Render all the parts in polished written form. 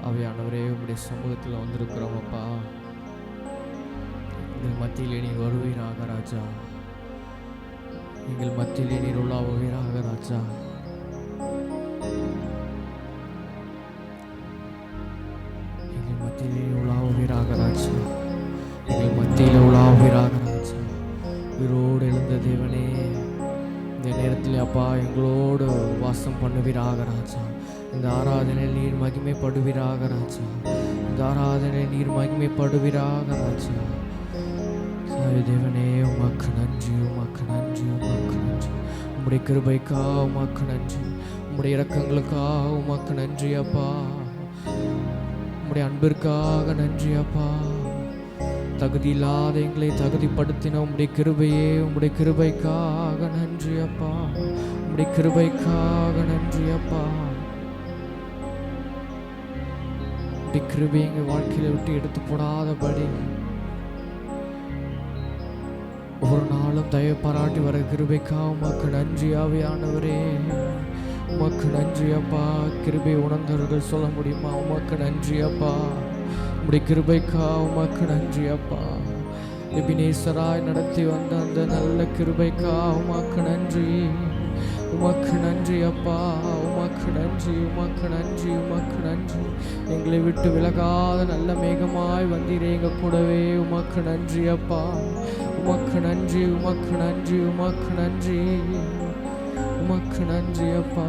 ஆவியானவரே, உம்முடைய சமூகத்தில் வந்திருக்கிறோம் அப்பா. எங்கள் மத்தியிலே நீர் வருவீராக ராஜா. எங்கள் மத்தியிலே நீர் உலாவுவீராக ராஜா. எங்கள் மத்தியிலே உலாவுவீராக ராஜா. எங்கள் மத்தியில் உலாவுவீராக ராஜா. உயிரோடு எழுந்த தேவனே, இந்த நேரத்தில் அப்பா எங்களோடு வாசம் பண்ணுவீராக ராஜா. இந்த ஆராதனையில் நீர் மகிமைப்படுவீராக ராஜா. இந்த ஆராதனையில் நீர் மகிமைப்படுவீராக ராஜா. தேவனே, உமக்கு நன்றி, உமக்கு நன்றி, உமக்கு நன்றி. உம்முடைய கிருபைக்கா உமக்கு நன்றி. உம்முடைய இரக்கங்களுக்கா உமக்கு நன்றி அப்பா. உம்முடைய அன்பிற்காக நன்றி அப்பா. தகுதி இல்லாத எங்களை தகுதிப்படுத்தின உம்முடைய கிருபையே, உம்முடைய கிருபைக்காக நன்றி அப்பா. உம்முடைய கிருபைக்காக நன்றி அப்பா. உம்முடைய கிருபை எங்கள் வாழ்க்கையில விட்டு எடுத்து போடாதபடி ஒரு நாளும் தயவு பாராட்டி வர கிருபைக்கா உமக்கு நன்றி ஆவியானவரே. உமக்கு நன்றி அப்பா. கிருபை உணர்ந்தவர்கள் சொல்ல முடியுமா? உமக்கு நன்றி அப்பா. உம்முடைய கிருபைக்கா உமக்கு நன்றி அப்பா. எபினேசராய் நடத்தி வந்த அந்த நல்ல கிருபைக்கா உமக்கு நன்றி. உமக்கு நன்றி அப்பா. உமக்கு நன்றி, உமக்கு நன்றி, உமக்கு நன்றி. எங்களை விட்டு விலகாத நல்ல மேகமாய் வந்தீரே எங்க கூடவே. உமக்கு நன்றி அப்பா. உமக்கு நன்றி, உமக்கு நன்றி, உமக்கு நன்றி, உமக்கு நன்றி அப்பா.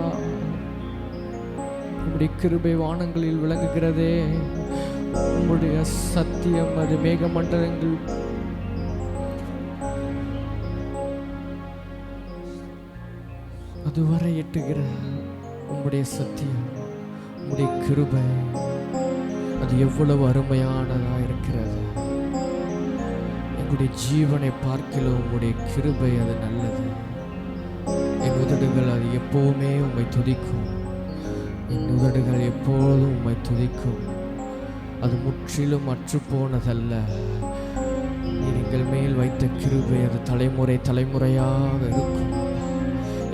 உம்முடைய கிருபை வானங்களில் விளங்குகிறதே. உம்முடைய சத்தியம் அது மேகமண்டலங்கள் அதுவரை எட்டுகிற உம்முடைய சத்தியம், உம்முடைய கிருபை அது எவ்வளவு அருமையானதா இருக்கிறது. எங்களுடைய ஜீவனை பார்க்கிலும் உம்முடைய கிருபை அது நல்லது. என் உதடுகள் அது எப்போவுமே உம்மை துதிக்கும். என் உதடுகள் எப்போதும் உம்மை துதிக்கும். அது முற்றிலும் அற்று போனதல்ல. எங்கள் மேல் வைத்த கிருபை அது தலைமுறை தலைமுறையாக இருக்கும்.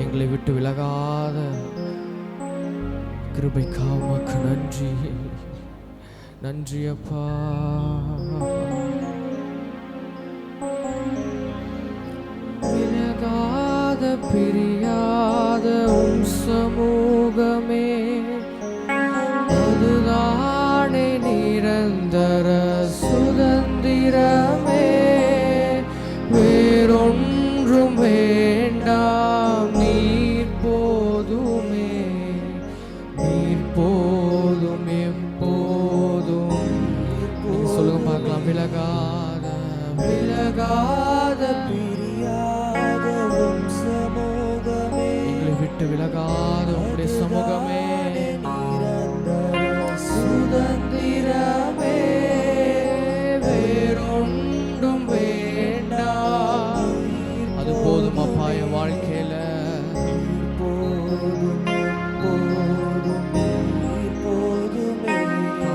எங்களை விட்டு விலகாத கிருபைக்கா உமக்கு நன்றி. நன்றி அப்பா. விலகாத பிரியாத உம் சமூகமே, அதுதானே நிரந்தர சுதந்திரமே. வேறொன்றும் வேண்டாம், நீர் போதுமே. நீர் போதும் எப்போதும். சொல்லுங்க பார்க்கலாம். விலகாத விலகாத பிரியாத உம் சமூகமே, எங்களை விட்டு விலகாத உம்முடைய சமூகமே, சுதந்திரமே. வேறொன்றும் வேண்டாம், அது போதும் அப்பா என் வாழ்க்கையில.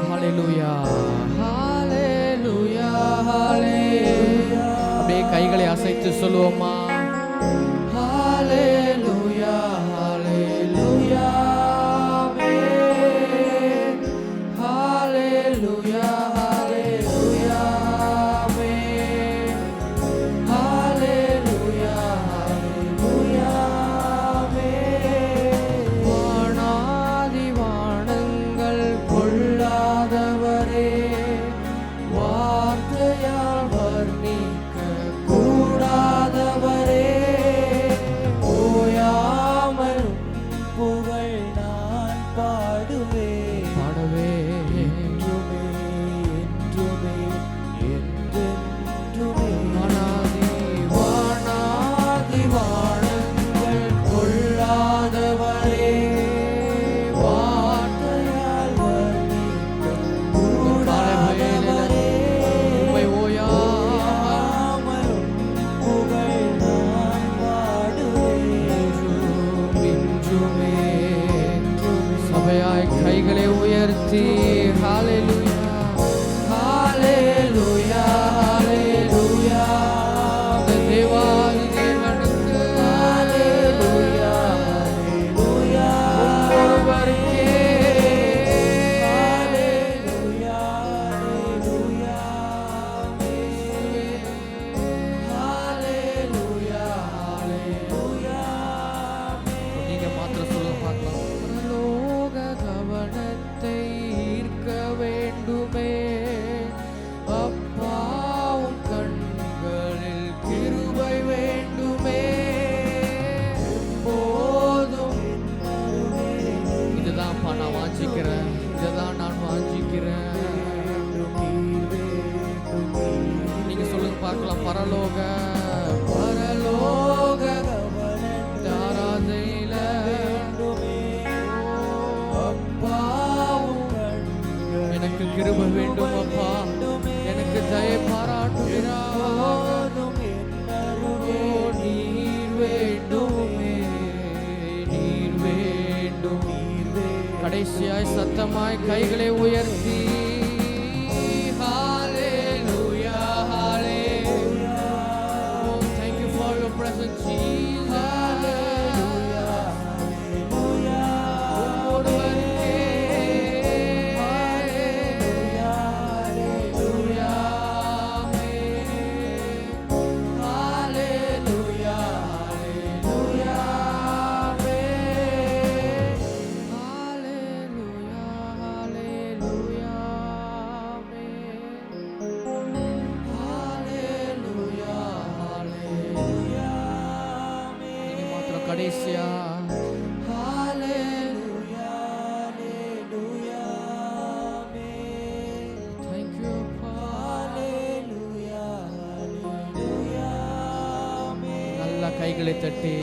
ஹல்லேலூயா, ஹல்லேலூயா, ஹல்லேலூயா. அப்படியே கைகளை அசைத்து சொல்லுவோமா? ஹல்லேலூயா, ஹல்லேலூயா. வார்த்தையால் வர்ணிக்க கூடாதவரே, கடைசியாய் சத்தமாய் கைகளை உயர்த்தி ஹalleluya hallelujah. Oh, thank you for your presence, Jesus. Hallelujah hallelujah. ஒருவருக்கே hallelujah hallelujah. Hallelujah hallelujah. கடைசியா ஹalleluya hallelujah. Thank you hallelujah hallelujah. நல்ல கைகளை தட்டி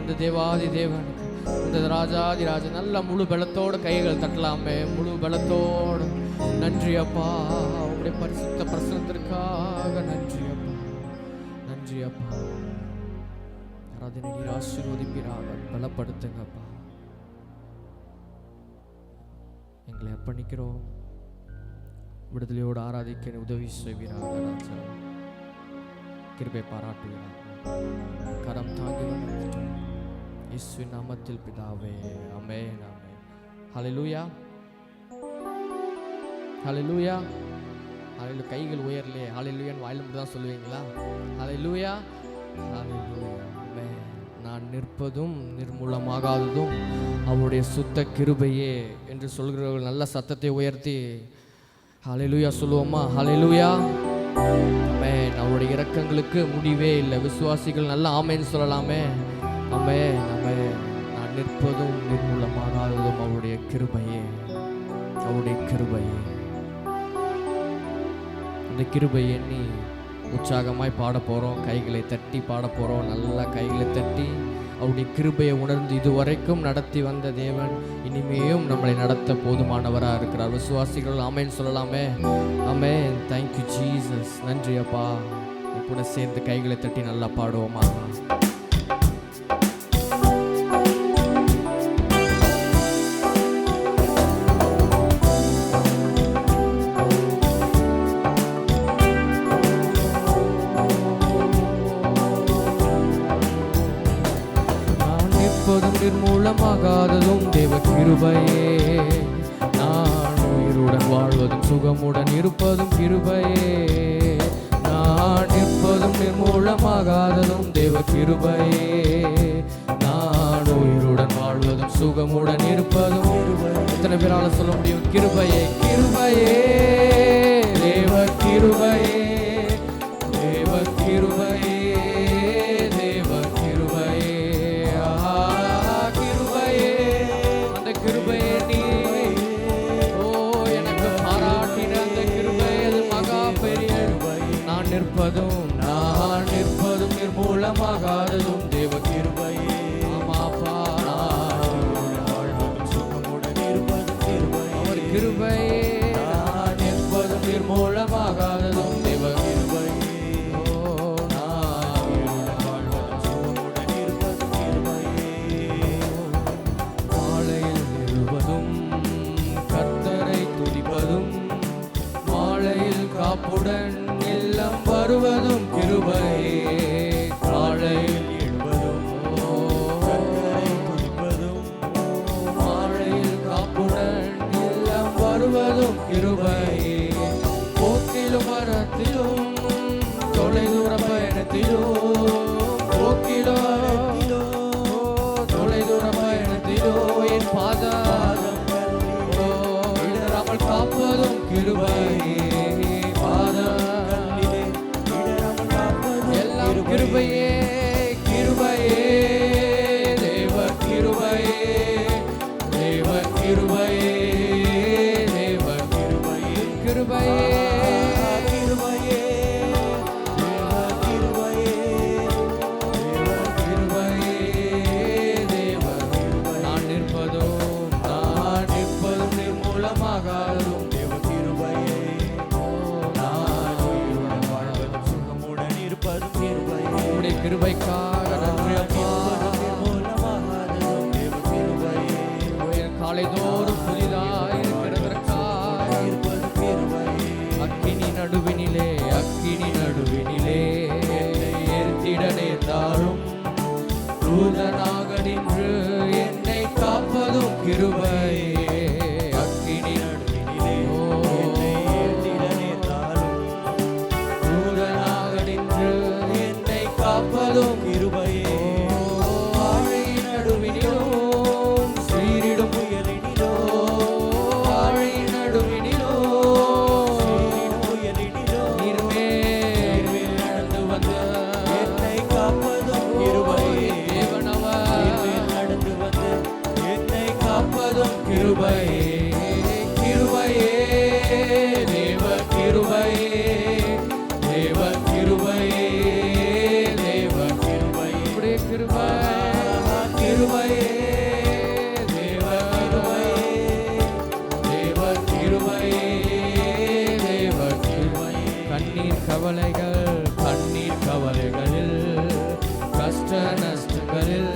அந்த தேவாதி தேவனுக்கு, அந்த ராஜாதி ராஜா நல்ல முழு பலத்தோடு கைகள் தட்டலாமே. முழு பலத்தோடு நன்றி அப்பா, உங்களுடைய பரிசுத்த பிரசனத்திற்காக நன்றி அப்பா, நன்றி அப்பா. ஆராதனை நீர் ஆசீர்வதிப்பீராக, பலப்படுத்துங்கப்பா. எங்களை அர்ப்பணிக்கிறோம். விடுதலையோடு ஆராதிக்க உதவி செய்வீராக ராஜா. கிருபை பாராட்டுவீராக, கரம் தாங்கி இயேசுவின் நாமத்தில் பிதாவே, ஆமென் ஆமென். ஹல்லேலூயா ஹல்லேலூயா ஹல்லேலூயா. கைகள் உயரலே ஹல்லேலூயான்னு வாயில மட்டும் தான் சொல்லுவீங்களா? ஹல்லேலூயா ஹல்லேலூயா. நான் நிற்பதும் நிர்மூலமாகாததும் அவருடைய சுத்த கிருபையே என்று சொல்கிறவர்கள் நல்ல சத்தத்தை உயர்த்தி ஹல்லேலூயா சொல்லுவோமா? ஹல்லேலூயா ஆமென். அவருடைய இரக்கங்களுக்கு முடிவே இல்லை. விசுவாசிகள் நல்ல ஆமென் சொல்லலாமே. ஆமென் ஆமென். நான் நிற்பதும் நிர்மூலமாகாததும் அவருடைய கிருபையே, அவருடைய கிருபையே. இந்த கிருபை எண்ணி உற்சாகமாய் பாட போகிறோம். கைகளை தட்டி பாட போகிறோம். நல்லா கைகளை தட்டி அவருடைய கிருபையை உணர்ந்து இதுவரைக்கும் நடத்தி வந்த தேவன் இனிமேயும் நம்மளை நடத்த போதுமானவராக இருக்கிறார். விசுவாசிகள் ஆமென் சொல்லலாமே. ஆமென். Thank you Jesus. நன்றி அப்பா. கூட சேர்ந்து கைகளை தட்டி நல்லா பாடுவோமா? நிர்மூலமாகாததும் தேவ கிருபையே, நான் உயிருடன் வாழ்வதும் சுகமுடன் இருப்பதும் கிருபையே. நான் நிற்பதும் நிர்மூலமாகாததும் தேவ கிருபையே, நான் உயிருடன் வாழ்வதும் சுகமுடன் இருப்பதும் கிருபையே. எத்தனை பேரால சொல்ல முடியும்? கிருபையே கிருபையே தேவ கிருபையே, தேவ கிருபையே நிற்பதும் நான் நிற்பதும் நிர்மூலமாகாததும் தேவ கிருபையே. ஆமாப்பா, வாழ்வதும் சுகமுடன் இருப்பதும் கிருபையே. அவர் கிருபையே. நான் நிற்பதும் நிர்மூலமாகாததும் தேவ கிருபையே. நான் வாழ்வதும் சுகமுடன் இருப்பதும் கிருபையே. மாலையில் எழுவதும் கர்த்தரை துதிப்பதும், மாலையில் காப்புடன் இல்லம் வருவதும் கிருபையே. காலையில் எழுவதும் கர்த்தரை துதிப்பதும், மாலையில் காப்புடன் இல்லம் வருவதும் கிருபையே. போக்கிலும் வரத்திலும் தொலைதூர பயணத்திலும், போக்கிலோ தொலைதூர பயணத்திலோ என் பாதம் இடராமல் காப்பதும் கிருபையே. கிருபையே கிருபையே தேவ கிருபையே, தேவ கிருபையே, தேவ கிருபையே. கிருபையே கிருபையே தேவ கிருபையே, தேவ கிருபையே, தேவ கிருபையே. நான் நிற்பதும் நிர்மூலமாகாததும் தேவ கிருபையே. கிருபைக்காக நன்றி அப்பா. காலைதோறும் அக்கினி நடுவினிலே ஏற்றிட நேர்ந்தாலும் தூதனாக நின்று என்னை காப்பதும் கிருபையே. அக்கினி நடுவினிலே ஏற்றிட நேர்ந்தாலும் தூதனாக நின்று என்னை காப்பதும் கிருபையே. ஆழி நடுவினிலும் சீரிடும் புயலினிலோ ஆழி நடுவினிலோ நீர்மேல் நடந்து வந்த என்னை காப்பதும் கிருபையே. தேவனவர் நடந்து வந்து என்னை காப்பதும் கிருபையே. கிருபையே தேவ கிருபையே தேவ கிருபையே தேவ கிருபையே. இப்படி கிருபை கிருபையே தேவ கிருபையே தேவ கிருபையே தேவ கிருபையே. கண்ணீர் கவலைகளில் கஷ்ட நஷ்டங்களில்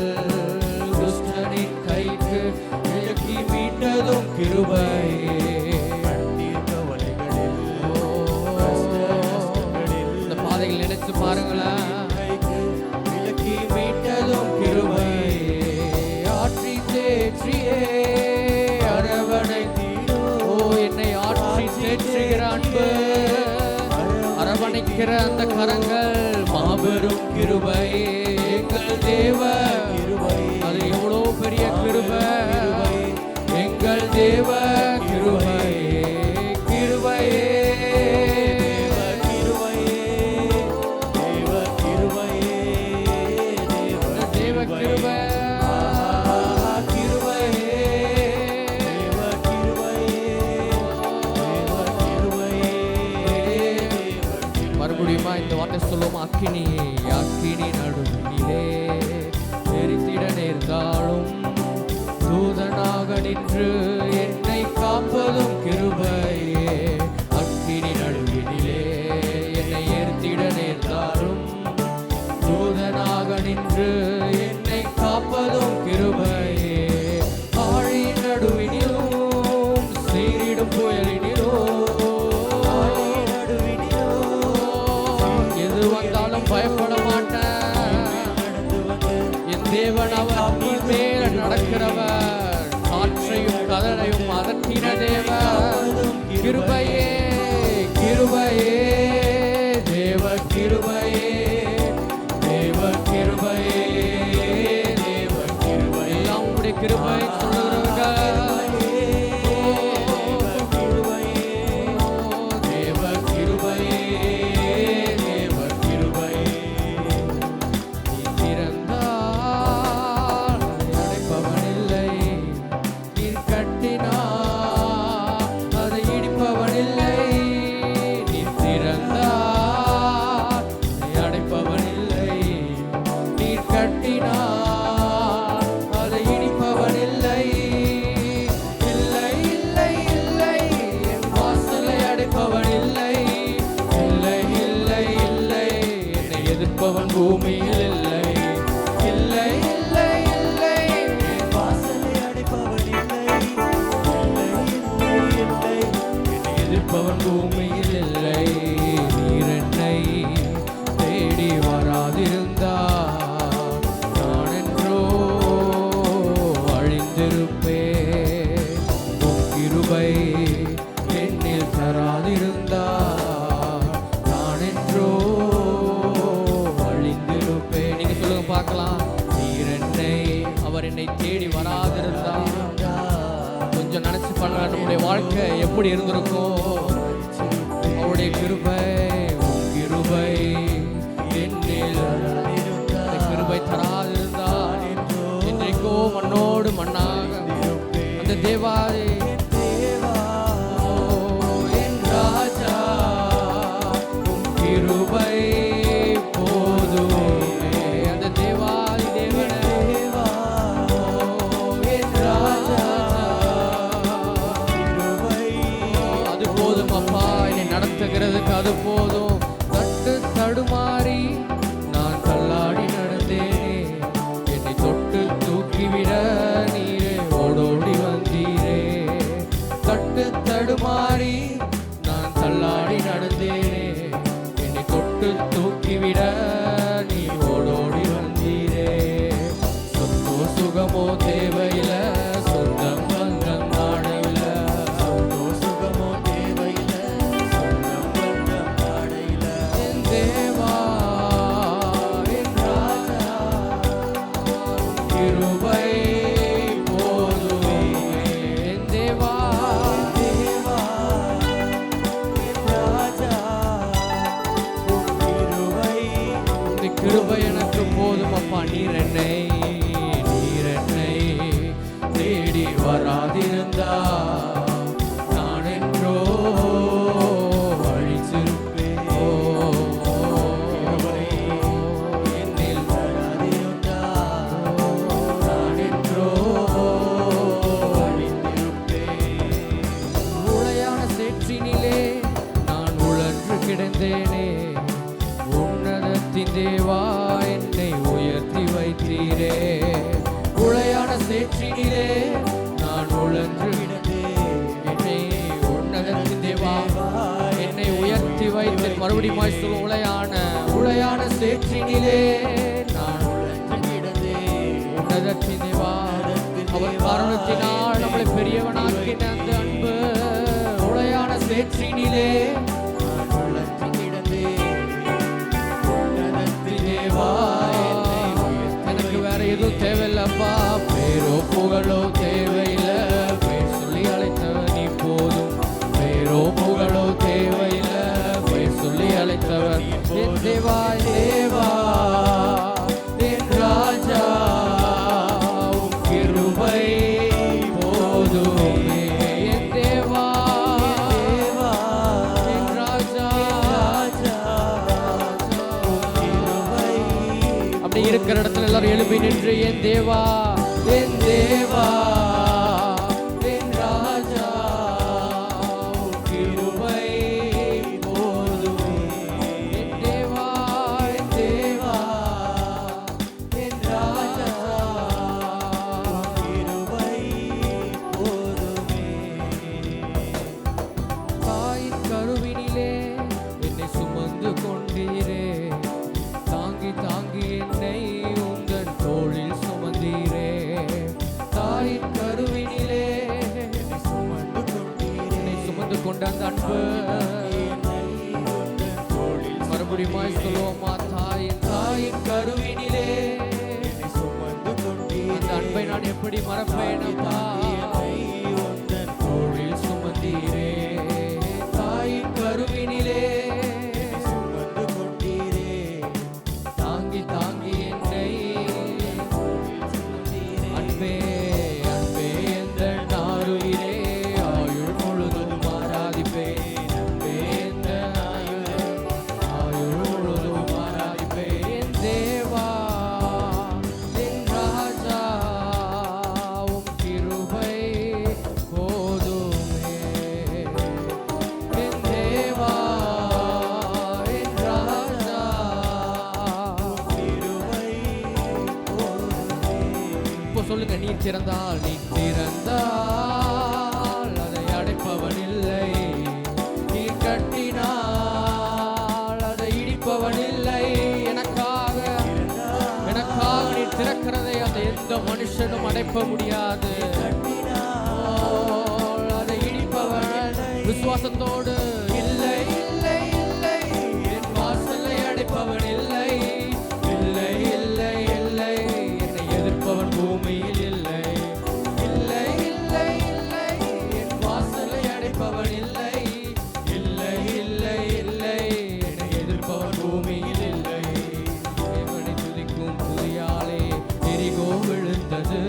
துஷ்டனின் கைக்கு விலக்கி மீட்டதும் கிருபையே. கண்ணீர் கவலைகளில் இந்த பாதைகள் நினைச்சு பாருங்களேன். கைக்கு விலக்கி மீட்டதும் கிருபையே. ஆற்றி தேற்றியே அரவணைத்தீரோ என்னை ஆற்றி தேற்றுகிற அன்பு அரவணைக்கிற அந்த கரங்கள் மாபெரும் கிருபையே. எங்கள் தேவ கிருபை அது எவ்வளோ பெரிய கிருபை. எங்கள் தேவ கிருபையே கிருபையே தேவ கிருபையே தேவ கிருபை கிருபையே தேவ கிருபையே. மறுபடியுமா இந்த வார்த்தை சொல்லுவோம். அக்கினி அக்கினி நடுவினிலே எரித்திட நேர்ந்தாலும் தூதனாக நின்று என்னை காப்பதும் கிருபையே. அக்கினி நடுவினிலே என்னை எரித்திட நேர்ந்தாலும் தூதனாக நின்று என்னை காப்பதும் கிருபையே. ஆழி நடுவினிலும் சீரிடும் புயலினிலோ எது வந்தாலும் பயப்பட மாட்டேன். என் தேவன் அவர் மேல நடக்கிறவர். காற்றையும் கடலையும் அதட்டின தேவன். கிருபையே கிருபையே தேவ கிருபையே தேவ கிருபையே தேவ கிருபை. எல்லாம் உடைய கிருபை சொல்லுகிறவர்கள் தேவ கிருபையே தேவ கிருபையே. நீ திறந்தால் அதை அடைப்பவன் இல்லை. நீர் கட்டினால் அதை இடிப்பவன் இல்லை. நீர் திறந்தால் அதை அடைப்பவன் இல்லை. நீர் கட்டினால் அதை இடிப்பவன் இல்லை. இல்லை இல்லை இல்லை என் வாசலை அடைப்பவன் இல்லை. இல்லை இல்லை இல்லை என்னை எதிர்ப்பவன் பூமியில் இல்லை. இல்லை இல்லை இல்லை என் வாசலை அடைப்பவன் இல்லை. இல்லை இல்லை இல்லை என்னை எதிர்ப்பவன் பூமியில் இல்லை. நீர் என்னை தேடி வராதிருந்தால் நான் என்றோ அழிந்திருப்பேன். உம் கிருபை என்னில் தராதிருந்தால் நான் என்றோ அழிந்திருப்பேன். நீங்க சொல்லுங்க பார்க்கலாம். நீர் என்னை அவர் என்னை தேடி வராதிருந்தால் கொஞ்சம் நினைச்சு பாருங்க, நம்முடைய வாழ்க்கை எப்படி இருந்திருக்கும். அவருடைய கிருபை உம் கிருபை என்னில் அந்த கிருபை தராதிருந்தால் இன்றைக்கோ மண்ணோடு மண்ணாக அந்த தேவாதி என் ராஜா உம் கிருபை போதுமே. அந்த தேவாதி தேவனே என் ராஜா அது போதும் அப்பா. என்னை நடத்துகிறதுக்கு அது போதும். தட்டு தடுமாறி நான் தள்ளாடி நடந்தேனே. என்னை தொட்டு தூக்கிவிட நீரே ஓடோடி வந்தீரே. தட்டு தடுமாறி நான் தள்ளாடி நடந்தேனே. என்னை தொட்டு கிருபை போதுமே. என் தேவா கிருபை எனக்கு போதும் அப்பா. நீர் என்னை தேடி வராதிருந்தா நான் என்றோ அழிச்சிருப்பேன். என்னில் வராதிருந்தா நான் என்றோ அழிந்திருப்பேன். உளையான சேற்றினிலே நான் உழன்று கிடந்தேனே, உன்னதத்தின் தேவா என்னை உயர்த்தி வைத்தீரே. உளையான சேற்றினிலே நான் உழன்று என்னை உன்னதத்தின் தேவா என்னை உயர்த்தி வைத்து. மறுபடியும் சொல்லும், உளையான சேற்றினிலே நான் உன்னதத்தின் தேவா. அவர் காரணத்தினால் நம்மளை பெரியவனாக்கின அந்த அன்பு. உளையான சேற்றினிலே எனக்கு வேற எதுவும் தேவையில்லப்பா. பேரோ புகழோ தேவையில்லை, பேர் சொல்லி அழைத்தவர் நீ போதும். பேரோ புகழோ தேவையில்லை, பேர் சொல்லி அழைத்தவர் என் தேவா. தேவா என் ராஜா கிருபை போதுமே. என் தேவா என் ராஜா. அப்படி இருக்கிற இடத்துல எல்லாரும் எழுப்பி நின்று என் தேவா என் தேவா என் ராஜா கிருபை போதுமே. என் தேவா என் தேவா என் ராஜா கிருபை போதுமே. தாயின் கருவினிலே என்னை சுமந்து கொண்டீரே, தாங்கி தாங்கி என்னை உந்தன் தோளில் சுமந்தீரே. தாயின் கருவினிலே என்னை சுமந்து கொண்ட அந்த அன்பு. மறுபடியும் சொல்லுவோமா, தாயின் கருவினிலே அந்த அன்பை நான் எப்படி மறப்பேனப்பா. தோளில் சுமந்தீரே, தாயின் கருவினிலே தாங்கி தாங்கி என்னை. அன்பே அன்பே எந்த நாருயிரே, ஆயுள் முழுதும் ஆராதிப்பேன். அன்பே எந்த ஆயுள் முழுதும் ஆராதிப்பேன். என் தேவா என் ராஜா உம் கிருபை போதுமே. என் தேவா என் ராஜா சொல்லுங்க, நீ திறந்தால் அதை அடைப்பவன் இல்லை, நீ கட்டினால் அதை இடிப்பவன் இல்லை. எனக்காக நீ திறக்கிறதை அந்த எந்த மனுஷனும் அடைப்ப முடியாது. அதை இடிப்பவன் விசுவாசத்தோடு இல்லை இல்லை இல்லை, என் வாசலை அடைப்பவன் இல்லை இல்லை இல்லை இல்லை, என்னை எதிர்ப்பவன் பூமியில் இல்லை இல்லை இல்லை இல்லை, என் வாசலை அடைப்பவன் இல்லை இல்லை இல்லை இல்லை, என்னை எதிர்ப்பவன் பூமியில் இல்லை. தேவனை துதிக்கும் துதியாலே எரிகோ விழுந்தது,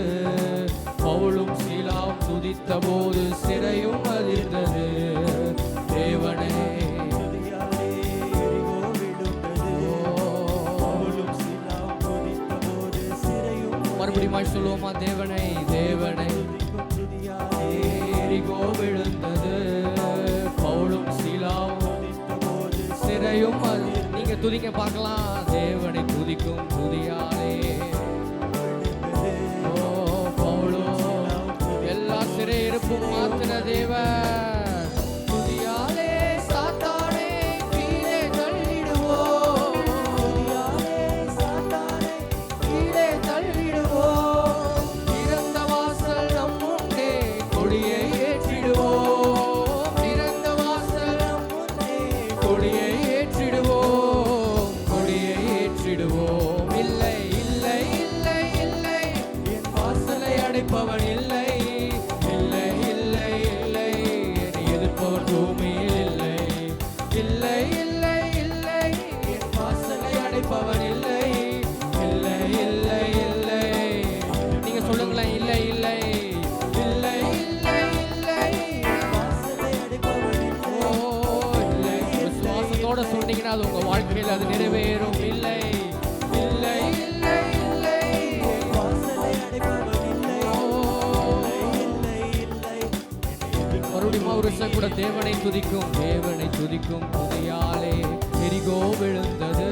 பவுலும் சீலாவும் துதித்த போது சிறையும் அதிர்ந்தது. தேவனே மறுபடியும் சொல்லுவோமா, தேவனை தேவனை எரிகோ விழுந்தது, பவுலும் சீலாவும் சிறையும். நீங்க துதிக்க பார்க்கலாம். தேவனை துதிக்கும் துதியாலே பவுலும் எல்லா சிறை இருப்பும் மாத்திர தேவன் துதியாலே சாத்தானே கீழே தள்ளிடுவோம், கீழே தள்ளிடுவோம். திறந்த வாசல் நம் முன்னே கொடியை ஏற்றிடுவோம், திறந்த வாசல் நம் முன்னே கொடியை ஏற்றிடுவோம், கொடியை ஏற்றிடுவோம். இல்லை இல்லை வாழ்க்கையில் அது நிறைவேறும். இல்லை இல்லை இல்லை இல்லை, வாசலை அடைப்பவன் இல்லை. மறுபடியும் ஒரு கூட தேவனை துதிக்கும், தேவனை துதிக்கும் துதியாலே எரிகோ விழுந்தது.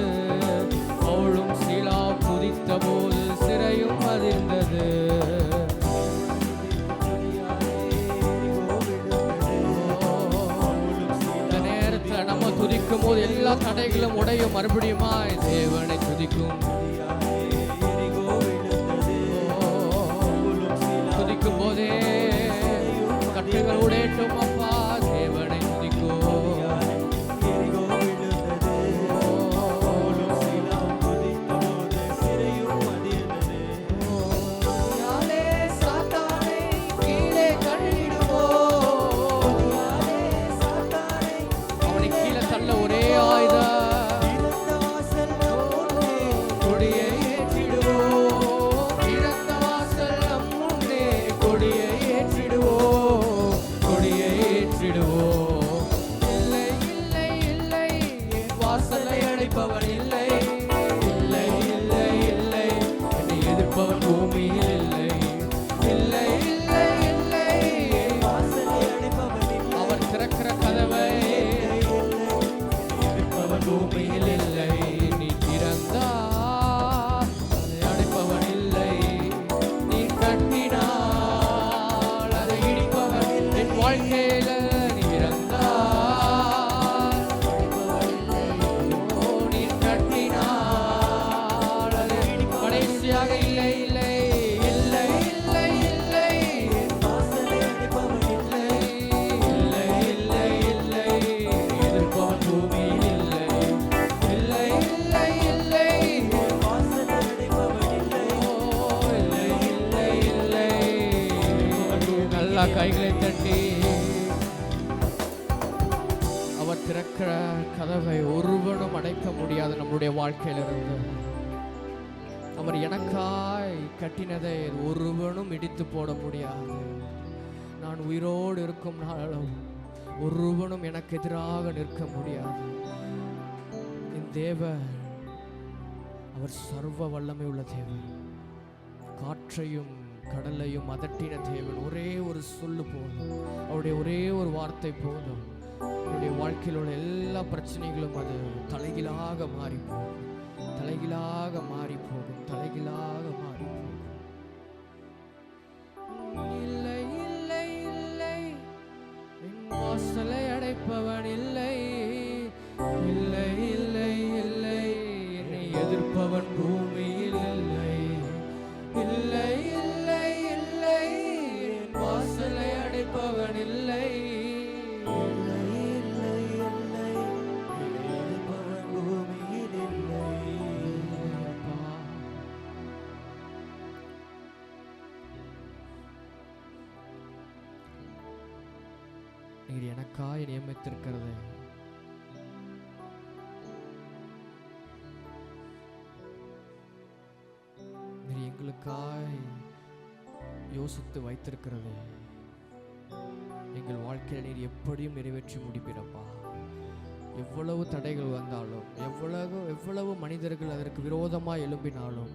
பவுலும் சீலா துதித்த போது சிறையும் அதிர்ந்தது. இந்த நேரத்தில் நம்ம துதிக்கும் போது எல்லா தடைகளும் உடையும். மறுபடியுமாய் தேவனை துதிக்கும், துதிக்கும் போதே கட்டுகள் உடையட்டும் அப்பா. தேவனை துதிக்கும், அவனை கீழே தள்ள ஒரே ஆயுதம் கொடியை ஏற்றிடுவோம். இறந்த வாசல் நம் முன்னே கொடியை ஏற்றிடுவோம், கொடியை ஏற்றிடுவோம். இல்லை இல்லை இல்லை, வாசலை அடைப்பவன் இல்லை. இல்லை இல்லை இல்லை, என்னை எதிர்ப்பவன் பூமியில் இல்லை. இல்லை இல்லை இல்லை, வாசலை அடைப்பவன் இல்லை. அவர் திறக்கிற கதவை எதிர்ப்பவன் பூமியில் இல்லை. நீ திறந்தால் அதை அடைப்பவன் இல்லை. நீ கட்டினால் அதை இடிப்பவன் இல்லை. என் வாழ்க்கையில நீ திறந்தால் அடைப்பவன் இல்லை. ஓ, நீ கட்டினால் அதை கடைசியாக இல்லை இல்லை இல்லை இல்லை இல்லை, வாசலை அடைப்பவன் இல்லை. இல்லை இல்லை இல்லை, எதிர்ப்பவன் பூமியில் இல்லை. இல்லை இல்லை இல்லை, வாசலை அடைப்பவன் இல்லை. ஓ, இல்லை இல்லை இல்லை. நல்லா கைகளை தட்டி அவர் திறக்கிற கதவை ஒருவனும் அடைக்க முடியாது. நம்முடைய வாழ்க்கையிலிருந்து அவர் எனக்காய் கட்டினதை ஒருவனும் இடித்து போட முடியாது. நான் உயிரோடு இருக்கும் நாளும் ஒருவனும் எனக்கு எதிராக நிற்க முடியாது. என் தேவன் அவர் சர்வ வல்லமை உள்ள தேவன். காற்றையும் கடலையும் அதட்டின தேவன். ஒரே ஒரு சொல்லு போதும், அவருடைய ஒரே ஒரு வார்த்தை போதும். என்னுடைய வாழ்க்கையில் உள்ள எல்லா பிரச்சனைகளும் அது தலைகீழாக மாறி போகும், தலைகீழாக மாறி போகும், தலைகீழாக மாறி போகும். இல்லை இல்லை இல்லை, என் வாசலை அடைப்பவன் இல்லை. இல்லை இல்லை இல்லை, என்னை எதிர்ப்பவன் பூமியில் இல்லை. இல்லை இல்லை இல்லை, என் வாசலை அடைப்பவன் இல்லை. இல்லை இல்லை இல்லை, எதிர்ப்பவன் பூமியில் இல்லை. அப்பா, நீர் எனக்காய் நியமித்திருக்கிறது நீர் எங்களுக்காய் யோசித்து வைத்திருக்கிறது எங்கள் வாழ்க்கையில் நீர் எப்படியும் நிறைவேற்றி முடிப்பீரப்பா. எவ்வளவு தடைகள் வந்தாலும், எவ்வளவு மனிதர்கள் அதற்கு விரோதமாக எழும்பினாலும்,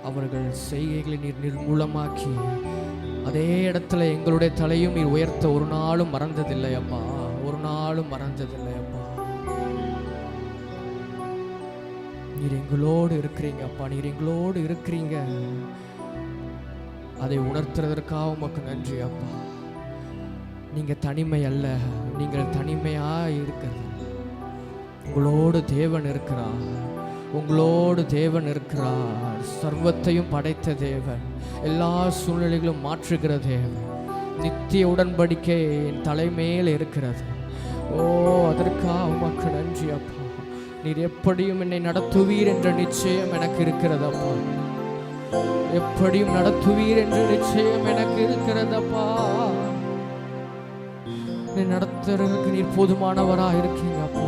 அவர்கள் செய்கைகளை நீர் நிர்மூலமாக்கி அதே இடத்துல எங்களுடைய தலையும் நீர் உயர்த்த ஒரு நாளும் மறந்ததில்லை அப்பா, ஒரு நாளும் மறந்ததில்லை அப்பா. நீர் எங்களோடு இருக்கிறீங்க அப்பா, நீர் எங்களோடு இருக்கிறீங்க. அதை உணர்த்துறதற்காக உமக்கு நன்றி அப்பா. நீங்க தனிமை அல்ல, நீங்கள் தனிமையா இருக்கிறது. உங்களோடு தேவன் இருக்கிறார், உங்களோடு தேவன் இருக்கிறார். சர்வத்தையும் படைத்த தேவன், எல்லா சூழ்நிலைகளும் மாற்றுகிற தேவன். நித்திய உடன்படிக்கை என் தலைமையில் இருக்கிறது. ஓ, அதற்காக உமக்கு நன்றி அப்பா. நீர் எப்படியும் என்னை நடத்துவீர் என்ற நிச்சயம் எனக்கு இருக்கிறது அப்பா. எப்படியும் நடத்துவீர் என்ற நிச்சயம் எனக்கு இருக்கிறதப்பா. நீ நடத்துறதுக்கு நீர் போதுமானவராக இருக்கீங்க அப்பா.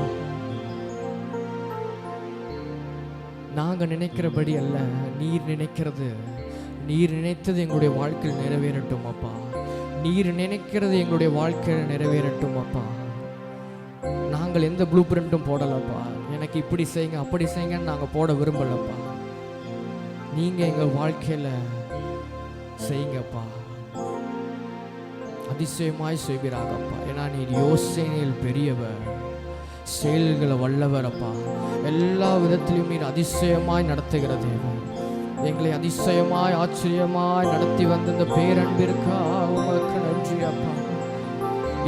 நாங்க நினைக்கிறபடி அல்ல, நீர் நினைக்கிறது, நீர் நினைத்தது எங்களுடைய வாழ்க்கையில் நிறைவேறட்டும் அப்பா. நீர் நினைக்கிறது எங்களுடைய வாழ்க்கையில் நிறைவேறட்டும் அப்பா. நாங்க நாங்கள் எந்த ப்ளூ பிரிண்ட்டும் போடலப்பா. எனக்கு இப்படி செய்யுங்க அப்படி செய்யுங்கன்னு நாங்கள் போட விரும்பலப்பா. நீங்கள் எங்கள் வாழ்க்கையில் செய்யுங்கப்பா, அதிசயமாய் செய்வீராகப்பா. ஏன்னா நீர் யோசனையில் பெரியவர், செயல்களை வல்லவரப்பா. எல்லா விதத்திலும் நீர் அதிசயமாய் நடத்துகிற தேவன். எங்களை அதிசயமாய் ஆச்சரியமாய் நடத்தி வந்த இந்த பேரன்பிற்கா உமக்கு நன்றி அப்பா.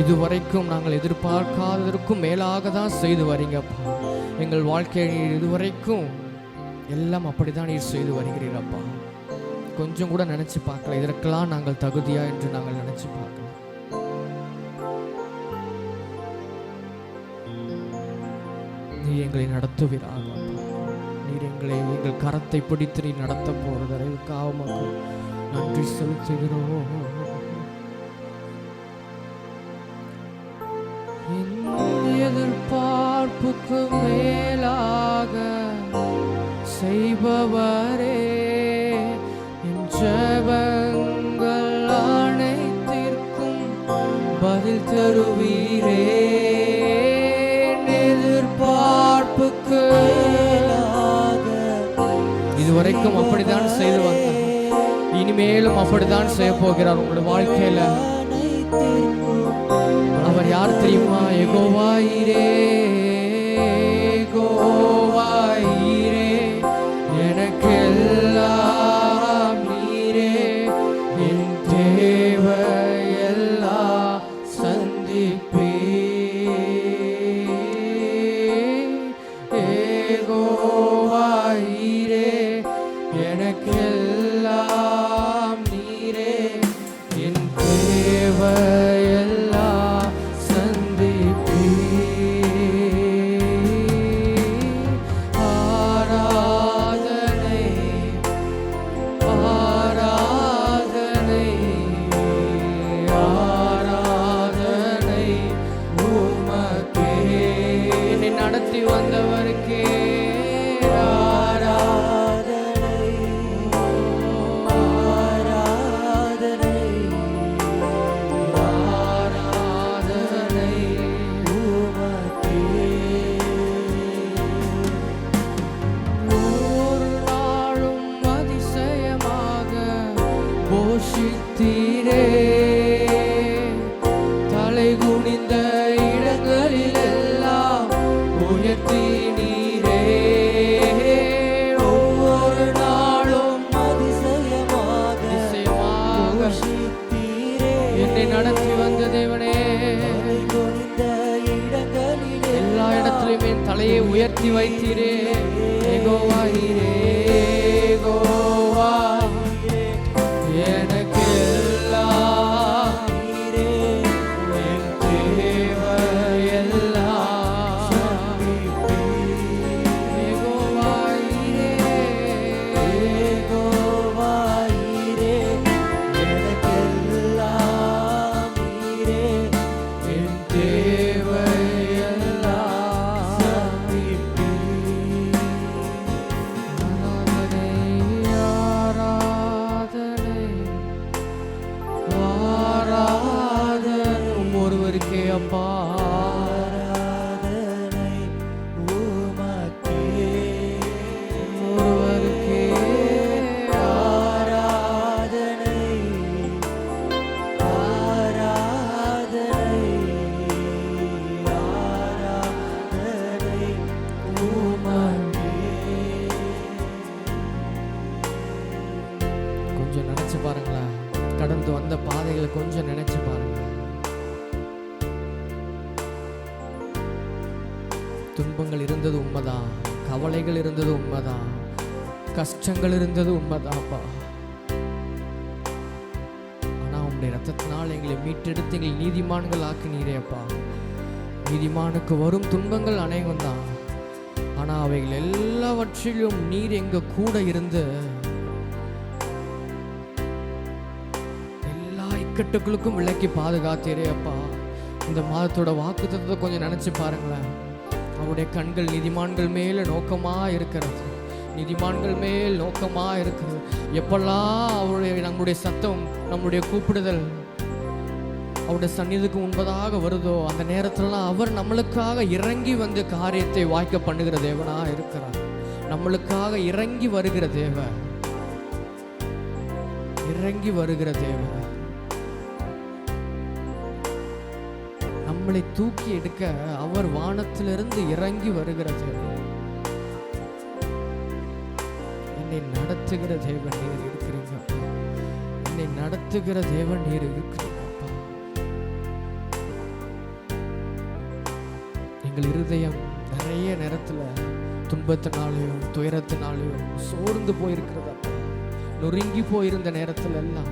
இதுவரைக்கும் நாங்கள் எதிர்பார்க்காததற்கும் மேலாக தான் செய்து வரீங்கப்பா. எங்கள் வாழ்க்கையை நீர் இதுவரைக்கும் எல்லாம் அப்படிதான் நீர் செய்து வருகிறீரப்பா. கொஞ்சம் கூட நினைச்சு பார்க்கல இதற்கெல்லாம் நாங்கள் தகுதியா என்று நாங்கள் நினைச்சு பார்க்கல. நீ எங்களை நடத்துவீராக. நீர் எங்கள் கரத்தை பிடித்து நீ நடத்த போறதற்காக உமக்கு நன்றி செலுத்துகிறோம். எதிர்பார்ப்புக்கு மேலாக செய்பவரே, என் ஜெபங்கள் அனைத்திற்கும் பதில் தருவீரே. எதிர்பார்ப்புக்கு இதுவரைக்கும் அப்படித்தான் செய்து வந்தார், இனிமேலும் அப்படித்தான் செய்ய போகிறார் உங்களுடைய வாழ்க்கையில. அவர் யார் தெரியுமா? யெகோவா ஈரே, யெகோவா ஈரே, எனக்கெல்லாம் நீரே, என் தேவையெல்லாம் சந்திப்பே. யெகோவா ஈரே, எனக்கெல்லாம் நீரே, என் தேவையெல்லாம் சந்திப்பே. ஆராதனை ஆராதனை ஆராதனை உமக்கே, என்னை நடத்தி வந்தவருக்கே போஷித்தீரே. தலை குனிந்த இடங்களிலெல்லாம் உயர்த்தி நீரே. ஒவ்வொரு நாளும் அதிசயமாக என்னை நடத்தி வந்த தேவனே, எல்லா இடத்திலும் என் தலையை உயர்த்தி வைத்தீரே. யெகோவா ஈரே, யெகோவா எனக்கெல்லாம் நீரே, என் தேவையெல்லாம் சந்திப்பே. யெகோவா ஈரே, யெகோவா ஈரே, எனக்கெல்லாம் நீரே, என் தேவையெல்லாம் சந்திப்பே. ஒருவருக்கே அப்பா ஆராதனை உமக்கே, ஒருவருக்கே ஆராதனை ஆராதனை ஆராதனை உமக்கே. கொஞ்சம் நினைச்சு பாருங்களேன், கடந்து வந்த பாதைகளை கொஞ்சம் நினைச்சு பாருங்க. துன்பங்கள் இருந்தது உண்மைதான், கவலைகள் இருந்தது உண்மைதான், கஷ்டங்கள் இருந்தது உண்மைதான்ப்பா. ஆனா உங்களுடைய ரத்தத்தினால் எங்களை மீட்டெடுத்து எங்களை நீதிமான்கள் ஆக்கினீரே அப்பா. நீதிமானுக்கு வரும் துன்பங்கள் அநேகம் தான், ஆனா அவைகள் எல்லாவற்றிலும் நீர் எங்க கூட இருந்து எல்லா இக்கட்டுகளுக்கும் விலக்கி பாதுகாத்தீரே அப்பா. இந்த மாதத்தோட வாக்குத்தத்தத்தை கொஞ்சம் நினைச்சு பாருங்களேன். அவருடைய கண்கள் நீதிமான்கள் மேல நோக்கமா இருக்கிறது, நீதிமான்கள் மேல் நோக்கமா இருக்கிறது. எப்பெல்லாம் அவருடைய நம்முடைய சத்தம், நம்முடைய கூப்பிடுதல் அவருடைய சந்நிதிக்கு முன்பதாக வருதோ அந்த நேரத்துலலாம் அவர் நம்மளுக்காக இறங்கி வந்து காரியத்தை வாய்க்க பண்ணுகிற தேவனா இருக்கிறார். நம்மளுக்காக இறங்கி வருகிற தேவன், இறங்கி வருகிற தேவன், நம்மளை தூக்கி எடுக்க அவர் வானத்திலிருந்து இறங்கி வருகிற தேவன். என்னை நடத்துகிற தேவன் நீர் இருக்கிறீங்க. என்னை நடத்துகிற தேவன் நீர் இருக்கிறீங்க. எங்கள் இருதயம் நிறைய நேரத்துல துன்பத்தினாலையும் துயரத்தினாலையும் சோர்ந்து போயிருக்கிறதா, நொறுங்கி போயிருந்த நேரத்துல எல்லாம்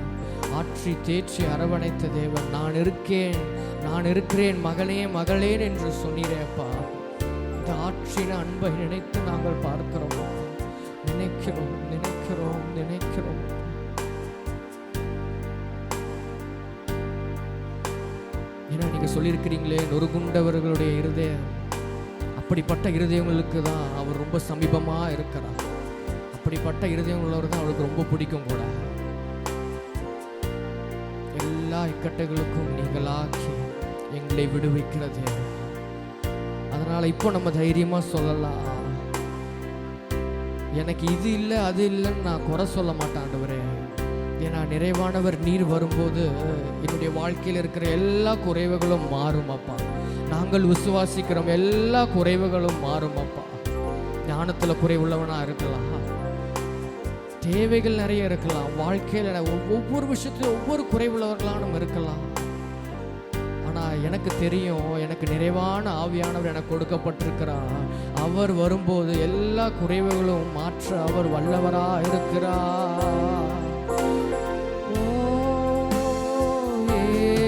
ஆற்றி தேற்றி அரவணைத்த தேவன், நான் இருக்கேன், நான் இருக்கிறேன் மகனே மகளேன் என்று சொன்னீரேப்பா. இந்த ஆற்றின அன்பை நினைத்து நாங்கள் பார்க்கிறோம், நினைக்கிறோம் நினைக்கிறோம் நினைக்கிறோம். ஏன்னா நீங்க சொல்லியிருக்கிறீங்களே, நொறுகுண்டவர்களுடைய இருதயம், அப்படிப்பட்ட இருதயங்களுக்கு தான் அவர் ரொம்ப சமீபமா இருக்கிறார். அப்படிப்பட்ட இருதயம் உள்ளவர் தான் அவருக்கு ரொம்ப பிடிக்கும் கூட. எல்லா இக்கட்டுகளுக்கும் நீங்களாக்கி எங்களை விடுவிக்கிறது. அதனால இப்போ நம்ம தைரியமா சொல்லலாம், எனக்கு இது இல்லை அது இல்லைன்னு நான் குறை சொல்ல மாட்டேன் ஆண்டவரே. ஏன்னா நிறைவானவர் நீர் வரும்போது என்னுடைய வாழ்க்கையில் இருக்கிற எல்லா குறைவுகளும் மாறும் அப்பா. நாங்கள் விசுவாசிக்கிறோம், எல்லா குறைவுகளும் மாறும் அப்பா. ஞானத்தில் குறைவுள்ளவனா இருக்கலாம், தேவைகள் நிறைய இருக்கலாம், வாழ்க்கையில் ஒவ்வொரு விஷயத்திலும் ஒவ்வொரு குறைவுள்ளவர்களாக நம்ம இருக்கலாம். ஆனால் எனக்கு தெரியும், எனக்கு நிறைவான ஆவியானவர் எனக்கு கொடுக்கப்பட்டிருக்கிறார். அவர் வரும்போது எல்லா குறைவுகளும் மாற்ற அவர் வல்லவராக இருக்கிறார்.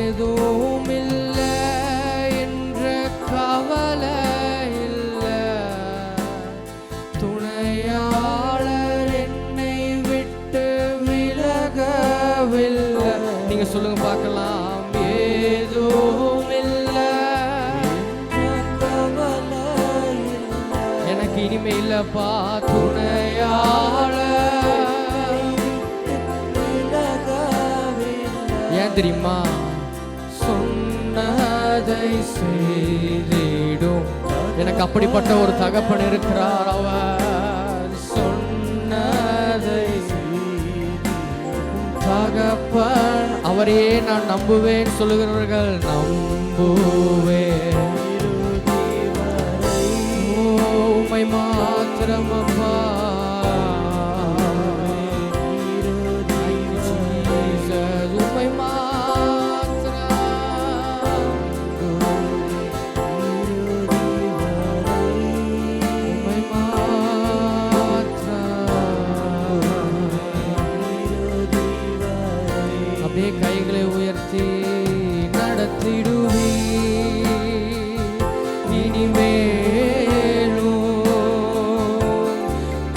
ஏதோவும் இல்லை என்ற கவலை இல்லை, துணையாளர் என்னை விட்டு விலகவில்லை. நீங்க சொல்லுங்க பார்க்கலாம். ஏதோவும் இல்லை, எனக்கு இனிமே இல்லப்பா, துணையாளர். ஏன் தெரியுமா? சொன்னதை செய்திடும். எனக்கு அப்படிப்பட்ட ஒரு தகப்பன் இருக்கிறார். அவர் சொன்னதை தகப்பன், அவரையே நான் நம்புவேன் சொல்லுகிறவர்கள் நம்புவேன். உம்மை மாத்திரம் அப்பா, உம்மை அப்படியே கைகளை உயர்த்தி நடத்திடுவி. இனிமேலும்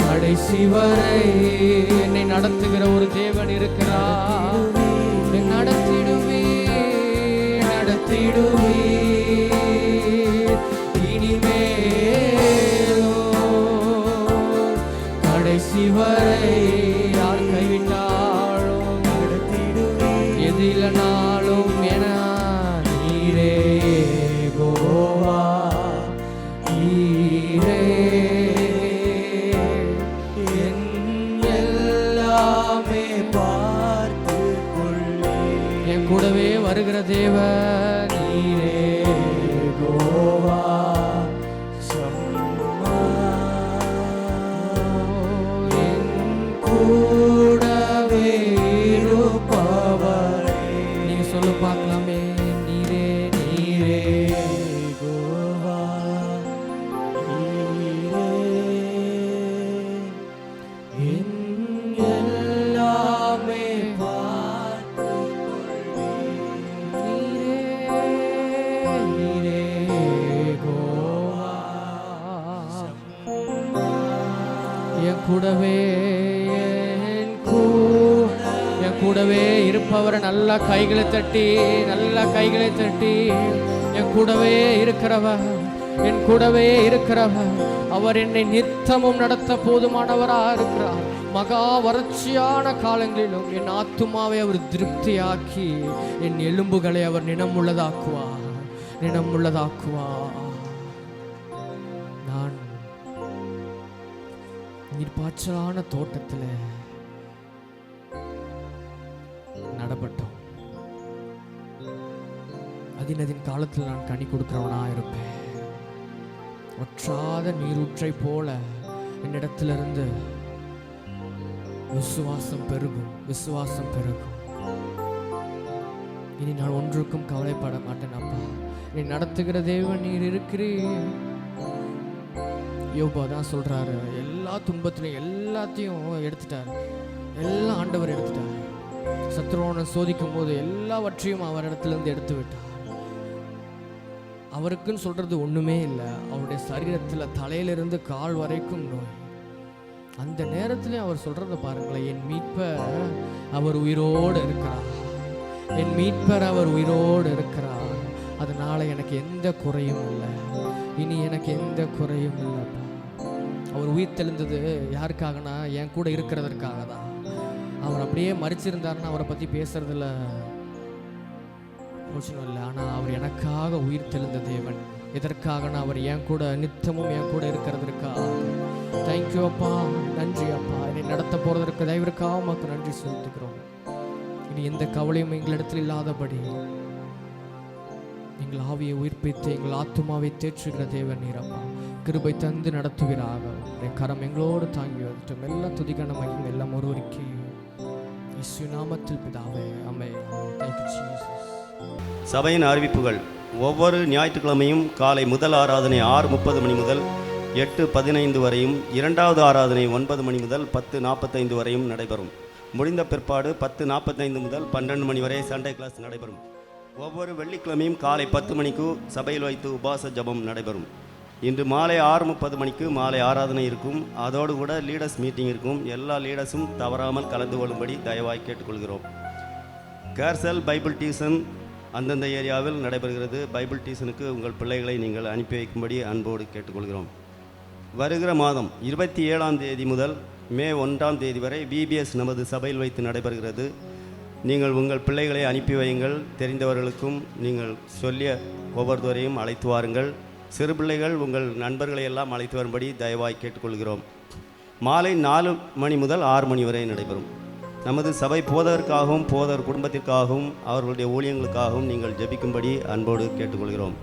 கடைசி வரை என்னை நடத்துகிற ஒரு தேவன் இருக்கிறார். நடத்திடுவி நடத்திடுவி. இனிமேலும் கடைசி வரை யார் கைவிட்டாலும் எது இல்லைனாலும் என நீரே கோவா, நீரே என் எல்லாமே பார்த்து கொள்ளே. என் கூடவே வருகிற தேவன் நீரே கோவா, என் கூடவே இருப்பவரே. நீங்க சொல்ல பார்க்கலாமே, நீரே நீரே கோவா, நீரே என் எல்லாமே பார்த்து கொள்ளே. நீரே நீரே கோவா, என் கூடவே என் கூடவே இருப்பவரை நல்லா கைகளை தட்டி, நல்லா கைகளை தட்டி, என் கூடவே இருக்கிறவர், என் கூடவே இருக்கிறவர், அவர் என்னை நித்தமும் நடத்த போதுமானவராக இருக்கிறார். மகா வறட்சியான காலங்களிலும் என் ஆத்துமாவை அவர் திருப்தியாக்கி என் எலும்புகளை அவர் நினமுள்ளதாக்குவார். நான் நீர்ப்பாய்ச்சலான தோட்டத்தில் நடப்பட்டோம். அதினதின் காலத்தில் நான் கனி கொடுக்கிறவனா இருப்பேன். வற்றாத நீரூற்றை போல என்னிடத்திலிருந்து விசுவாசம் பெருகும். இனி நான் ஒன்றுக்கும் கவலைப்பட மாட்டேன். அப்பா, நீ நடத்துகிற தேவன் நீர் இருக்கிறீர். யோபா தான் சொல்றாரு, எல்லா துன்பத்திலையும் எல்லாத்தையும் எடுத்துட்டார். எல்லாம் ஆண்டவர் எடுத்துட்டார். சத்ருவனை சோதிக்கும் போது எல்லாவற்றையும் அவரிடத்திலிருந்து எடுத்து விட்டார். அவருக்குன்னு சொல்றது ஒண்ணுமே இல்லை. அவருடைய சரீரத்தில் தலையிலிருந்து கால் வரைக்கும் நோய். அந்த நேரத்திலே அவர் சொல்றத பாருங்களேன், என் மீட்பர் அவர் உயிரோடு இருக்கிறார். அதனால எனக்கு எந்த குறையும் இல்லை. இனி எனக்கு எந்த குறையும் இல்லைப்பா. அவர் உயிர் தெளிந்தது யாருக்காகனா என் கூட இருக்கிறதற்காக தான். அவர் அப்படியே மறிச்சிருந்தாருன்னா அவரை பற்றி பேசுறதுல பிரச்சனை இல்லை. ஆனால் அவர் எனக்காக உயிர் தெளிந்த தேவன். எதற்காகனா அவர் என் கூட நித்தமும் என் கூட இருக்கிறதற்காக. தேங்க்யூ அப்பா, நன்றி அப்பா. என்னை நடத்த போகிறதற்கு தயவிற்காக உமக்கு நன்றி செலுத்துகிறோம். இனி எந்த கவலையும் எங்களிடத்தில் இல்லாதபடி எங்கள் ஆவியை உயிர்ப்பித்து எங்கள் ஆத்துமாவை தேற்றுகிற தேவன் நீரப்பா. கிருபை தந்து நடத்துவீராக. என் கரம் எங்களோடு தாங்கி வந்துட்டோம். எல்லாம் துதிக்கான மகிமை எல்லாம் ஒருவருக்கே. இயேசு நாமத்தில் பிதாவே, ஆமென். Thank you Jesus. சபையின் அறிவிப்புகள். ஒவ்வொரு ஞாயிற்றுக்கிழமையும் காலை முதல் ஆராதனை 6:30 மணி முதல் 8:15 வரையும், இரண்டாவது ஆராதனை 9 மணி முதல் 10:45 வரையும் நடைபெறும். முடிந்த பிற்பாடு 10:45 முதல் 12 மணி வரை சண்டே கிளாஸ் நடைபெறும். ஒவ்வொரு வெள்ளிக்கிழமையும் காலை 10 மணிக்கு சபையில் வைத்து உபாச ஜபம் நடைபெறும். இன்று மாலை 6:30 மணிக்கு மாலை ஆராதனை இருக்கும். அதோடு கூட லீடர்ஸ் மீட்டிங் இருக்கும். எல்லா லீடர்ஸும் தவறாமல் கலந்து கொள்ளும்படி தயவாய் கேட்டுக்கொள்கிறோம். கேர்சல் பைபிள் டியூஷன் அந்தந்த ஏரியாவில் நடைபெறுகிறது. பைபிள் டியூஷனுக்கு உங்கள் பிள்ளைகளை நீங்கள் அனுப்பி வைக்கும்படி அன்போடு கேட்டுக்கொள்கிறோம். வருகிற மாதம் 27ஆம் தேதி முதல் மே 1ஆம் தேதி வரை VBS நமது சபையில் வைத்து நடைபெறுகிறது. நீங்கள் உங்கள் பிள்ளைகளை அனுப்பி வையுங்கள். தெரிந்தவர்களுக்கும் நீங்கள் சொல்லிய ஒவ்வொருவரையும் அழைத்து வாருங்கள். சிறு பிள்ளைகள் உங்கள் நண்பர்களை எல்லாம் அழைத்து வரும்படி தயவாய் கேட்டுக்கொள்கிறோம். மாலை 4 மணி முதல் 6 மணி வரை நடைபெறும். நமது சபை போதகருக்காகவும் போதகர் குடும்பத்திற்காகவும் அவர்களுடைய ஊழியங்களுக்காகவும் நீங்கள் ஜெபிக்கும்படி அன்போடு கேட்டுக்கொள்கிறோம்.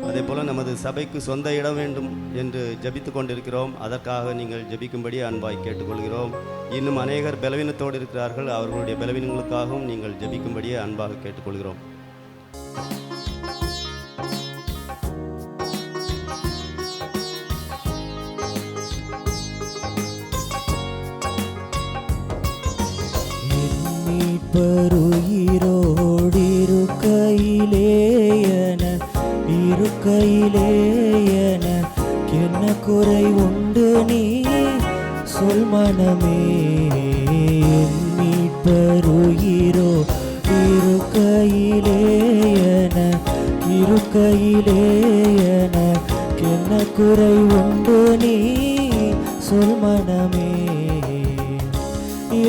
அதே போல் நமது சபைக்கு சொந்த இடம் வேண்டும் என்று ஜெபித்து கொண்டிருக்கிறோம். அதற்காக நீங்கள் ஜெபிக்கும்படி அன்பாய் கேட்டுக்கொள்கிறோம். இன்னும் அநேகர் பலவீனத்தோடு இருக்கிறார்கள். அவர்களுடைய பலவீனங்களுக்காகவும் நீங்கள் ஜெபிக்கும்படியே அன்பாக கேட்டுக்கொள்கிறோம். இருக்கையிலேயன என்ன குறை உண்டு நீ சொல் மனமே. மீட்பருயிரோ இருக்கையிலேயன என்ன குறை உண்டு நீ சொல் மனமே.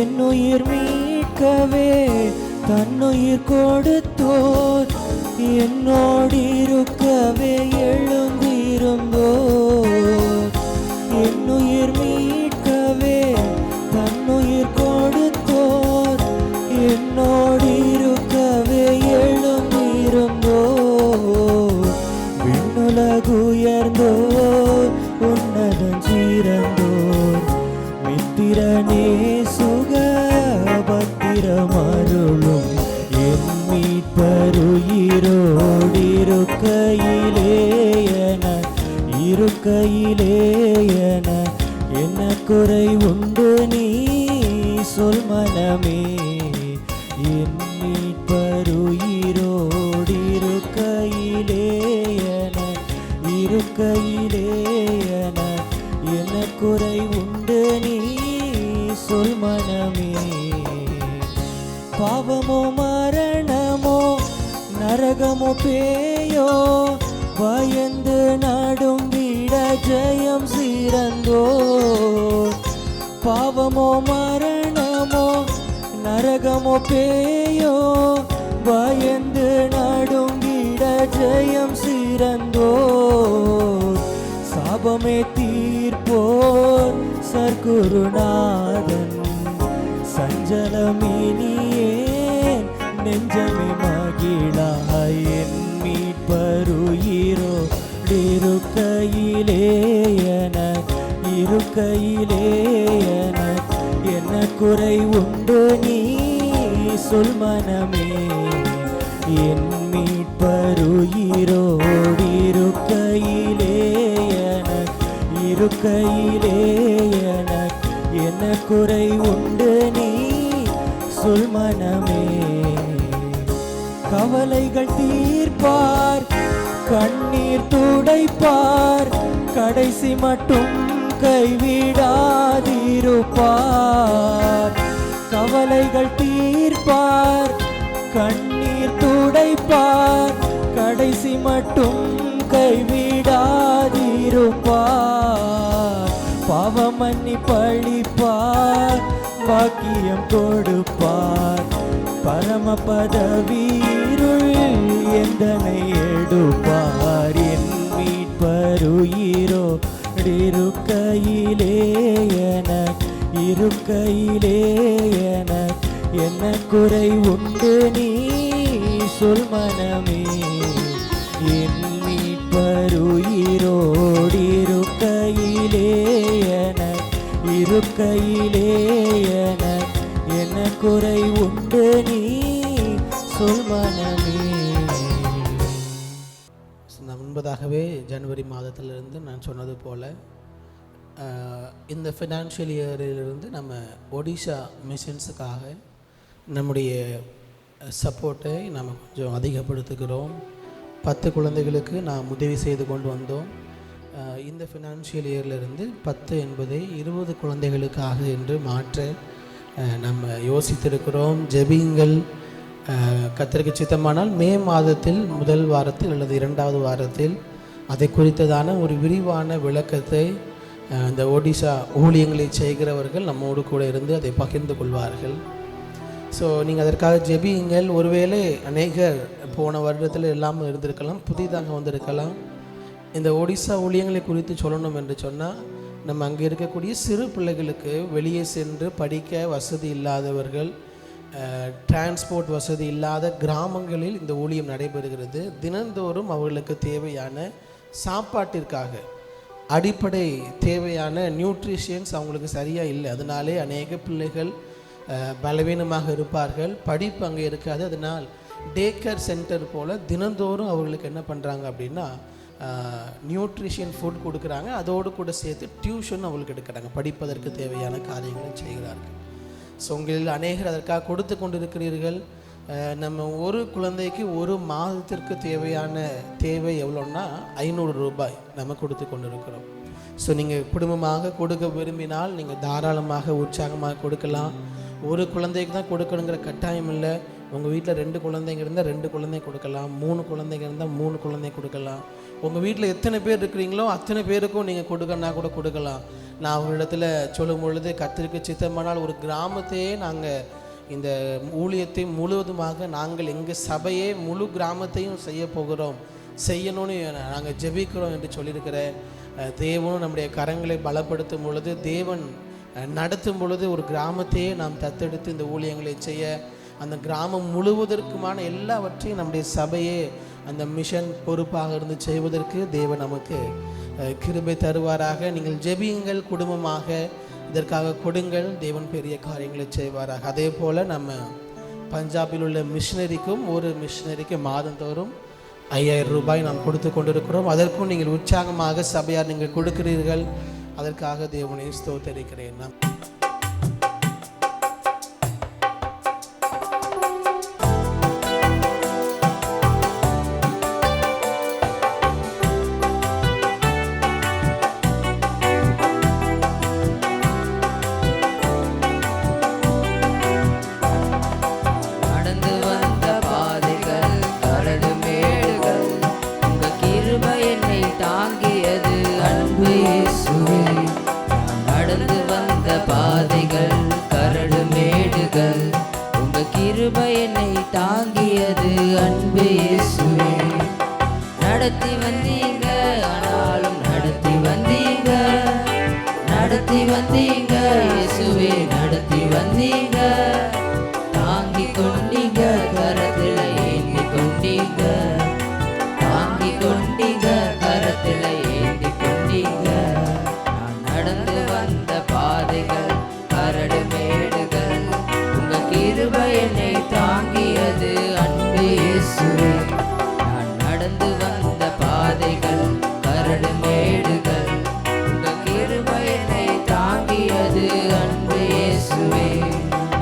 என்னுயிர் மீட்கவே தன்னுயிர் கொடுத்தோர் என்னோடிருக்கவே எழுந்திருந்தோர். என்னுயிர் மீட்கவே தன்னுயிர் கொடுத்தோர் என்னோடிருக்கவே எழுந்திருந்தோர். விண்ணுலகுயர்ந்தோர் உன்னதம் சிறந்தோர் மித்திரனே சுகபத்திரமருளும். என் மீட்பருயிரோடிருக்கையிலேயன என்ன குறை உண்டு நீ சொல் மனமே. என் மீட்பருயிரோடிருக்கையிலேயன என்ன குறை உண்டு நீ சொல் மனமே. பாவமோ மரணமோ நரகமோ பேயோ பயந்து நாடும் விட ஜெயம் சிறந்தோ. பாவமோ மரணமோ நரகமோ பேயோ பயந்து நடுங்கிட ஜெயம் சிறந்தோர் சாபமே தீர்ப்போர் சர்க்குருநாதன் சஞ்சலமினியே நெஞ்சமே மகிழாய் என் மீட்பருயிரோ இருக்கையிலே என்ன குறை உண்டு நீ சொல் மனமே என் மீட்பருயிரோடு இருக்கையிலே என்ன குறை உண்டு நீ சொல் மனமே கவலைகள் தீர்ப்பார் கண்ணீர் துடைப்பார் கடைசி மட்டும் கைவிடாதிருப்பார் கவலைகள் தீர்ப்பார் கண்ணீர் துடைப்பார் கடைசி மட்டும் கைவிடாதிருப்பார் பாவமன்னி பழிப்பார் பாக்கியம் கொடுப்பார் பரம பதவியிருள் எந்தனை எடுப்பார் என் மீட்பருயிரோ இருக்கையிலே என்ன குறை உண்டு நீ சொல் மனமே என் மீட்பருயிரோடு இருக்கையிலே என்ன குறை உண்டு நீ சொல் மனமே. முன்பதாகவே ஜனவரி மாதத்திலிருந்து நான் சொன்னது போல் இந்த ஃபினான்ஷியல் இயரிலிருந்து நம்ம ஒடிஷா மிஷன்ஸுக்காக நம்முடைய சப்போர்ட்டை நம்ம கொஞ்சம் அதிகப்படுத்துகிறோம். 10 குழந்தைகளுக்கு நாம் உதவி செய்து கொண்டு வந்தோம். இந்த ஃபினான்ஷியல் இயர்லேருந்து 10 என்பதை 20 குழந்தைகளுக்காக என்று மாற்ற நம்ம யோசித்திருக்கிறோம். ஜெபியுங்கள். கர்த்தருக்கு சித்தமானால் மே மாதத்தில் முதல் வாரத்தில் அல்லது 2வது வாரத்தில் அதை குறித்ததான ஒரு விரிவான விளக்கத்தை இந்த ஒடிஷா ஊழியங்களை செய்கிறவர்கள் நம்மோடு கூட இருந்து அதை பகிர்ந்து கொள்வார்கள். ஸோ நீங்கள் அதற்காக ஜெபியுங்கள். ஒருவேளை அநேகர் போன வருடத்தில் இல்லாமல் இருந்திருக்கலாம், புதிதாக வந்திருக்கலாம். இந்த ஒடிஷா ஊழியங்களை குறித்து சொல்லணும் என்று சொன்னால், நம்ம அங்கே இருக்கக்கூடிய சிறு பிள்ளைகளுக்கு வெளியே சென்று படிக்க வசதி இல்லாதவர்கள், டிரான்ஸ்போர்ட் வசதி இல்லாத கிராமங்களில் இந்த ஊழியம் நடைபெறுகிறது. தினந்தோறும் அவர்களுக்கு தேவையான சாப்பாட்டிற்காக அடிப்படை தேவையான நியூட்ரிஷன்ஸ் அவங்களுக்கு சரியாக இல்லை. அதனாலே அநேக பிள்ளைகள் பலவீனமாக இருப்பார்கள். படிப்பு அங்கே இருக்காது. அதனால் டே கேர் சென்டர் போல் தினந்தோறும் அவர்களுக்கு என்ன பண்ணுறாங்க அப்படின்னா நியூட்ரிஷன் ஃபுட் கொடுக்குறாங்க. அதோடு கூட சேர்த்து டியூஷன் அவங்களுக்கு எடுக்கிறாங்க. படிப்பதற்கு தேவையான காரியங்களை செய்கிறார்கள். ஸோ உங்களில் அநேகர் அதற்காக கொடுத்து கொண்டு இருக்கிறீர்கள். நம்ம ஒரு குழந்தைக்கு ஒரு மாதத்திற்கு தேவையான தேவை எவ்வளோன்னா 500 ரூபாய் நம்ம கொடுத்து கொண்டு இருக்கிறோம். ஸோ நீங்கள் குடும்பமாக கொடுக்க விரும்பினால் நீங்கள் தாராளமாக உற்சாகமாக கொடுக்கலாம். ஒரு குழந்தைக்கு தான் கொடுக்கணுங்கிற கட்டாயம் இல்லை. உங்கள் வீட்டில் 2 குழந்தைங்க இருந்தால் 2 குழந்தை கொடுக்கலாம். 3 குழந்தைங்க இருந்தால் 3 குழந்தை கொடுக்கலாம். உங்கள் வீட்டில் எத்தனை பேர் இருக்கிறீங்களோ அத்தனை பேருக்கும் நீங்கள் கொடுக்கணுன்னா கூட கொடுக்கலாம். நான் அவங்களிடத்தில் சொல்லும் பொழுது, கர்த்தருக்கு சித்தமானால் ஒரு கிராமத்தையே நாங்கள் இந்த ஊழியத்தை முழுவதுமாக நாங்கள் எங்கள் சபையே முழு கிராமத்தையும் செய்ய போகிறோம், செய்யணும்னு நாங்கள் ஜெபிக்கிறோம் என்று சொல்லியிருக்கிற தேவனும் நம்முடைய கரங்களை பலப்படுத்தும் பொழுது, தேவன் நடத்தும் பொழுது ஒரு கிராமத்தையே நாம் தத்தெடுத்து இந்த ஊழியங்களை செய்ய, அந்த கிராமம் முழுவதற்குமான எல்லாவற்றையும் நம்முடைய சபையே அந்த மிஷன் பொறுப்பாக இருந்து செய்வதற்கு தேவன் நமக்கு கிருபை தருவாராக. நீங்கள் ஜெபியுங்கள், குடும்பமாக இதற்காக கொடுங்கள். தேவன் பெரிய காரியங்களை செய்வாராக. அதே போல் நம்ம பஞ்சாபில் உள்ள மிஷினரிக்கும் ஒரு மிஷினரிக்கு மாதந்தோறும் 5000 ரூபாய் நாம் கொடுத்து கொண்டிருக்கிறோம். அதற்கும் நீங்கள் உற்சாகமாக சபையார் நீங்கள் கொடுக்கிறீர்கள். அதற்காக தேவனை ஸ்தோத்தரிக்கிறேன். நடந்து வந்த கிருபை என்னை தாங்கியது அன்பு இயேசுவே. நடத்தி வந்தீங்க ஆனாலும் நடத்தி வந்தீங்க, நடத்தி வந்தீங்க இயேசுவே, நடத்தி வந்தீங்க. தாங்கி கொண்டீங்க கரத்தில் ஏந்தி கொண்டீங்க, தாங்கி கொண்டீங்க கரத்தில் ஏந்தி கொண்டீங்க. நான் நடந்து வந்த பாதைகள் கரடு மேடுகள், உங்க கிருபை என்னை தாங்கியது அன்பு இயேசுவே. நான் நடந்து வந்த பாதைகள் கரடு மேடுகள், உங்க கிருபை என்னை தாங்கியது அன்பு இயேசுவே.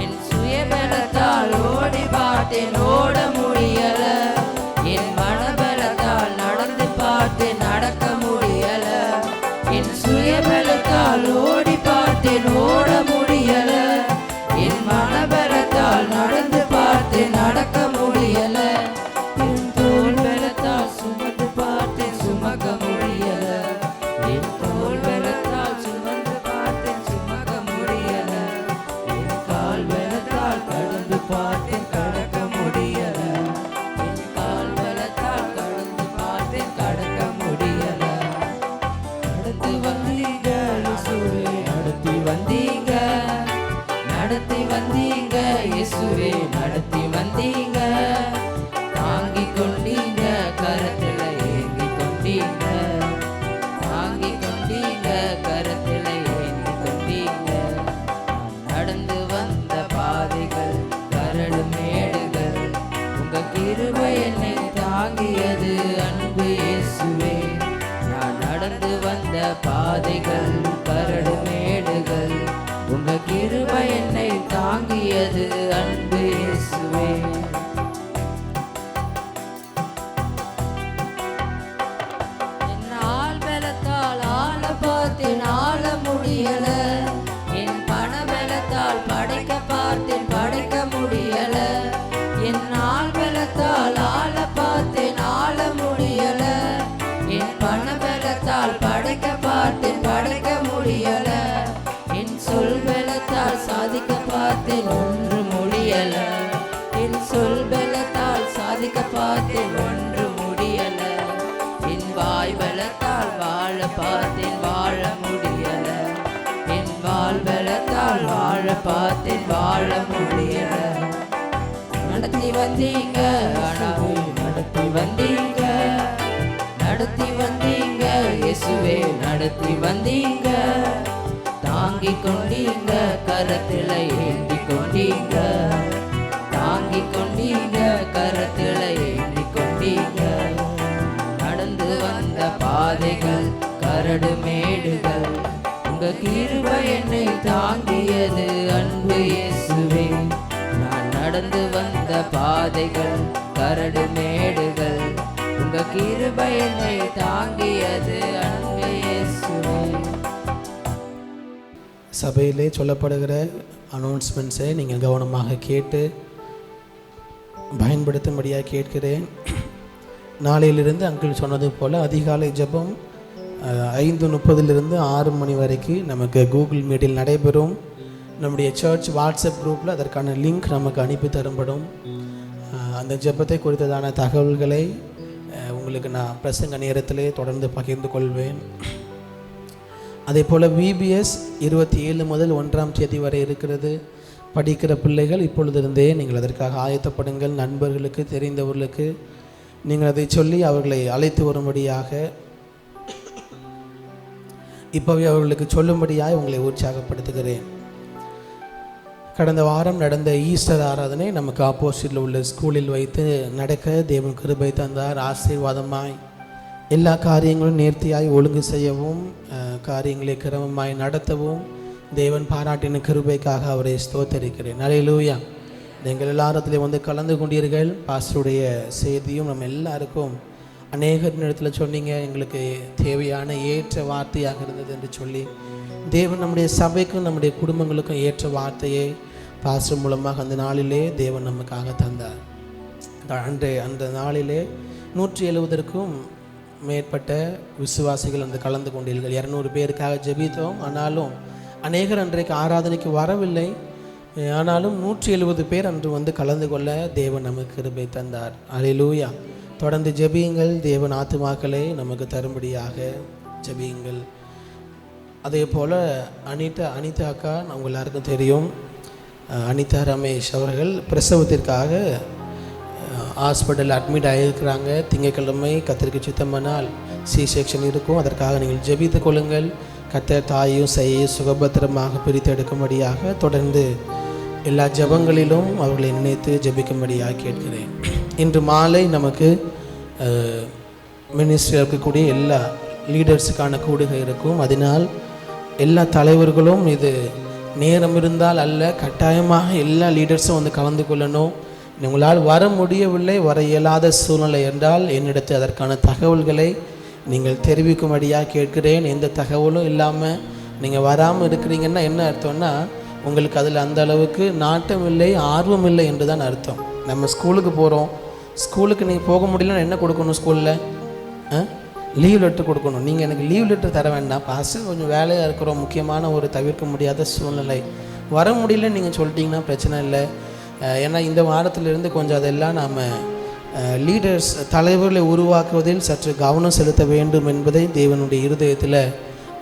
என் சுயபலத்தால் ஓடி பார்த்தேன் ஓட முடியல, என் மனபலத்தால் நடந்து பார்த்தேன் நடக்க முடியல. என் சுயபலத்தால் ஓடி பார்த்தேன் ஓட முடியல, என் மனபலத்தால் நடந்து பார்த்தேன் நடக்க முடியல. என் தோள் பலத்தால் சுமந்து பார்த்தேன் சுமக்க முடியல, என் தோள் பலத்தால் சுமந்து பார்த்தேன் சுமக்க முடியல. என் கால் பலத்தால் கடந்து பார்த்தேன் கடக்க முடியல, என் கால் பலத்தால் கடந்து பார்த்தேன் கடக்க முடியல. நடத்தி வந்தீங்க இயேசுவே, நடத்தி வந்தீங்க, நடத்தி வந்தீங்க இயேசுவே, நடத்தி வந்தீங்க. தாங்கி கொண்டீங்க கரத்தில் ஏந்தி கொண்டீங்க, தாங்கி கொண்டீங்க கரத்தில் ஏந்தி கொண்டீங்க. நான் நடந்து வந்த பாதைகள் கரடு மேடுகள், உங்க கிருபை என்னை தாங்கியது அன்பு இயேசுவே. நான் நடந்து வந்த பாதைகள் கரடு மேடுகள், உங்க கிருபை என்னை தாங்கியது அன்பு இயேசுவே. என் ஆள் பலத்தால் ஆள பார்த்தேன் ஆள முடியல, என் பண பலத்தால் படைக்க பார்த்தேன் படைக்க முடியல. என் ஆள் பலத்தால் ஆள பார்த்தேன் ஆள முடியல, என் பண பலத்தால் படைக்க பார்த்தேன் படைக்க முடியல. என் சொல் பலத்தால் சாதிக்க பார்த்தேன் ஒன்று முடியல, என் சொல் பலத்தால் சாதிக்க பார்த்தேன் ஒன்று முடியல. என் வாய் பலத்தால் வாழ பார்த்தேன் வாழ முடியல, என் வால் பலத்தால் வாழ பார்த்தேன் வாழ முடியல. நடத்தி வந்தீங்க ஆனாலும் நடத்தி வந்தீங்க, நடத்தி வந்தீங்க இயேசுவே, நடத்தி வந்தீங்க. தாங்கி கொண்டீங்க கரத்தில் ஏந்தி கொண்டீங்க, தாங்கி கொண்டீங்க கரத்தில் ஏந்தி கொண்டீங்க. நடந்து வந்த பாதைகள் கரடு மேடுகள், உங்க கிருபை என்னை தாங்கியது அன்பு இயேசுவே. நான் நடந்து வந்த பாதைகள் கரடு மேடுகள், உங்க கிருபை என்னை தாங்கியது அன்பு இயேசுவே. சபையிலே சொல்லப்படுகிற அனௌன்ஸ்மெண்ட்ஸை நீங்கள் கவனமாக கேட்டு பயன்படுத்தும்படியாக கேட்கிறேன். நாளையிலிருந்து அங்கிள் சொன்னது போல் அதிகாலை ஜெபம் 5:30 6 மணி வரைக்கும் நமக்கு கூகுள் மீட்டில் நடைபெறும். நம்முடைய சர்ச் வாட்ஸ்அப் குரூப்பில் அதற்கான லிங்க் நமக்கு அனுப்பி தரப்படும். அந்த ஜெபத்தை குறித்ததான தகவல்களை உங்களுக்கு நான் பிரசங்க நேரத்திலே தொடர்ந்து பகிர்ந்து கொள்வேன். அதே போல் VBS 27 முதல் 1ஆம் தேதி வரை இருக்கிறது. படிக்கிற பிள்ளைகள் இப்பொழுதிருந்தே நீங்கள் அதற்காக ஆயத்தப்படுங்கள். நண்பர்களுக்கு தெரிந்தவர்களுக்கு நீங்கள் அதை சொல்லி அவர்களை அழைத்து வரும்படியாக இப்போவே அவர்களுக்கு சொல்லும்படியாக உங்களை உற்சாகப்படுத்துகிறேன். கடந்த வாரம் நடந்த ஈஸ்டர் ஆராதனை நமக்கு ஆப்போசிட்டில் உள்ள ஸ்கூலில் வைத்து நடக்க தேவன் கிருபை தந்தார். ஆசீர்வாதமாய் எல்லா காரியங்களும் நேர்த்தியாய் ஒழுங்கு செய்யவும் காரியங்களை கிரமமாய் நடத்தவும் தேவன் பாராட்டின கிருபைக்காக அவரை ஸ்தோத்தரிக்கிறேன். அல்லேலூயா. நீங்கள் எல்லாரத்திலே வந்து கலந்து கொண்டீர்கள். பாஸ்டருடைய செய்தியும் நம்ம எல்லாருக்கும் அநேக நேரத்தில் சொன்னீங்க, எங்களுக்கு தேவையான ஏற்ற வார்த்தையாக இருந்தது என்று சொல்லி தேவன் நம்முடைய சபைக்கும் நம்முடைய குடும்பங்களுக்கும் ஏற்ற வார்த்தையை பாஸ்டர் மூலமாக அந்த நாளிலே தேவன் நமக்காக தந்தார். அந்த நாளிலே 170க்கும் மேற்பட்ட விசுவாசிகள் வந்து கலந்து கொண்டீர்கள். 200 பேருக்காக ஜெபித்தோம். ஆனாலும் அநேகர் அன்றைக்கு ஆராதனைக்கு வரவில்லை. ஆனாலும் 170 பேர் அன்று வந்து கலந்து கொள்ள தேவன் நமக்கு கிருபை தந்தார். அல்லேலூயா. தொடர்ந்து ஜெபியுங்கள். தேவன் ஆத்துமாக்களை நமக்கு தரும்படியாக ஜெபியுங்கள். அதே போல் அனிதா அக்கா அவங்க எல்லாருக்கும் தெரியும். அனிதா ரமேஷ் அவர்கள் பிரசவத்திற்காக ஹாஸ்பிட்டலில் அட்மிட் ஆகியிருக்கிறாங்க. திங்கட்கிழமை கர்த்தருக்கு சித்தமானால் செக்ஷன் இருக்கும். அதற்காக நீங்கள் ஜெபித்து கொள்ளுங்கள். கர்த்தர் தாயும் செய்யும் சுகபத்திரமாக பிரித்து எடுக்கும்படியாக தொடர்ந்து எல்லா ஜெபங்களிலும் அவர்களை நினைத்து ஜெபிக்கும்படியாக கேட்கிறேன். இன்று மாலை நமக்கு மினிஸ்ட்ரியில் இருக்கக்கூடிய எல்லா லீடர்ஸுக்கான கூடுகை இருக்கும். அதனால் எல்லா தலைவர்களும் இது நேரம் இருந்தால் அல்ல, கட்டாயமாக எல்லா லீடர்ஸும் வந்து கலந்து கொள்ளணும். உங்களால் வர முடியவில்லை, வர இயலாத சூழ்நிலை என்றால் என்னிடத்து அதற்கான தகவல்களை நீங்கள் தெரிவிக்கும்படியாக கேட்கிறேன். எந்த தகவலும் இல்லாமல் நீங்கள் வராமல் இருக்கிறீங்கன்னா என்ன அர்த்தம்னா உங்களுக்கு அதில் அந்த அளவுக்கு நாட்டம் இல்லை, ஆர்வம் இல்லை என்று தான் அர்த்தம். நம்ம ஸ்கூலுக்கு போகிறோம், ஸ்கூலுக்கு நீங்கள் போக முடியலன்னா என்ன கொடுக்கணும்? ஸ்கூலில் லீவ் லெட்டர் கொடுக்கணும். நீங்கள் எனக்கு லீவ் லெட்டர் தர வேண்டாம் பாஸ்டர், கொஞ்சம் வேலையாக இருக்கிறோம், முக்கியமான ஒரு தவிர்க்க முடியாத சூழ்நிலை, வர முடியலன்னு நீங்கள் சொல்லிட்டீங்கன்னா பிரச்சனை இல்லை. ஏன்னா இந்த வாரத்திலிருந்து கொஞ்சம் அதெல்லாம் நாம் லீடர்ஸ் தலைவர்களை உருவாக்குவதில் சற்று கவனம் செலுத்த வேண்டும் என்பதை தேவனுடைய இருதயத்தில்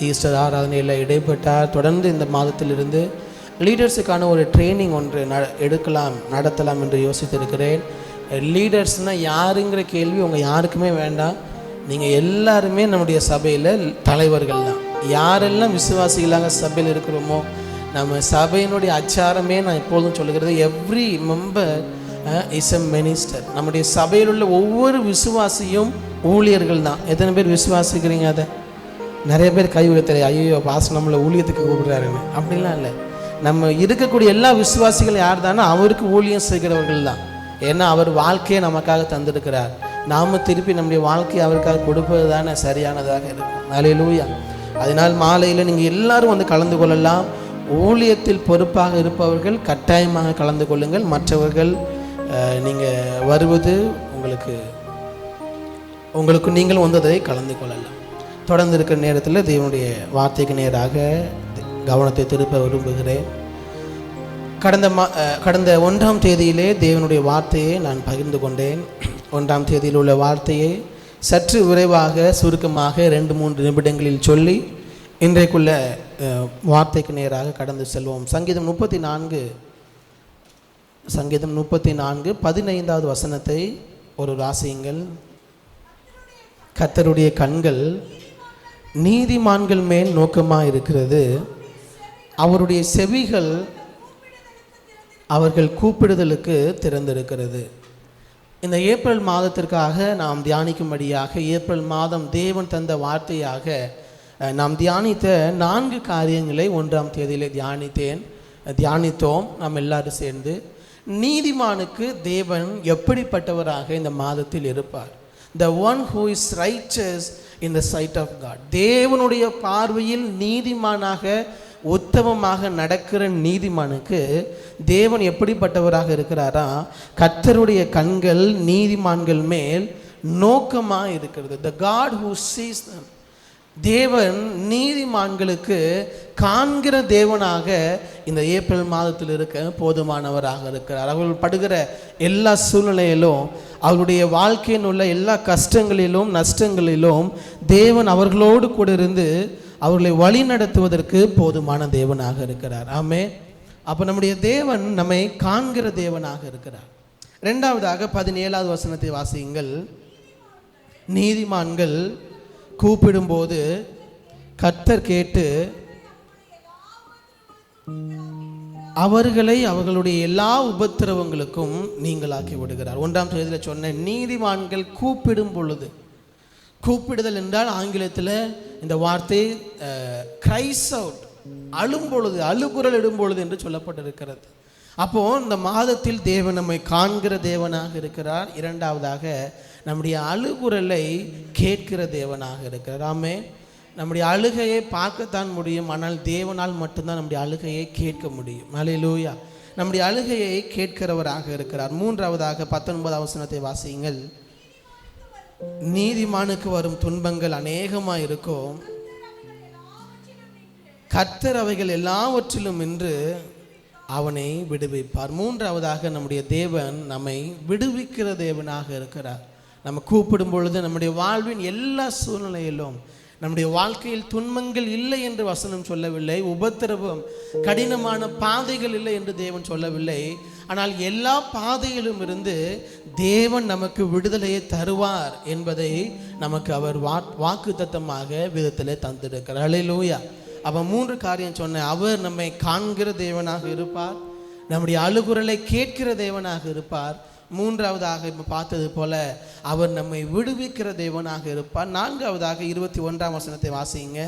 ஈஸ்டர் ஆராதனையில் இடைப்பட்டார். தொடர்ந்து இந்த மாதத்திலிருந்து லீடர்ஸுக்கான ஒரு ட்ரைனிங் ஒன்று நடத்தலாம் என்று யோசித்திருக்கிறேன். லீடர்ஸ்னால் யாருங்கிற கேள்வி உங்கள் யாருக்குமே வேண்டாம். நீங்கள் எல்லாருமே நம்முடைய சபையில் தலைவர்கள் தான். யாரெல்லாம் விசுவாசிகளாக சபையில் இருக்கிறோமோ, நம்ம சபையினுடைய அச்சாரமே நான் எப்பொழுதும் சொல்லுகிறது, every member is a minister. நம்முடைய சபையில் உள்ள ஒவ்வொரு விசுவாசியும் ஊழியர்கள் தான். எத்தனை பேர் விசுவாசிக்கிறீங்க? அதை நிறைய பேர் கை உயர்த்தலை, ஐயோ பாஸ் நம்மளை ஊழியத்துக்கு கூப்பிடுறாருன்னு. அப்படிலாம் இல்லை. நம்ம இருக்கக்கூடிய எல்லா விசுவாசிகள் யார் தானே அவருக்கு ஊழியம் செய்கிறவர்கள் தான். ஏன்னா அவர் வாழ்க்கையை நமக்காக தந்திருக்கிறார். நாம் திருப்பி நம்முடைய வாழ்க்கையை அவருக்காக கொடுப்பது தானே சரியானதாக இருக்கும். அல்லேலூயா. அதனால் மாலையில் நீங்கள் எல்லாரும் வந்து கலந்து கொள்ளலாம். ஊழியத்தில் பொறுப்பாக இருப்பவர்கள் கட்டாயமாக கலந்து கொள்ளுங்கள். மற்றவர்கள் நீங்கள் வருவது உங்களுக்கு நீங்கள் வந்ததை கலந்து கொள்ளலாம். தொடர்ந்து இருக்கிற நேரத்தில் தேவனுடைய வார்த்தைக்கு நேராக கவனத்தை திருப்ப விரும்புகிறேன். கடந்த 1ஆம் தேதியிலே தேவனுடைய வார்த்தையை நான் பகிர்ந்து கொண்டேன். 1ஆம் தேதியில் உள்ள வார்த்தையை சற்று விரைவாக சுருக்கமாக 2-3 நிமிடங்களில் சொல்லி இன்றைக்குள்ள வார்த்தைக்கு நேராக கடந்து செல்வோம். சங்கீதம் 34 15வது வசனத்தை ஒரு வாசியுங்கள். கர்த்தருடைய கண்கள் நீதிமான்கள் மேல் நோக்கமாக இருக்கிறது, அவருடைய செவிகள் அவர்கள் கூப்பிடுதலுக்கு திறந்திருக்கிறது. இந்த ஏப்ரல் மாதத்திற்காக நாம் தியானிக்கும்படியாக ஏப்ரல் மாதம் தேவன் தந்த வார்த்தையாக நாம் தியானித்த 4 காரியங்களை 1ஆம் தேதியிலே தியானித்தோம் நாம் எல்லாரும் சேர்ந்து. நீதிமானுக்கு தேவன் எப்படிப்பட்டவராக இந்த மாதத்தில் இருப்பார்? The one who is righteous in the sight of God. தேவனுடைய பார்வையில் நீதிமானாக உத்தமமாக நடக்கிற நீதிமானுக்கு தேவன் எப்படிப்பட்டவராக இருக்கிறாரா? கர்த்தருடைய கண்கள் நீதிமான்கள் மேல் நோக்கமாக இருக்கிறது. The God who sees them. தேவன் நீதிமான்களுக்கு காண்கிற தேவனாக இந்த ஏப்ரல் மாதத்தில் இருக்க போதுமானவராக இருக்கிறார். அவர்கள் படுகிற எல்லா சூழ்நிலையிலும், அவருடைய வாழ்க்கையில் உள்ள எல்லா கஷ்டங்களிலும் நஷ்டங்களிலும் தேவன் அவர்களோடு கூட இருந்து அவர்களை வழி நடத்துவதற்கு போதுமான தேவனாக இருக்கிறார். ஆமே. அப்போ நம்முடைய தேவன் நம்மை காண்கிற தேவனாக இருக்கிறார். 2வதாக 17வது வசனத்தை வாசியுங்கள். நீதிமான்கள் கூப்பிடும்போது கர்த்தர் கேட்டு அவர்களை அவர்களுடைய எல்லா உபத்திரவங்களுக்கும் நீங்களாக்கி விடுகிறார். 1ஆம் தேதியில் சொன்ன நீதிமான்கள் கூப்பிடும் பொழுது, கூப்பிடுதல் என்றால் ஆங்கிலத்தில் இந்த வார்த்தை கிரைஸ் அவுட், அழும் பொழுது, அழுகுரல் இடும் பொழுது என்று சொல்லப்பட்டிருக்கிறது. அப்போது இந்த மாதத்தில் தேவன் நம்மை காண்கிற தேவனாக இருக்கிறார். 2வதாக நம்முடைய அழுகுரலை கேட்கிற தேவனாக இருக்கிறார். ஆமே. நம்முடைய அழுகையை பார்க்கத்தான் முடியும், ஆனால் தேவனால் மட்டும்தான் நம்முடைய அழுகையை கேட்க முடியும். அல்லேலூயா. நம்முடைய அழுகையை கேட்கிறவராக இருக்கிறார். 3வதாக 19வது வசனத்தை வாசியுங்கள். நீதிமானுக்கு வரும் துன்பங்கள் அநேகமாக இருக்கும், கர்த்தர் அவைகள் எல்லாவற்றிலும் இன்று அவனை விடுவிப்பார். மூன்றாவதாக நம்முடைய தேவன் நம்மை விடுவிக்கிற தேவனாக இருக்கிறார். நம்ம கூப்பிடும் பொழுது நம்முடைய வாழ்வின் எல்லா சூழ்நிலையிலும், நம்முடைய வாழ்க்கையில் துன்பங்கள் இல்லை என்று வசனம் சொல்லவில்லை, உபத்திரவம் கடினமான பாதைகள் இல்லை என்று தேவன் சொல்லவில்லை. ஆனால் எல்லா பாதையிலும் இருந்து தேவன் நமக்கு விடுதலையை தருவார் என்பதை நமக்கு அவர் வாக்குத்தத்தமாக விதத்திலே தந்திருக்கிறார். அல்லேலூயா. அப்போ 3 காரியம் சொன்னேன். அவர் நம்மை காண்கிற தேவனாக இருப்பார், நம்முடைய அழுகுரலை கேட்கிற தேவனாக இருப்பார், மூன்றாவதாக இப்போ பார்த்தது போல அவர் நம்மை விடுவிக்கிற தேவனாக இருப்பார். நான்காவதாக 21ஆம் வசனத்தை வாசிங்க.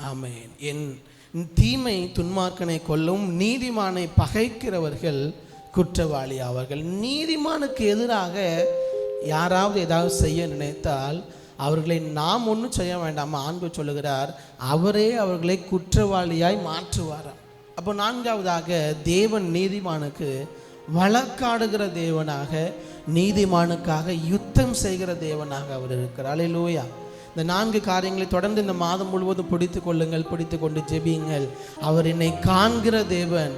ஆமென். என் தீமை துன்மார்க்கனை கொல்லும், நீதிமானை பகைக்கிறவர்கள் குற்றவாளி ஆவார்கள். நீதிமானுக்கு எதிராக யாராவது ஏதாவது செய்ய நினைத்தால் அவர்களை நாம் ஒன்றும் செய்ய வேண்டாமா. ஆண்டு சொல்லுகிறார், அவரே அவர்களை குற்றவாளியாய் மாற்றுவாராம். அப்போ நான்காவதாக தேவன் நீதிமானுக்கு வழக்காடுகிற தேவனாக, நீதிமானுக்காக யுத்தம் செய்கிற தேவனாக அவர் இருக்கிறார். அல்லேலூயா. இந்த 4 காரியங்களை தொடர்ந்து இந்த மாதம் முழுவதும் பிடித்து கொள்ளுங்கள், பிடித்து கொண்டு ஜெபியுங்கள். அவர் என்னை காண்கிற தேவன்,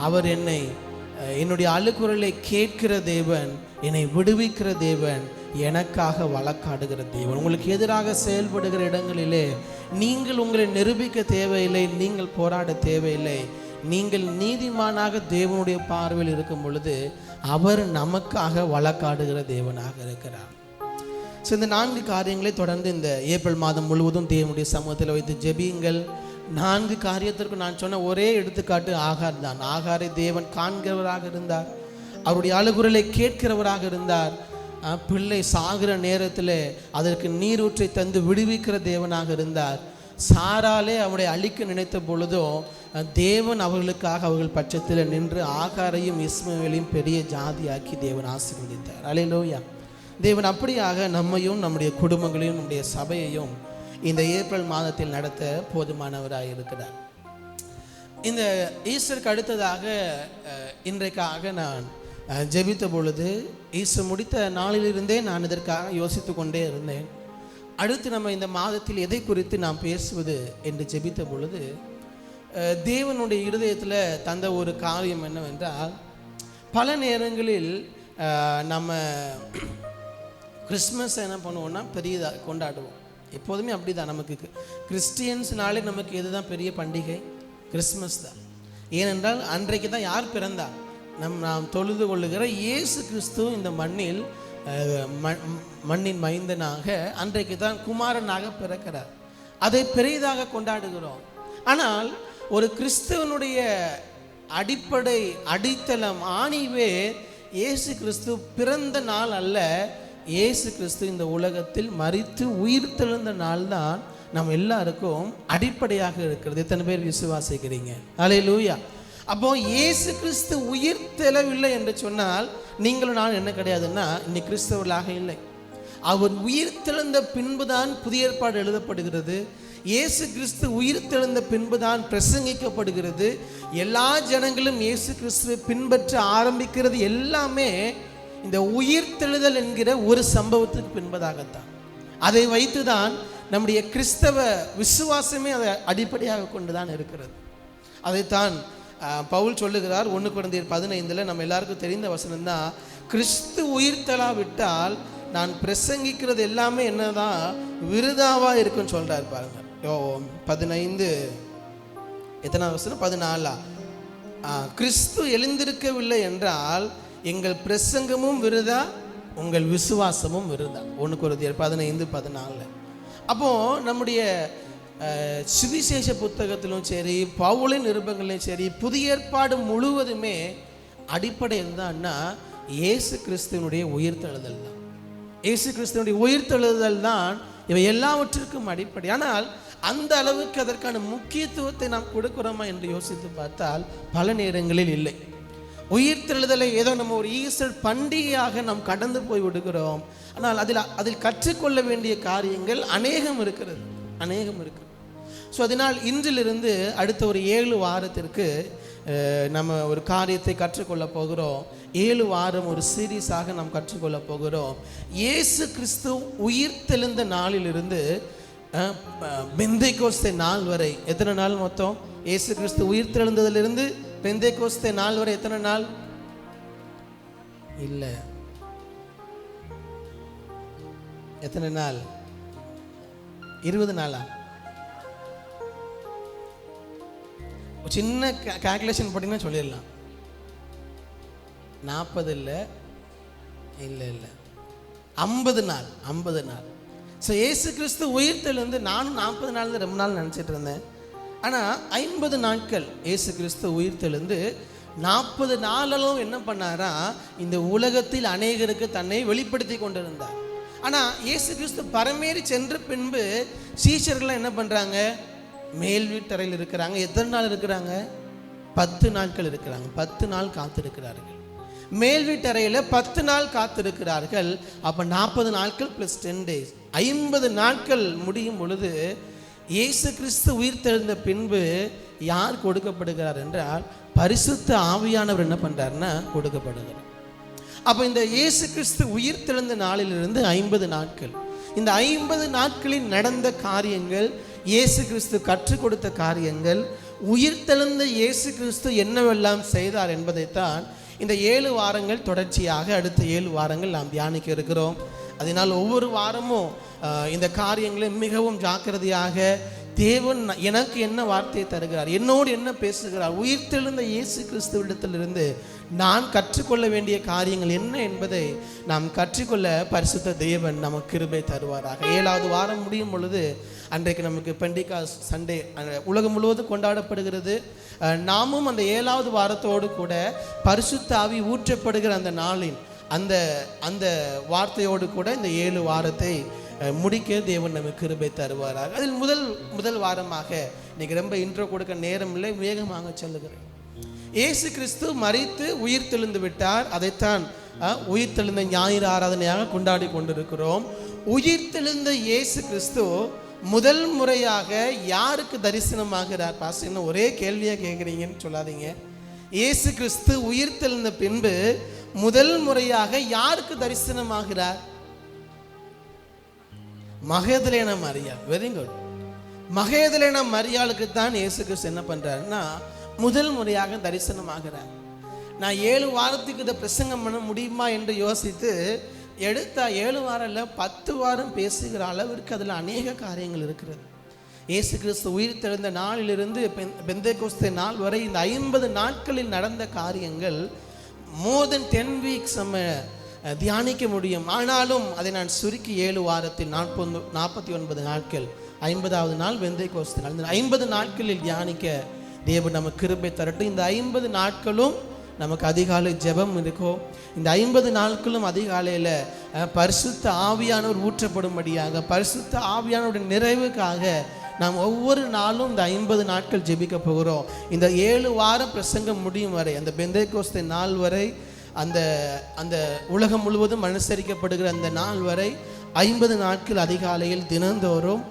அவர் என்னுடைய அழுகுரலை கேட்கிற தேவன், என்னை விடுவிக்கிற தேவன், எனக்காக வழக்காடுகிற தேவன். உங்களுக்கு எதிராக செயல்படுகிற இடங்களிலே நீங்கள் உங்களை நிரூபிக்க தேவையில்லை, நீங்கள் போராட தேவையில்லை. நீங்கள் நீதிமானாக தேவனுடைய பார்வையில் இருக்கும் பொழுது அவர் நமக்காக வழக்காடுகிற தேவனாக இருக்கிறார். ஸோ இந்த 4 காரியங்களை தொடர்ந்து இந்த ஏப்ரல் மாதம் முழுவதும் தேவனுடைய சமூகத்தில் வைத்து ஜெபியுங்கள். 4 காரியத்திற்கு நான் சொன்ன ஒரே எடுத்துக்காட்டு ஆகார் தான். ஆகாரை தேவன் காண்கிறவராக இருந்தார், அவருடைய அழுகுரலை கேட்கிறவராக இருந்தார். பிள்ளை சாகிற நேரத்தில் அதற்கு நீரூற்றை தந்து விடுவிக்கிற தேவனாக இருந்தார். சாராலே அவருடைய அழிக்க நினைத்த பொழுதும் தேவன் அவர்களுக்காக அவர்கள் பட்சத்தில் நின்று ஆகாரையும் இஸ்மவேலையும் பெரிய ஜாதியாக்கி தேவன் ஆசீர்வதித்தார். அல்லேலூயா. தேவன் அப்படியாக நம்மையும் நம்முடைய குடும்பங்களையும் நம்முடைய சபையையும் இந்த ஏப்ரல் மாதத்தில் நடத்த போதுமானவராக இருக்கிறார். இந்த ஈஸ்டருக்கு அடுத்ததாக இன்றைக்காக நான் ஜெபித்த பொழுது, ஈஸ்டர் முடித்த நாளிலிருந்தே நான் இதற்காக யோசித்து கொண்டே இருந்தேன். அடுத்து நம்ம இந்த மாதத்தில் எதை குறித்து நாம் பேசுவது என்று ஜெபித்த பொழுது தேவனுடைய இருதயத்தில் தந்த ஒரு காரியம் என்னவென்றால், பல நேரங்களில் நம்ம கிறிஸ்மஸ் என்ன பண்ணுவோம்னா பெரியதாக கொண்டாடுவோம். எப்போதுமே அப்படி தான். நமக்கு கிறிஸ்டியன்ஸ்னாலே நமக்கு எதுதான் பெரிய பண்டிகை? கிறிஸ்மஸ் தான். ஏனென்றால் அன்றைக்கு தான் யார் பிறந்தா? நாம் தொழுது கொள்ளுகிற இயேசு கிறிஸ்து இந்த மண்ணின் மைந்தனாக அன்றைக்கு தான் குமாரனாக பிறக்கிறார். அதை பெரிதாக கொண்டாடுகிறோம். ஆனால் ஒரு கிறிஸ்துவனுடைய அடிப்படை அடித்தளம் ஆணிவே இயேசு கிறிஸ்து பிறந்த நாள் அல்ல. இயேசு கிறிஸ்து இந்த உலகத்தில் மரித்து உயிர் தெழுந்த நாள் தான் நம்ம எல்லாருக்கும் அடிப்படையாக இருக்கிறது. எத்தனை பேர் விசுவாசிக்கிறீங்க? அல்லேலூயா. அப்போ இயேசு கிறிஸ்து உயிர் தெழவில்லை என்று சொன்னால் நீங்களும் நான் என்ன கிடையாதுன்னா இன்னைக்கு கிறிஸ்தவர்களாக இல்லை. அவர் உயிர் தெழுந்த பின்புதான் புதிய ஏற்பாடு எழுதப்படுகிறது. இயேசு கிறிஸ்து உயிர் தெழுந்த பின்புதான் பிரசங்கிக்கப்படுகிறது. எல்லா ஜனங்களும் இயேசு கிறிஸ்துவை பின்பற்ற ஆரம்பிக்கிறது எல்லாமே இந்த உயிர் தெழுதல் என்கிற ஒரு சம்பவத்துக்கு பின்பதாகத்தான். அதை வைத்துதான் நம்முடைய கிறிஸ்தவ விசுவாசமே அதை அடிப்படையாக கொண்டுதான் இருக்கிறது. அதைத்தான் பவுல் சொல்லுகிறார் 1 கொரிந்தியர் 15 நம்ம எல்லாருக்கும் தெரிந்த வசனம் தான், கிறிஸ்து உயிர் தெழாவிட்டால் நான் பிரசங்கிக்கிறது எல்லாமே என்னதான் விருதாவா இருக்குன்னு சொல்றாரு பாருங்க. 15 எத்தனாவது வசனம்? 14. கிறிஸ்து எழுந்திருக்கவில்லை என்றால் எங்கள் பிரசங்கமும் விருதா, உங்கள் விசுவாசமும் விருதா. 1 கொரிந்தியர் 15:14. அப்போ நம்முடைய சுவிசேஷ புத்தகத்திலும் சரி, பவுலின் நிருபங்களிலும் சரி, புதிய ஏற்பாடு முழுவதுமே அடிப்படை என்னன்னா இயேசு கிறிஸ்துவனுடைய உயிர்த்தெழுதல் தான். இயேசு கிறிஸ்துவனுடைய உயிர்த்தெழுதல் தான் இவை எல்லாவற்றிற்கும் அடிப்படை. ஆனால் அந்த அளவுக்கு அதற்கான முக்கியத்துவத்தை நாம் கொடுக்கிறோமா என்று யோசித்து பார்த்தால் பல நேரங்களில் இல்லை. உயிர்த்தெழுதலை ஏதோ நம்ம ஒரு ஈஸ்டர் பண்டிகையாக நாம் கடந்து போய் விடுகிறோம். ஆனால் அதில் கற்றுக்கொள்ள வேண்டிய காரியங்கள் அநேகம் இருக்கிறது. ஸோ அதனால் இன்றிலிருந்து அடுத்த ஒரு 7 வாரத்திற்கு நம்ம ஒரு காரியத்தை கற்றுக்கொள்ள போகிறோம். 7 வாரம் ஒரு சீரீஸாக நாம் கற்றுக்கொள்ள போகிறோம். இயேசு கிறிஸ்து உயிர் தெழுந்த நாளிலிருந்து பெந்தேகோஸ்தே நாள் வரை எத்தனை நாள் மொத்தம்? இயேசு கிறிஸ்து உயிர்த்தெழுந்ததிலிருந்து பெந்தேகோஸ்தே நாள் வரை எத்தனை நாள்? இல்லை, எத்தனை நாள்? 20 நாளா? சின்ன கால்குலேஷன் போட்டிங்கன்னா சொல்லிடலாம். 40 இல்லை, இல்லை இல்லை 50 நாள். 50 நாள். ஸோ இயேசு கிறிஸ்து உயிர்த்தெழுந்து, நானும் 40 நாள் தான் ரொம்ப நாள் நினச்சிட்டு இருந்தேன். ஆனால் 50 நாட்கள் இயேசு கிறிஸ்து உயிர்த்தெழுந்து 40 நாளும் என்ன பண்ணாரா, இந்த உலகத்தில் அநேகருக்கு தன்னை வெளிப்படுத்தி கொண்டிருந்தார். ஆனால் இயேசு கிறிஸ்து பரமேறி சென்ற பின்பு சீஷர்கள்லாம் என்ன பண்ணுறாங்க? மேல் வீட்டறையில் இருக்கிறாங்க. எத்தனை நாள் இருக்கிறாங்க? 10 நாட்கள் இருக்கிறாங்க. 10 நாள் காத்திருக்கிறார்கள். மேல் வீட்டறையில் 10 நாள் காத்திருக்கிறார்கள். அப்போ 40 நாட்கள் ப்ளஸ் 10 days, 50 நாட்கள் முடியும் பொழுது இயேசு கிறிஸ்து உயிர்த்தெழுந்த பின்பு யார் கொடுக்கப்படுகிறார் என்றால் பரிசுத்த ஆவியானவர் என்ன பண்ணுறாருன்னா கொடுக்கப்படுகிறார். அப்போ இந்த இயேசு கிறிஸ்து உயிர்த்தெழுந்த நாளிலிருந்து 50 நாட்கள், இந்த 50 நாட்களில் நடந்த காரியங்கள், இயேசு கிறிஸ்து கற்றுக் கொடுத்த காரியங்கள், உயிர்த்தெழுந்த இயேசு கிறிஸ்து என்னவெல்லாம் செய்தார் என்பதைத்தான் இந்த 7 வாரங்கள் தொடர்ச்சியாக அடுத்த 7 வாரங்கள் நாம் தியானிக்க இருக்கிறோம். அதனால் ஒவ்வொரு வாரமும் இந்த காரியங்களை மிகவும் ஜாக்கிரதையாக தேவன் எனக்கு என்ன வார்த்தையை தருகிறார், என்னோடு என்ன பேசுகிறார், உயிர்த்தெழுந்த இயேசு கிறிஸ்துவிடத்திலிருந்து நான் கற்றுக்கொள்ள வேண்டிய காரியங்கள் என்ன என்பதை நாம் கற்றுக்கொள்ள பரிசுத்த தேவன் நமக்கு கிருபை தருவாராக. 7வது வாரம் முடியும் பொழுது அன்றைக்கு நமக்கு பெண்டிகாஸ்ட் சண்டே உலகம் முழுவதும் கொண்டாடப்படுகிறது. நாமும் அந்த 7வது வாரத்தோடு கூட பரிசுத்த ஆவி ஊற்றப்படுகிற அந்த நாளின் அந்த வார்த்தையோடு கூட இந்த 7 வாரத்தை முடிக்க தேவன் நமக்கு கிருபை தருவாராக. அதில் முதல் வாரமாக இன்னைக்கு ரொம்ப இன்ட்ரோ கொடுக்க நேரம் இல்லை, வேகமாக சொல்லுகிறேன். இயேசு கிறிஸ்து மரித்து உயிர்த்தெழுந்து விட்டார். அதைத்தான் உயிர்த்தெழுந்த ஞாயிறு ஆராதனையாக கொண்டாடி கொண்டிருக்கிறோம். உயிர்த்தெழுந்த இயேசு கிறிஸ்து முதல் முறையாக யாருக்கு தரிசனமாகிறார்? பாஸ்டர் இன்னும் ஒரே கேள்வியாக கேட்குறீங்கன்னு சொல்லாதீங்க. இயேசு கிறிஸ்து உயிர்த்தெழுந்த பின்பு முதல் முறையாக யாருக்கு தரிசனமாகிறார்? மகதலேனா மரியாள். Very good. மகதலேனா மரியாளுக்கு தான் இயேசு கிறிஸ்து என்ன பண்றாருன்னா முதல் முறையாக தரிசனமாகிறார். நான் 7 வாரத்துக்கு இதை பிரசங்கம் பண்ண முடியுமா என்று யோசித்து எடுத்த 7 வாரம் இல்லை 10 வாரம் பேசுகிற அளவிற்கு அதில் அநேக காரியங்கள் இருக்கிறது. இயேசு கிறிஸ்து உயிர்த்தெழுந்த நாளிலிருந்து பெந்தேகோஸ்தே நாள் வரை இந்த 50 நாட்களில் நடந்த காரியங்கள் more than 10 weeks நம்ம தியானிக்க முடியும். ஆனாலும் அதை நான் சுருக்கி 7 வாரத்தில் 49 நாட்கள், 50வது நாள் பெந்தேகோஸ்தே நாள், இந்த 50 நாட்களில் தியானிக்க தேவன் நமக்கு கிருபை தரட்டும். இந்த 50 நாட்களும் நமக்கு அதிகாலை ஜெபம் இருக்கும். இந்த 50 நாட்களும் அதிகாலையில் பரிசுத்த ஆவியானவர் ஊற்றப்படும்படியாக, பரிசுத்த ஆவியானவருடைய நிறைவுக்காக நாம் ஒவ்வொரு நாளும் இந்த 50 நாட்கள் ஜெபிக்க போகிறோம். இந்த 7 வாரம் பிரசங்கம் முடியும் வரை, அந்த பெந்தேகோஸ்தே நாள் வரை, அந்த உலகம் முழுவதும் அனுசரிக்கப்படுகிற அந்த நாள் வரை 50 நாட்கள் அதிகாலையில் தினந்தோறும்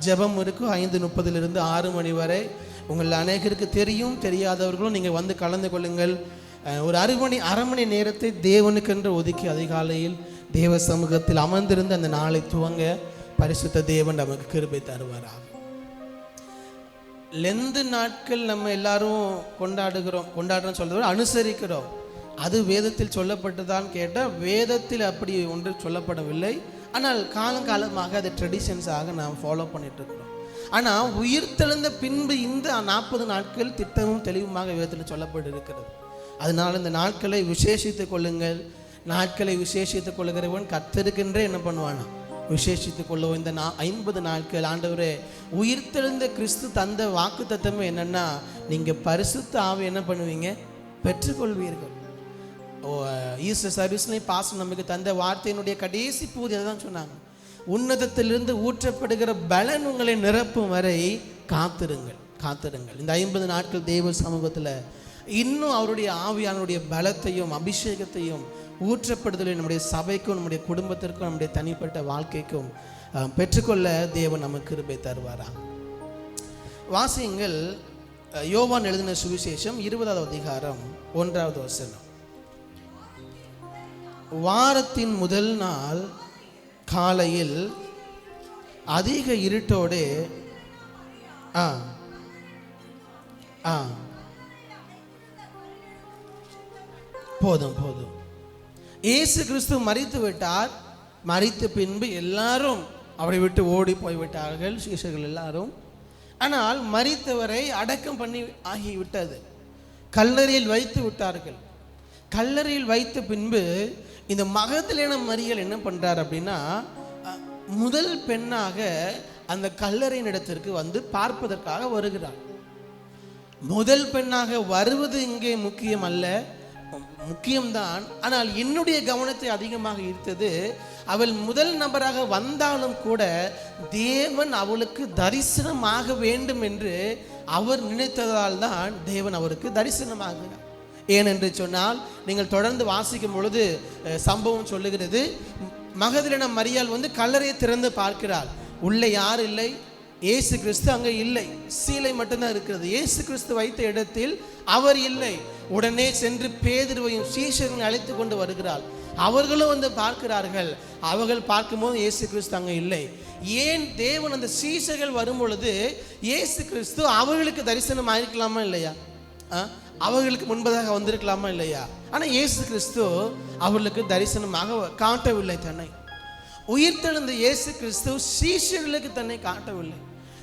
ஜெபம் இருக்கும். 5:30 6 மணி வரை. உங்கள் அநேகருக்கு தெரியும், தெரியாதவர்களும் நீங்கள் வந்து கலந்து கொள்ளுங்கள். ஒரு அரை மணி நேரத்தை தேவனுக்கென்று ஒதுக்கி அதிகாலையில் தேவ சமூகத்தில் அமர்ந்திருந்து அந்த நாளை துவங்க பரிசுத்த தேவன் நமக்கு கிருபை தருவாராக. லெந்து நாட்கள் நம்ம எல்லாரும் கொண்டாடுறோம் சொல்றோம், அனுசரிக்கிறோம். அது வேதத்தில் சொல்லப்பட்டதான் கேட்டால் வேதத்தில் அப்படி ஒன்று சொல்லப்படவில்லை. ஆனால் காலங்காலமாக அது ட்ரெடிஷன்ஸாக நாம் ஃபாலோ பண்ணிட்டு இருக்கிறோம். ஆனால் உயிர்த்தெழுந்த பின்பு இந்த 40 நாட்கள் திட்டமும் தெளிவுமாக வேதத்தில் சொல்லப்பட்டிருக்கிறது. அதனால் இந்த நாட்களை விசேஷித்துக் கொள்ளுங்கள். நாட்களை விசேஷித்துக் கொள்ளுகிறவன் கர்த்தருக்கென்றே என்ன பண்ணுவானா விசேஷித்துக் கொள்ளுவோம். இந்த 50 நாட்கள் ஆண்டவரே உயிர்த்தெழுந்த கிறிஸ்து தந்த வாக்கு தத்தமே என்னன்னா, நீங்கள் பரிசுத்த ஆவி என்ன பண்ணுவீங்க? பெற்றுக்கொள்வீர்கள். ஈஸ்டர் சர்வீஸ்லேயும் பாஸ்டர் நமக்கு தந்த வார்த்தையினுடைய கடைசி பூஜை தான் சொன்னாங்க. உன்னதத்திலிருந்து ஊற்றப்படுகிற பலன் உங்களை நிரப்பும் வரை காத்திருங்கள். இந்த 50 நாட்கள் தேவ சமூகத்தில் இன்னும் அவருடைய ஆவியானுடைய பலத்தையும் அபிஷேகத்தையும் ஊற்றப்படுதலை நம்முடைய சபைக்கும் நம்முடைய குடும்பத்திற்கும் நம்முடைய தனிப்பட்ட வாழ்க்கைக்கும் பெற்றுக்கொள்ள தேவன் நமக்கு கிருபை தருவாரா. வாசியுங்கள் யோவான் எழுதின சுவிசேஷம் 20வது அதிகாரம் 1வது வசனம். வாரத்தின் முதல் நாள் காலையில் அதிக இருட்டோடு ஆ ஆ போதும் போதும். இயேசு கிறிஸ்து மரித்து விட்டார். மரித்த பின்பு எல்லாரும் அவரை விட்டு ஓடி போய்விட்டார்கள், சீஷர்கள் எல்லாரும். ஆனால் மரித்தவரை அடக்கம் பண்ணி ஆகிவிட்டது. கல்லறையில் வைத்து விட்டார்கள். கல்லறையில் வைத்த பின்பு இந்த மகதலேனா மரியாள் என்ன பண்றார் அப்படின்னா, முதல் பெண்ணாக அந்த கல்லறையின் இடத்திற்கு வந்து பார்ப்பதற்காக வருகிறார். முதல் பெண்ணாக வருவது இங்கே முக்கியம் அல்ல, முக்கியம்தான். ஆனால் என்னுடைய கவனத்தை அதிகமாக ஈர்த்தது, அவள் முதல் நபராக வந்தாலும் கூட தேவன் அவளுக்கு தரிசனமாக வேண்டும் என்று அவர் நினைத்ததால் தான் தேவன் அவருக்கு தரிசனமாகிறார். ஏனென்று சொன்னால், நீங்கள் தொடர்ந்து வாசிக்கும் பொழுது சம்பவம் சொல்லுகிறது, மகதலேனா மரியாள் வந்து கல்லறையை திறந்து பார்க்கிறாள். உள்ளே யார் இல்லை, இயேசு கிறிஸ்து அங்கே இல்லை, சீலை மட்டும்தான் இருக்கிறது. இயேசு கிறிஸ்து வைத்த இடத்தில் அவர் இல்லை. உடனே சென்று பேதுருவையும் சீஷர்களையும் அழைத்து கொண்டு வருகிறாள். அவர்களும் வந்து பார்க்கிறார்கள். அவர்கள் பார்க்கும்போது இயேசு கிறிஸ்து அங்கே இல்லை. ஏன் தேவன் அந்த சீஷர்கள் வரும் பொழுது இயேசு கிறிஸ்து அவர்களுக்கு தரிசனம் ஆயிருக்கலாமா இல்லையா? அவர்களுக்கு முன்பதாக வந்திருக்கலாமா இல்லையா? ஆனால் இயேசு கிறிஸ்து அவர்களுக்கு தரிசனமாக காட்டவில்லை. தன்னை உயிர்த்தெழுந்த இயேசு கிறிஸ்து சீஷர்களுக்கு தன்னை காட்டவில்லை,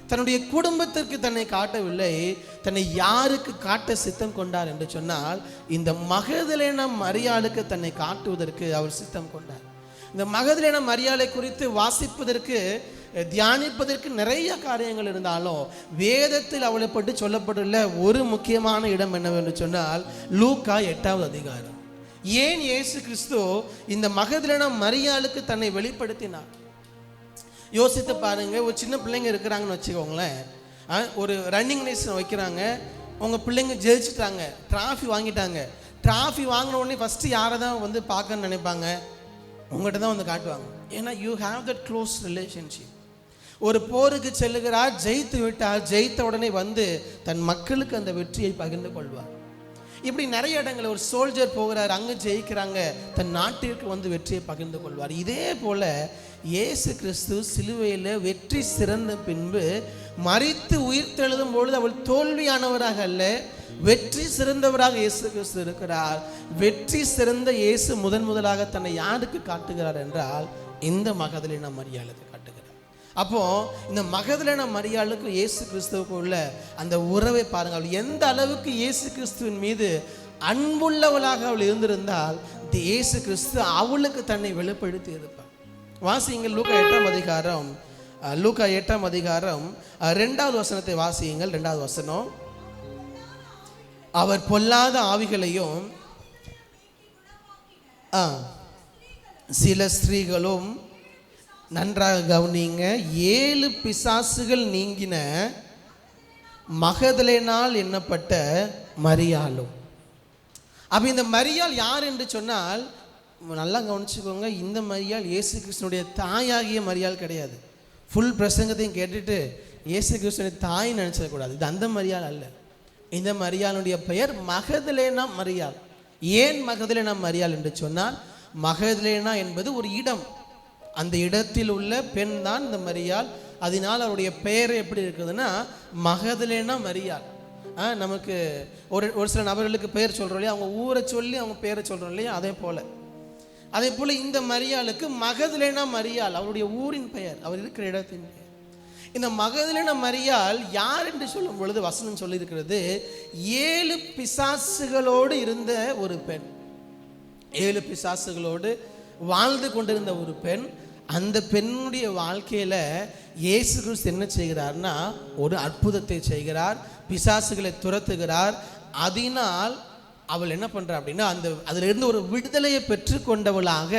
தன்னுடைய குடும்பத்திற்கு தன்னை காட்டவில்லை. தன்னை யாருக்கு காட்ட சித்தம் கொண்டார் என்று சொன்னால், இந்த மகதலேனா மரியாளுக்கு தன்னை காட்டுவதற்கு அவர் சித்தம் கொண்டார். இந்த மகதலேனா மரியாளை குறித்து வாசிப்பதற்கு, தியானிப்பதற்கு நிறைய காரியங்கள் இருந்தாலும் வேதத்தில் அவளை பற்றி சொல்லப்பட்டுள்ள ஒரு முக்கியமான இடம் என்னவென்று சொன்னால் லூக்கா 8வது அதிகாரம். ஏன் இயேசு கிறிஸ்து இந்த மகதலேனா மரியாளுக்கு தன்னை வெளிப்படுத்தினார்? யோசித்து பாருங்க. ஒரு சின்ன பிள்ளைங்க இருக்கிறாங்கன்னு வச்சுக்கோங்களேன், ஒரு ரன்னிங் ரேஸ் வைக்கிறாங்க, உங்கள் பிள்ளைங்க ஜெயிச்சிட்டாங்க, டிராஃபி வாங்கிட்டாங்க. டிராஃபி வாங்கின உடனே ஃபஸ்ட்டு யாரை தான் வந்து பார்க்கணும்னு நினைப்பாங்க? உங்கள்கிட்ட தான் வந்து காட்டுவாங்க. ஏன்னா you have that close relationship. ஒரு போருக்கு செல்லுகிறார், ஜெயித்து விட்டார், ஜெயித்த உடனே வந்து தன் மக்களுக்கு அந்த வெற்றியை பகிர்ந்து கொள்வார். இப்படி நிறைய இடங்கள் ஒரு சோல்ஜர் போகிறார், அங்கே ஜெயிக்கிறாங்க, தன் நாட்டிற்கு வந்து வெற்றியை பகிர்ந்து கொள்வார். இதே போல இயேசு கிறிஸ்து சிலுவையில் வெற்றி சிறந்த பின்பு மரித்து உயிர்த்தெழுதும் பொழுது அவள் தோல்வியானவராக அல்ல, வெற்றி சிறந்தவராக இயேசு கிறிஸ்து இருக்கிறார். வெற்றி சிறந்த இயேசு முதலாக தன்னை யாருக்கு காட்டுகிறார் என்றால் இந்த மகதலேனா மரியாளுக்கு காட்டுகிறார். அப்போ இந்த மகதலேனா மரியாளுக்கு இயேசு கிறிஸ்துவுக்கு உள்ள அந்த உறவை பாருங்கள். அவள் எந்த அளவுக்கு இயேசு கிறிஸ்துவின் மீது அன்புள்ளவளாக அவள் இருந்திருந்தால் இயேசு கிறிஸ்து அவளுக்கு தன்னை வெளிப்படுத்தி இருப்பார். வாசியுங்கள் லூக்கா 8ஆம் அதிகாரம், லூக்கா 8ஆம் அதிகாரம் 2வது வசனத்தை வாசியுங்கள். 2வது வசனம், அவர் பொல்லாத ஆவிகளையும் சில ஸ்திரீகளும், நன்றாக கவனிங்க, 7 பிசாசுகள் நீங்கின மகதலேனால் எண்ணப்பட்ட மரியாளும். அப்போ இந்த மரியாள் யார் என்று சொன்னால், நல்லா கவனிச்சுக்கோங்க, இந்த மரியாள் இயேசு கிறிஸ்துனுடைய தாயாகிய மரியாள் கிடையாது. ஃபுல் பிரசங்கத்தையும் கேட்டுட்டு இயேசு கிறிஸ்துனுடைய தாய் நினச்சிடக்கூடாது. இது அந்த மரியாள் அல்ல. இந்த மரியாளுடைய பெயர் மகதலேனா மரியாள். ஏன் மகதலேனா மரியாள் என்று சொன்னால், மகதலேனா என்பது ஒரு இடம், அந்த இடத்தில் உள்ள பெண் தான் இந்த மரியாள். அதனால் அவருடைய பெயர் எப்படி இருக்குதுன்னா மகதலேனா மரியாள். நமக்கு ஒரு சில நபர்களுக்கு பெயர் சொல்கிறோம் இல்லையா, அவங்க ஊரை சொல்லி அவங்க பெயரை சொல்கிறோம் இல்லையா, அதே போல் இந்த மரியாளுக்கு மகதலேனா மரியாள் அவருடைய ஊரின் பெயர், அவர் இருக்கிற இடத்தின் பெயர். இந்த மகதலேனா மரியாள் யார் என்று சொல்லும் பொழுது வசனம் சொல்லியிருக்கிறது, 7 பிசாசுகளோடு இருந்த ஒரு பெண், 7 பிசாசுகளோடு வாழ்ந்து கொண்டிருந்த ஒரு பெண். அந்த பெண்ணுடைய வாழ்க்கையில் இயேசு கிறிஸ்து என்ன செய்கிறார்னா ஒரு அற்புதத்தை செய்கிறார், பிசாசுகளை துரத்துகிறார். அதனால் அவள் என்ன பண்ணுறா அப்படின்னா அதிலிருந்து ஒரு விடுதலையை பெற்றுக்கொண்டவளாக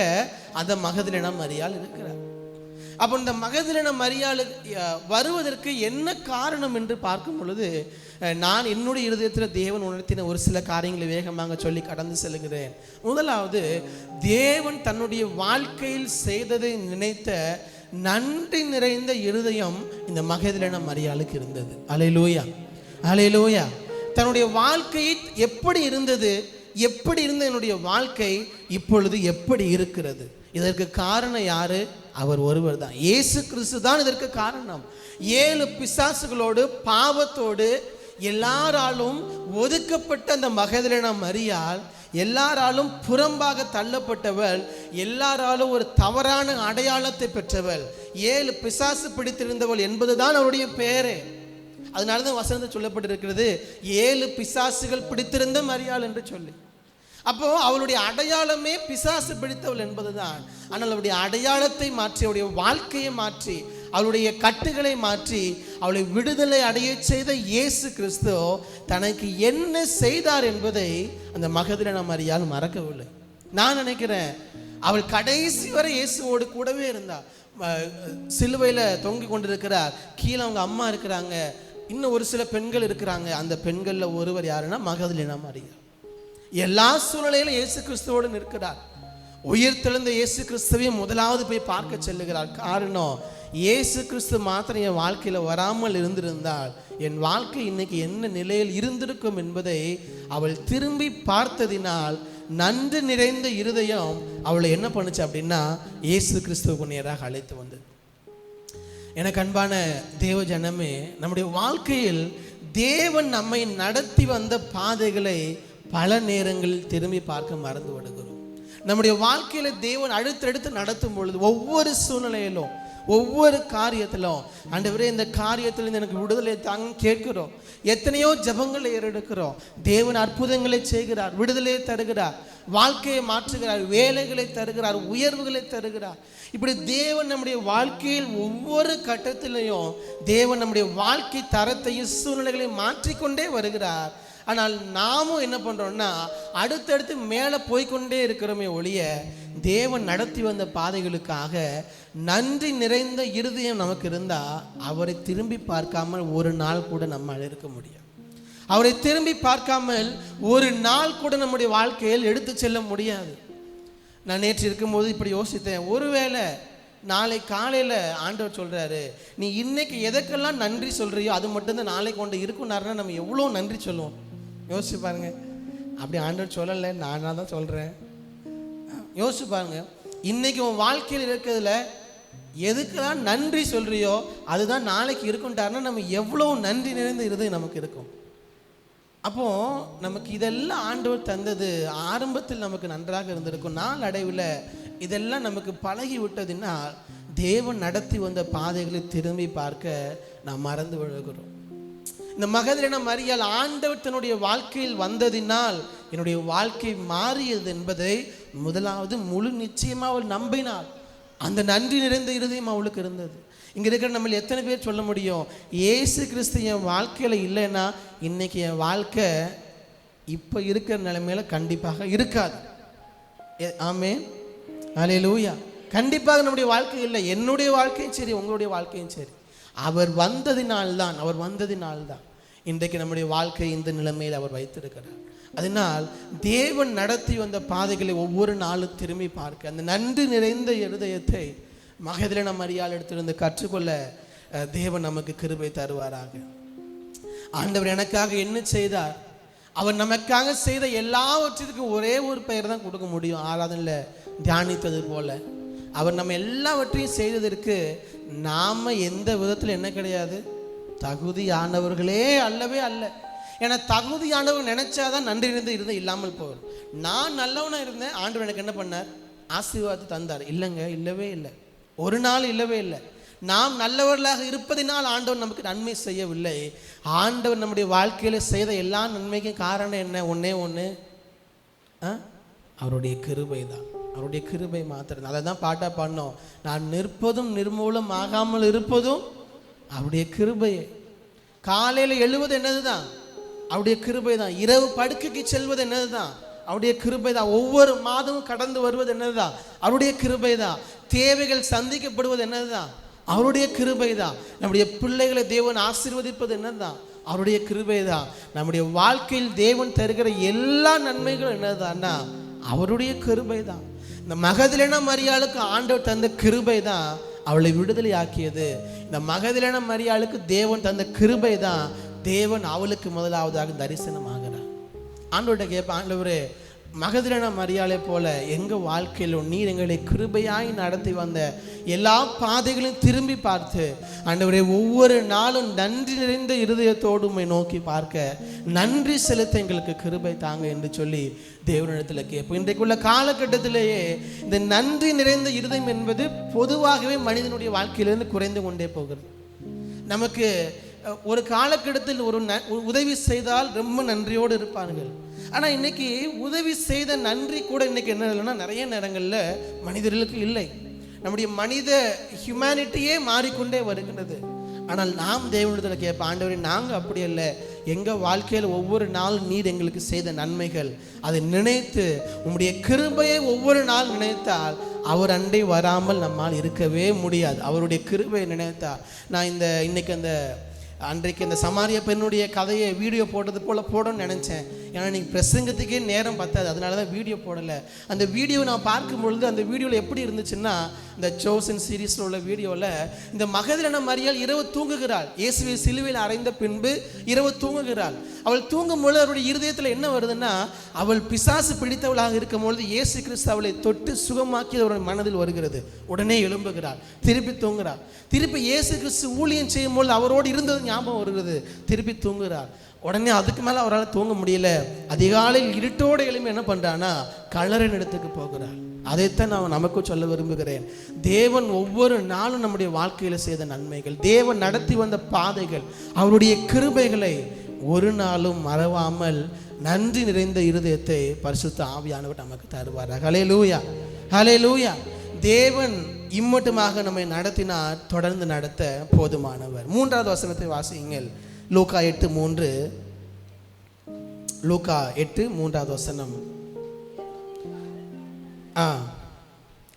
அந்த மகதலேனா மரியாள் இருக்கிறார். அப்போ இந்த மகதலேனா மரியாள் வருவதற்கு என்ன காரணம் என்று பார்க்கும் பொழுது, நான் என்னுடைய இருதயத்தில் தேவன் உணர்த்தின ஒரு சில காரியங்களை வேகமாக சொல்லி கடந்து செல்கிறேன். முதலாவது, தேவன் தன்னுடைய வாழ்க்கையில் செய்ததை நினைத்த நன்றி நிறைந்த இருதயம் இந்த மகதலேனா மரியாளுக்கு இருந்தது. அல்லேலூயா, அல்லேலூயா. தன்னுடைய வாழ்க்கை எப்படி இருந்தது, எப்படி இருந்த என்னுடைய வாழ்க்கை இப்பொழுது எப்படி இருக்கிறது, இதற்கு காரணம் யாரு? அவர் ஒருவர் தான். இயேசு கிறிஸ்து தான் இதற்கு காரணம். 7 பிசாசுகளோடு பாவத்தோடு எல்லாராலும் ஒதுக்கப்பட்ட அந்த மகதலேனா மரியாள், எல்லாராலும் புறம்பாக தள்ளப்பட்டவள், எல்லாராலும் ஒரு தவறான அடையாளத்தை பெற்றவள், 7 பிசாசு பிடித்திருந்தவள் என்பதுதான் அவருடைய பேரே. அதனாலதான் வசனத்தில் சொல்லப்பட்டிருக்கிறது 7 பிசாசுகள் பிடித்திருந்த மரியாள் என்று சொல்லி. அப்போ அவளுடைய அடையாளமே பிசாசு பிடித்தவள் என்பதுதான். ஆனால் அவளுடைய அடையாளத்தை மாற்றி, அவளுடைய வாழ்க்கையை மாற்றி, அவளுடைய கட்டுகளை மாற்றி அவளை விடுதலை அடைய செய்த இயேசு கிறிஸ்து தனக்கு என்ன செய்தார் என்பதை அந்த மகதலேனா மரியாள் மறக்கவில்லை. நான் நினைக்கிறேன் அவள் கடைசி வரை இயேசுவோடு கூடவே இருந்தாள். சிலுவையில் தொங்கி கொண்டிருக்கிறார், கீழே அவங்க அம்மா இருக்கிறாங்க, இன்னும் ஒரு சில பெண்கள் இருக்கிறாங்க. அந்த பெண்களில் ஒருவர் யாருன்னா மகதலேனா மரியாள். எல்லா சூழ்நிலையிலும் இயேசு கிறிஸ்துவோடு நிற்கிறார். உயிர்த்தெழுந்த இயேசு கிறிஸ்துவையும் முதலாவது போய் பார்க்க செல்லுகிறார். காரணம், இயேசு கிறிஸ்து மாத்திரம் என் வாழ்க்கையில் வராமல் இருந்திருந்தால் என் வாழ்க்கை இன்னைக்கு என்ன நிலையில் இருந்திருக்கும் என்பதை அவள் திரும்பி பார்த்ததினால் நன்றி நிறைந்த இருதயம் அவளை என்ன பண்ணுச்சு அப்படின்னா இயேசு கிறிஸ்துவுக்கு நேராக அழைத்து வந்தது. எனக்கு அன்பான தேவ ஜனமே, நம்முடைய வாழ்க்கையில் தேவன் நம்மை நடத்தி வந்த பாதைகளை பல நேரங்களில் திரும்பி பார்க்க மறந்து விடுகிறோம். நம்முடைய வாழ்க்கையில தேவன் அடுத்தடுத்து நடத்தும் பொழுது ஒவ்வொரு சூழ்நிலையிலும் ஒவ்வொரு காரியத்திலும் ஆண்டவரே இந்த காரியத்தில் எனக்கு விடுதலை தாங்க கேட்கிறோம். எத்தனையோ ஜபங்களை ஏறெடுக்கிறோம். தேவன் அற்புதங்களை செய்கிறார், விடுதலையை தருகிறார், வாழ்க்கையை மாற்றுகிறார், வேலைகளை தருகிறார், உயர்வுகளை தருகிறார். இப்படி தேவன் நம்முடைய வாழ்க்கையில் ஒவ்வொரு கட்டத்திலையும் தேவன் நம்முடைய வாழ்க்கை தரத்தையும் சூழ்நிலைகளையும் மாற்றிக்கொண்டே வருகிறார். ஆனால் நாமும் என்ன பண்ணுறோம்னா அடுத்தடுத்து மேலே போய்கொண்டே இருக்கிறோமே ஒழிய தேவன் நடத்தி வந்த பாதைகளுக்காக நன்றி நிறைந்த இருதயம் நமக்கு இருந்தால் அவரை திரும்பி பார்க்காமல் ஒரு நாள் கூட நம்மால் இருக்க முடியாது. அவரை திரும்பி பார்க்காமல் ஒரு நாள் கூட நம்முடைய வாழ்க்கையில் எடுத்து செல்ல முடியாது. நான் நேற்று இருக்கும்போது இப்படி யோசித்தேன், ஒருவேளை நாளை காலையில் ஆண்டவர் சொல்கிறாரு நீ இன்னைக்கு எதற்கெல்லாம் நன்றி சொல்கிறியோ அது மட்டும்தான் நாளைக்கு கொண்டு இருக்குன்னாருன்னா நம்ம எவ்வளோ நன்றி சொல்லுவோம். யோசிச்சு பாருங்க. அப்படி ஆண்டவர் சொல்லலை, நானாக தான் சொல்கிறேன். யோசிச்சு பாருங்க, இன்னைக்கு உன் வாழ்க்கையில் இருக்கிறதுல எதுக்கெல்லாம் நன்றி சொல்கிறியோ அதுதான் நாளைக்கு இருக்குன்ட்டாருன்னா நம்ம எவ்வளோ நன்றி நிறைந்த இருதயம் நமக்கு இருக்கும். அப்போது நமக்கு இதெல்லாம் ஆண்டவர் தந்தது ஆரம்பத்தில் நமக்கு நன்றாக இருந்திருக்கும். நாள் அடைவில் இதெல்லாம் நமக்கு பழகி விட்டதுன்னா தேவன் நடத்தி வந்த பாதைகளை திரும்பி பார்க்க நாம் மறந்து விழுகிறோம். இந்த மகதலேனா மரியாள் ஆண்டவர் தன்னுடைய வாழ்க்கையில் வந்ததினால் என்னுடைய வாழ்க்கை மாறியது என்பதை முதலாவது முழு நிச்சயமாக அவள் நம்பினாள். அந்த நன்றி நிறைந்த இருதயம் அவளுக்கு இருந்தது. இங்கே இருக்கிற நம்ம எத்தனை பேர் சொல்ல முடியும், இயேசு கிறிஸ்து என் வாழ்க்கையில் இல்லைன்னா இன்னைக்கு என் வாழ்க்கை இப்போ இருக்கிற நிலைமையில கண்டிப்பாக இருக்காது. ஆமென், அல்லேலூயா. கண்டிப்பாக நம்முடைய வாழ்க்கை இல்லை. என்னுடைய வாழ்க்கையும் சரி, உங்களுடைய வாழ்க்கையும் சரி, அவர் வந்ததினால்தான் இன்றைக்கு நம்முடைய வாழ்க்கை இந்த நிலைமையில் அவர் வைத்திருக்கிறார். அதனால் தேவன் நடத்தி வந்த பாதைகளை ஒவ்வொரு நாளும் திரும்பி பார்க்க அந்த நன்றி நிறைந்த இருதயத்தை மகதலேனா மரியாள் இடத்திலிருந்து கற்றுக்கொள்ள தேவன் நமக்கு கிருபை தருவாராக. ஆண்டவர் எனக்காக என்ன செய்தார், அவர் நமக்காக செய்த எல்லாவற்றிற்கும் ஒரே ஒரு பெயர் தான் கொடுக்க முடியும். ஆராதனையில் தியானித்தது போல அவர் நம்ம எல்லாவற்றையும் செய்ததற்கு நாம் எந்த விதத்தில் என்ன கிடையாது, தகுதியானவர்களே அல்லவே அல்ல. ஏன்னா தகுதியானவர் நினைச்சாதான் நன்றி இருந்து இல்லாமல் போகும். நான் நல்லவனாக இருந்தேன், ஆண்டவர் எனக்கு என்ன பண்ணார், ஆசீர்வாதத்தை தந்தார். இல்லைங்க, இல்லவே இல்லை, ஒரு நாள் இல்லவே இல்லை. நாம் நல்லவர்களாக இருப்பதினால் ஆண்டவர் நமக்கு நன்மை செய்யவில்லை. ஆண்டவர் நம்முடைய வாழ்க்கையில் செய்த எல்லா நன்மைக்கும் காரணம் என்ன, ஒன்றே ஒன்று, அவருடைய கிருபை தான். அவருடைய கிருபை மாத்திரம். அதை தான் பாட்டா பாடினோம், நான் நிற்பதும் நிர்மூலம் ஆகாமல் இருப்பதும் அவருடைய கிருபையை. காலையில் எழுவது என்னது தான், அவருடைய கிருபை தான். இரவு படுக்கைக்கு செல்வது என்னது தான், அவருடைய கிருபை தான். ஒவ்வொரு மாதமும் கடந்து வருவது என்னது தான், அவருடைய கிருபை தான். தேவைகள் சந்திக்கப்படுவது என்னது தான், அவருடைய கிருபை தான். நம்முடைய பிள்ளைகளை தேவன் ஆசீர்வதிப்பது என்னது தான், அவருடைய கிருபை தான். நம்முடைய வாழ்க்கையில் தேவன் தருகிற எல்லா நன்மைகளும் என்னதுதான்னா அவருடைய கிருபை தான். இந்த மகதலேனா மரியாளுக்கு ஆண்டவர் தந்த கிருபை தான் அவளை விடுதலை ஆக்கியது. இந்த மகதலேனா மரியாளுக்கு தேவன் தந்த கிருபை தான் தேவன் அவளுக்கு முதலாவதாக தரிசனமாகிறார். ஆண்டவர்கிட்ட கேட்ப, ஆண்டவரே மகதலேனா மரியாளை போல எங்கள் வாழ்க்கையிலும் நீர் எங்களை கிருபையாய் நடத்தி வந்த எல்லா பாதைகளையும் திரும்பி பார்த்து ஆண்டவரே ஒவ்வொரு நாளும் நன்றி நிறைந்த இருதயத்தோடு உம்மை நோக்கி பார்க்க நன்றி செலுத்த எங்களுக்கு கிருபை தாங்க என்று சொல்லி தேவனிடத்தில் கேட்போம். இன்றைக்குள்ள காலகட்டத்திலேயே இந்த நன்றி நிறைந்த இருதயம் என்பது பொதுவாகவே மனிதனுடைய வாழ்க்கையிலிருந்து குறைந்து கொண்டே போகிறது. நமக்கு ஒரு காலகட்டத்தில் ஒரு உதவி செய்தால் ரொம்ப நன்றியோடு இருப்பார்கள். ஆனால் இன்னைக்கு உதவி செய்த நன்றி கூட இன்னைக்கு என்ன இல்லைன்னா நிறைய நேரங்களில் மனிதர்களுக்கு இல்லை. நம்முடைய மனித ஹியூமனிட்டியே மாறிக்கொண்டே வருகின்றது. ஆனால் நாம் தேவனிடத்தில் கேட்போம், ஆண்டவரே நாங்கள் அப்படி இல்லை, எங்கள் வாழ்க்கையில் ஒவ்வொரு நாளும் நீர் எங்களுக்கு செய்த நன்மைகள் அதை நினைத்து உம்முடைய கிருபையை ஒவ்வொரு நாள் நினைத்தால் அவர் அண்டை வராமல் நம்மால் இருக்கவே முடியாது. அவருடைய கிருபையை நினைத்தால் நான் இன்னைக்கு அன்றைக்கு அந்த சமாரிய பெண்ணுடைய கதையை வீடியோ போட்டது போல் போடணும்னு நினச்சேன். ஏன்னா நீங்கள் பிரசங்கத்துக்கே நேரம் பத்தாது, அதனால தான் வீடியோ போடலை. அந்த வீடியோ நான் பார்க்கும் பொழுது அந்த வீடியோவில் எப்படி இருந்துச்சுன்னா, இந்த சோசன் சீரீஸில் உள்ள வீடியோவில் இந்த மகதலேனா மரியாள் இரவு தூங்குகிறாள். இயேசுவை சிலுவையில் அறைந்த பின்பு இரவு தூங்குகிறாள். அவள் தூங்கும் பொழுது அவருடைய இருதயத்தில் என்ன வருதுன்னா, அவள் பிசாசு பிடித்தவளாக இருக்கும் பொழுது இயேசு கிறிஸ்து அவளை தொட்டு சுகமாக்கி அவருடைய மனதில் வருகிறது. உடனே எழும்புகிறாள், திருப்பி தூங்குகிறாள். திருப்பி இயேசு கிறிஸ்து ஊழியம் செய்யும் பொழுது அவரோடு இருந்தது ஞாபகம் வருகிறது, திருப்பி தூங்குகிறாள். உடனே அதுக்கு மேலே அவரால் தூங்க முடியல. அதிகாலையில் இருட்டோடு எழுப்பி என்ன பண்ணுறான்னா கல்லறையின் இடத்துக்கு போகிறாள். அதைத்தான் நான் நமக்கு சொல்ல விரும்புகிறேன். தேவன் ஒவ்வொரு நாளும் நம்முடைய வாழ்க்கையில் செய்த நன்மைகள், தேவன் நடத்தி வந்த பாதைகள், அவருடைய கிருபைகளை ஒரு நாளும் மறவாமல் நன்றி நிறைந்த இருதயத்தை பரிசுத்த ஆவியானவர் நமக்கு தருவார். ஹல்லேலூயா, ஹல்லேலூயா. தேவன் இம்மட்டுமாக நம்மை நடத்தினார், தொடர்ந்து நடத்த போதுமானவர். 3வது வசனத்தை வாசியுங்கள். லூக்கா 8:3. லூக்கா 8:3 வசனம்.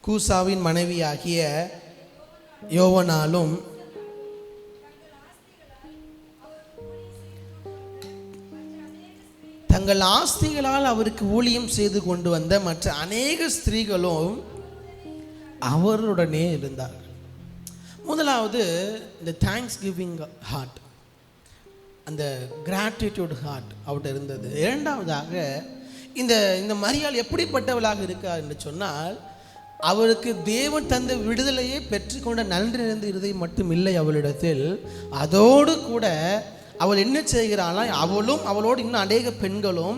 கூசாவின் மனைவியாகிய யோவனாலும் தங்கள் ஆஸ்திகளால் அவருக்கு ஊழியம் செய்து கொண்டு வந்த மற்ற அநேக ஸ்திரீகளும் அவருடனே இருந்தார்கள். முதலாவது இந்த தேங்க்ஸ் கிவிங் ஹார்ட், அந்த கிராட்டிடியூட் ஹார்ட் அவர்கிட்ட இருந்தது. இரண்டாவதாக இந்த மரியாள் எப்படிப்பட்டவளாக இருக்கார் என்று சொன்னால், அவருக்கு தேவன் தந்த விடுதலையை பெற்றுக்கொண்ட நன்றி நிறைந்த இருதயம் மட்டும் இல்லை அவளிடத்தில். அதோடு கூட அவள் என்ன செய்கிறாளாம், அவளும் அவளோடு இன்னும் அநேக பெண்களும்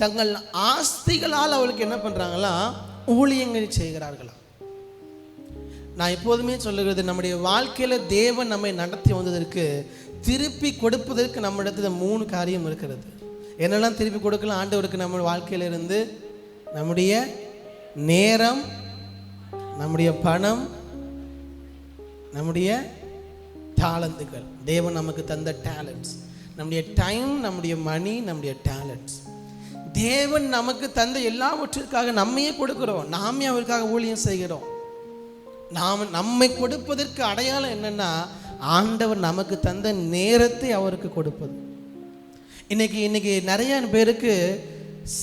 தங்கள் ஆஸ்திகளால் அவளுக்கு என்ன பண்ணுறாங்களாம், ஊழியங்கள் செய்கிறார்களாம். நான் எப்போதுமே சொல்லுகிறது, நம்முடைய வாழ்க்கையில் தேவன் நம்மை நடத்தி வந்ததற்கு திருப்பி கொடுப்பதற்கு நம்மிடத்தில் 3 காரியம் இருக்கிறது. என்னெல்லாம் திருப்பி கொடுக்கலாம் ஆண்டவருக்கு? நம்ம வாழ்க்கையில் இருந்து நம்முடைய நேரம், நம்முடைய பணம், நம்முடைய டாலந்துகள், தேவன் நமக்கு தந்த டேலண்ட்ஸ், நம்முடைய டைம், நம்முடைய மணி, நம்முடைய டேலண்ட்ஸ். தேவன் நமக்கு தந்த எல்லாவற்றிற்காக நம்மையே கொடுக்கிறோம், நாமே அவருக்காக ஊழியம் செய்கிறோம். நம்மை கொடுப்பதற்கு அடையாளம் என்னன்னா, ஆண்டவர் நமக்கு தந்த நேரத்தை அவருக்கு கொடுப்பது. இன்னைக்கு நிறைய பேருக்கு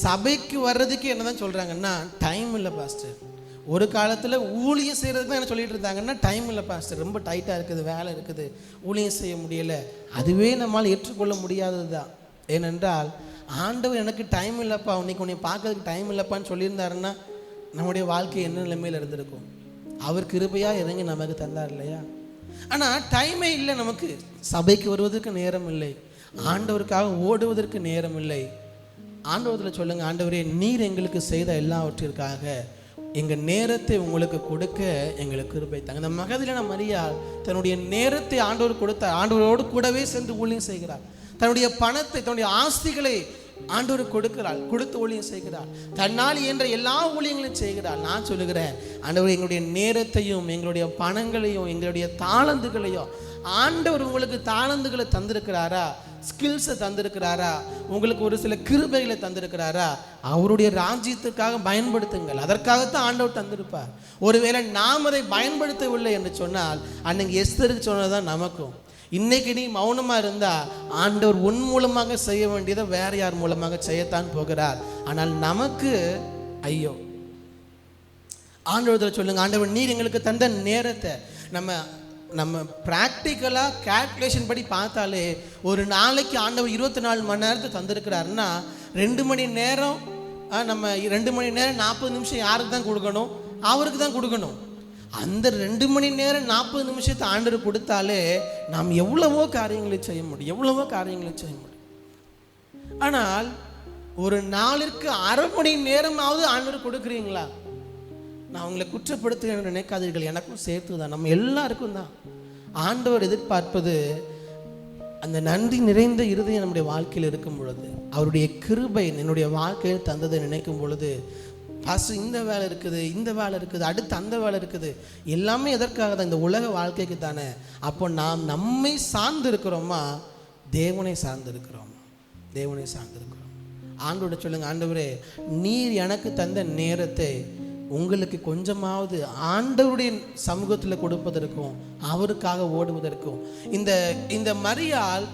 சபைக்கு வர்றதுக்கு என்னதான் சொல்றாங்கன்னா, டைம் இல்லை பாஸ்டர். ஒரு காலத்தில் ஊழியம் செய்கிறது தான் என்ன சொல்லிட்டு இருந்தாங்கன்னா, டைம் இல்லை பாஸ்டர், ரொம்ப டைட்டாக இருக்குது, வேலை இருக்குது, ஊழியம் செய்ய முடியலை. அதுவே நம்மால் ஏற்றுக்கொள்ள முடியாதது தான். ஏனென்றால் ஆண்டவர் எனக்கு டைம் இல்லைப்பா, இன்னைக்கு உன்னை பார்க்கறதுக்கு டைம் இல்லைப்பான்னு சொல்லியிருந்தாருன்னா நம்முடைய வாழ்க்கை என்ன நிலைமையில் இருந்திருக்கும்? அவர் கிருபையாக இறங்கி நமக்கு தந்தார் இல்லையா? ஆனால் டைமே இல்லை நமக்கு. சபைக்கு வருவதற்கு நேரம் இல்லை, ஆண்டவருக்காக ஓடுவதற்கு நேரம் இல்லை. ஆண்டவரத்தில் சொல்லுங்கள், ஆண்டவரே நீர் எங்களுக்கு செய்த எல்லாவற்றிற்காக எங்கள் நேரத்தை உங்களுக்கு கொடுக்க எங்களுக்கு கிருபை தாங்க. இந்த மகதலேனா மரியாள் தன்னுடைய நேரத்தை ஆண்டவர் கொடுத்தார். ஆண்டவரோடு கூடவே சென்று ஊழியம் செய்கிறார். தன்னுடைய பணத்தை, தன்னுடைய ஆஸ்திகளை ஆண்டவர் கொடுத்து ஊழியம் செய்கிறார். தன்னால் இயன்ற எல்லா ஊழியங்களையும் செய்கிறார். நான் சொல்லுகிறேன், ஆண்டவர் எங்களுடைய நேரத்தையும் எங்களுடைய பணங்களையும் எங்களுடைய தாளந்துகளையும், ஆண்டவர் உங்களுக்கு தாளந்துகளை தந்திருக்கிறாரா, ஸ்கில்ஸை தந்திருக்கிறாரா, உங்களுக்கு ஒரு சில கிருபைகளை தந்திருக்கிறாரா, அவருடைய ராஜ்யத்துக்காக பயன்படுத்துங்கள். அதற்காகத்தான் ஆண்டவர் தந்திருப்பார். ஒருவேளை நாம் அதை பயன்படுத்தவில்லை என்று சொன்னால், அன்னைக்கு எஸ்தருக்கு சொன்னதான் நமக்கும். இன்னைக்கு நீ மௌனமாக இருந்தால் ஆண்டவர் உன் மூலமாக செய்ய வேண்டியதை வேற யார் மூலமாக செய்யத்தான் போகிறார். ஆனால் நமக்கு ஐயோ. ஆண்டவரத்தில் சொல்லுங்க, ஆண்டவர் நீர் எங்களுக்கு தந்த நேரத்தை நம்ம ப்ராக்டிக்கலாக கேல்குலேஷன் படி பார்த்தாலே ஒரு நாளைக்கு ஆண்டவர் 24 மணி நேரத்தை தந்திருக்கிறாருன்னா 2 மணி நேரம் நம்ம 2 மணி நேரம் 40 நிமிஷம் யாருக்கு தான் கொடுக்கணும்? அவருக்கு தான் கொடுக்கணும். அந்த 2 மணி நேரம் 40 நிமிஷத்தை ஆண்டவர் கொடுத்தாலே நாம் எவ்வளவோ காரியங்களை செய்ய முடியும். ஆனால் ஒரு நாளிற்கு 1/2 மணி நேரமாவது ஆண்டவர் கொடுக்குறீங்களா? நான் உங்களை குற்றப்படுத்த நினைக்காதீர்கள், எனக்கும் சேர்த்து தான், நம்ம எல்லாருக்கும் தான். ஆண்டவர் எதிர்பார்ப்பது அந்த நன்றி நிறைந்த இருதயம் நம்முடைய வாழ்க்கையில் இருக்கும் பொழுது, அவருடைய கிருபை என்னுடைய வாழ்க்கையில் தந்ததை நினைக்கும் பொழுது, ஃபஸ்ட்டு இந்த வேலை இருக்குது, அடுத்து அந்த வேலை இருக்குது, எல்லாமே எதற்காக தான்? இந்த உலக வாழ்க்கைக்கு தானே. அப்போ நாம் நம்மை சார்ந்து இருக்கிறோமா, தேவனை சார்ந்து இருக்கிறோமா? ஆண்டவரை சொல்லுங்க, ஆண்டவரே நீர் எனக்கு தந்த நேரத்தை உங்களுக்கு கொஞ்சமாவது ஆண்டவருடைய சமூகத்தில் கொடுப்பதற்கும் அவருக்காக ஓடுவதற்கும். இந்த மரியாள்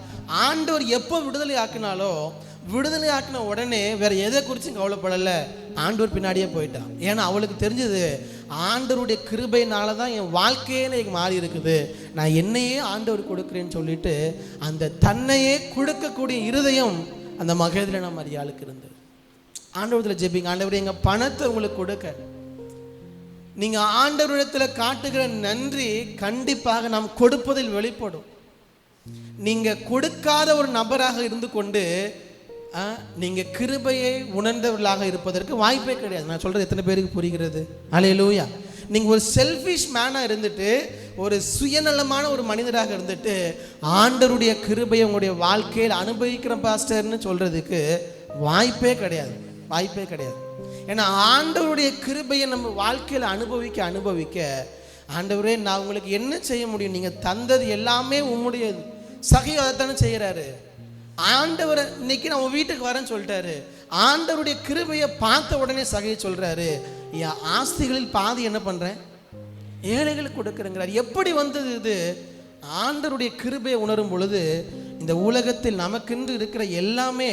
ஆண்டவர் எப்போ விடுதலை ஆக்கின உடனே வேற எதை குறிச்சும் கவலைப்படலை, ஆண்டவர் பின்னாடியே போயிட்டான். ஏன்னா அவளுக்கு தெரிஞ்சது, ஆண்டவருடைய கிருபையினால தான் என் வாழ்க்கையே எனக்கு மாறி இருக்குது, நான் என்னையே ஆண்டவர் கொடுக்குறேன்னு சொல்லிட்டு அந்த தன்னையே கொடுக்கக்கூடிய இருதயம் அந்த மகேதலேனா மரியாளுக்கு இருந்தது. ஆண்டவரத்தில் ஜெபிங்க, ஆண்டவர் எங்கள் பணத்தை உங்களுக்கு கொடுக்க. நீங்கள் ஆண்டவரிடத்தில் காட்டுகிற நன்றி கண்டிப்பாக நாம் கொடுப்பதில் வெளிப்படும். நீங்கள் கொடுக்காத ஒரு நபராக இருந்து கொண்டு நீங்கள் கிருபையை உணர்ந்தவர்களாக இருப்பதற்கு வாய்ப்பே கிடையாது. நான் சொல்கிறது எத்தனை பேருக்கு புரிகிறது? அல்லேலூயா. நீங்கள் ஒரு செல்ஃபிஷ் மேனாக இருந்துட்டு, ஒரு சுயநலமான ஒரு மனிதராக இருந்துட்டு ஆண்டவருடைய கிருபையை உங்களுடைய வாழ்க்கையில் அனுபவிக்கிற பாஸ்டர்னு சொல்கிறதுக்கு வாய்ப்பே கிடையாது. ஏன்னா ஆண்டவருடைய கிருபையை நம்ம வாழ்க்கையில் அனுபவிக்க ஆண்டவரே நான் உங்களுக்கு என்ன செய்ய முடியும், நீங்கள் தந்தது எல்லாமே உம்முடையது. சகையோ அதைத்தானே செய்கிறாரு. ஆண்டவரை இன்னைக்கு நான் வீட்டுக்கு வரேன்னு சொல்லிட்டாரு. ஆண்டவருடைய கிருபையை பார்த்த உடனே சகையை சொல்கிறாரு, என் ஆஸ்திகளில் பாதி என்ன பண்ணுறேன், ஏழைகளுக்கு கொடுக்குறேங்கிறார். எப்படி வந்தது இது? ஆண்டவருடைய கிருபையை உணரும் பொழுது இந்த உலகத்தில் நமக்கென்று இருக்கிற எல்லாமே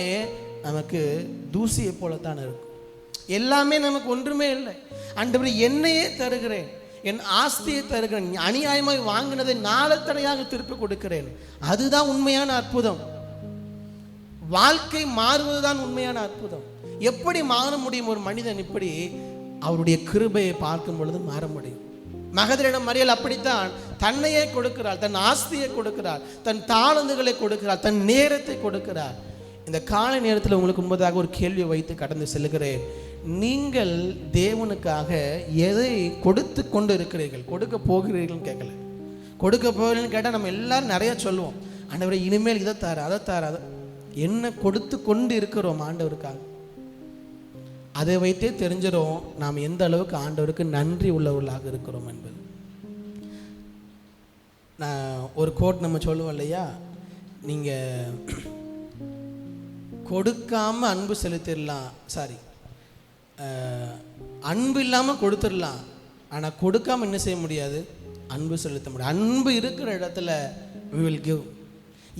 நமக்கு தூசியை போலத்தான் இருக்கும். எல்லாமே நமக்கு ஒன்றுமே இல்லை. ஆண்டவரே என்னையே தருகிறேன், என் ஆஸ்தியை தருகிறேன், அநியாயமாய் வாங்கினதை நாளத்தனையாக திருப்பி கொடுக்கிறேன். அதுதான் உண்மையான அற்புதம். வாழ்க்கை மாறுவதுதான் உண்மையான அற்புதம். எப்படி மாற முடியும் ஒரு மனிதன்? இப்படி அவருடைய கிருபையை பார்க்கும் பொழுது மாற முடியும். மகதலேனா மரியாள் அப்படித்தான் தன்னையே கொடுக்கிறாள், தன் ஆஸ்தியை கொடுக்கிறாள், தன் தாளந்துகளை கொடுக்கிறாள், தன் நேரத்தை கொடுக்கிறாள். இந்த காலை நேரத்தில் உங்களுக்கு முன்பதாக ஒரு கேள்வியை வைத்து கடந்து செல்கிறேன். நீங்கள் தேவனுக்காக எதை கொடுத்து கொண்டு இருக்கிறீர்கள்? கொடுக்க போகிறீர்கள் கேட்கல. கொடுக்க போகிறீங்கன்னு கேட்டால் நம்ம எல்லாரும் நிறைய சொல்லுவோம், ஆண்டவரே இனிமேல் இதை தார அதை தார அதை. என்ன கொடுத்து கொண்டு இருக்கிறோம் ஆண்டவருக்காக? அதை வைத்தே தெரிஞ்சிடும் நாம் எந்த அளவுக்கு ஆண்டவருக்கு நன்றி உள்ளவர்களாக இருக்கிறோம் என்பது. நான் ஒரு கோட் நம்ம சொல்லுவோம் இல்லையா, நீங்கள் கொடுக்காம அன்பு செலுத்திடலாம், அன்பு இல்லாமல் கொடுத்துடலாம், ஆனால் கொடுக்காம என்ன செய்ய முடியாது, அன்பு செலுத்த முடியாது. அன்பு இருக்கிற இடத்துல we will give.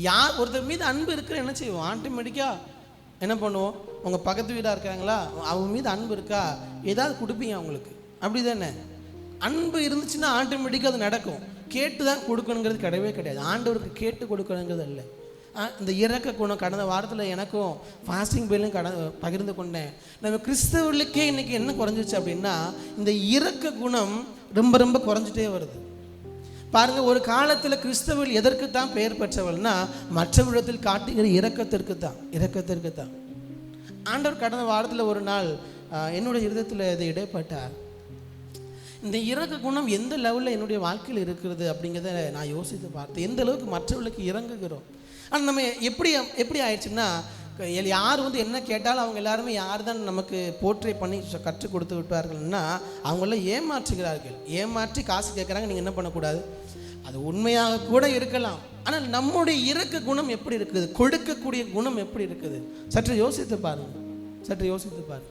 யார் ஒருத்தர் மீது அன்பு இருக்கிற என்ன செய்வோம், ஆட்டோமேட்டிக்காக என்ன பண்ணுவோம், உங்கள் பக்கத்து வீடாக இருக்காங்களா, அவங்க மீது அன்பு இருக்கா, ஏதாவது கொடுப்பீங்க அவங்களுக்கு, அப்படி தானே? அன்பு இருந்துச்சுன்னா ஆட்டோமேட்டிக்காக அது நடக்கும். கேட்டு தான் கொடுக்கணுங்கிறது கிடையவே கிடையாது. ஆண்டவருக்கு கேட்டு கொடுக்கணுங்கிறது இல்லை. இந்த இரக்க குணம் கடந்த வாரத்தில் எனக்கும் ஃபாஸ்டிங் பேர்லையும் பகிர்ந்து கொண்டேன். நம்ம கிறிஸ்தவர்களுக்கே இன்றைக்கி என்ன குறைஞ்சிச்சு அப்படின்னா, இந்த இரக்க குணம் ரொம்ப ரொம்ப குறைஞ்சிட்டே வருது. பாருங்கள், ஒரு காலத்தில் கிறிஸ்தவர்கள் எதற்கு தான் பெயர் பெற்றவள்னா, மற்றவரிடத்தில் காட்டுகிற இரக்கத்திற்கு தான். ஆண்டவர் கடந்த வாரத்தில் ஒரு நாள் என்னுடைய இருதயத்தில் இதை இடைப்பட்டார். இந்த இரக்க குணம் எந்த லெவலில் என்னுடைய வாழ்க்கையில் இருக்கிறது அப்படிங்கிறத நான் யோசித்து பார்த்தேன். எந்த அளவுக்கு மற்றவர்களுக்கு இறங்குகிறோம். ஆனால் நம்ம எப்படி ஆயிடுச்சுன்னா, யார் என்ன கேட்டாலும் அவங்க எல்லாருமே யார் தான் நமக்கு போர்ட்ரே பண்ணி கற்றுக் கொடுத்து விட்டார்கள்னா, அவங்கள ஏமாற்றி காசு கேட்குறாங்க. நீங்கள் என்ன பண்ணக்கூடாது, அது உண்மையாக கூட இருக்கலாம். ஆனால் நம்முடைய இரக்க குணம் எப்படி இருக்குது, கொடுக்கக்கூடிய குணம் எப்படி இருக்குது, சற்று யோசித்து பாருங்கள்.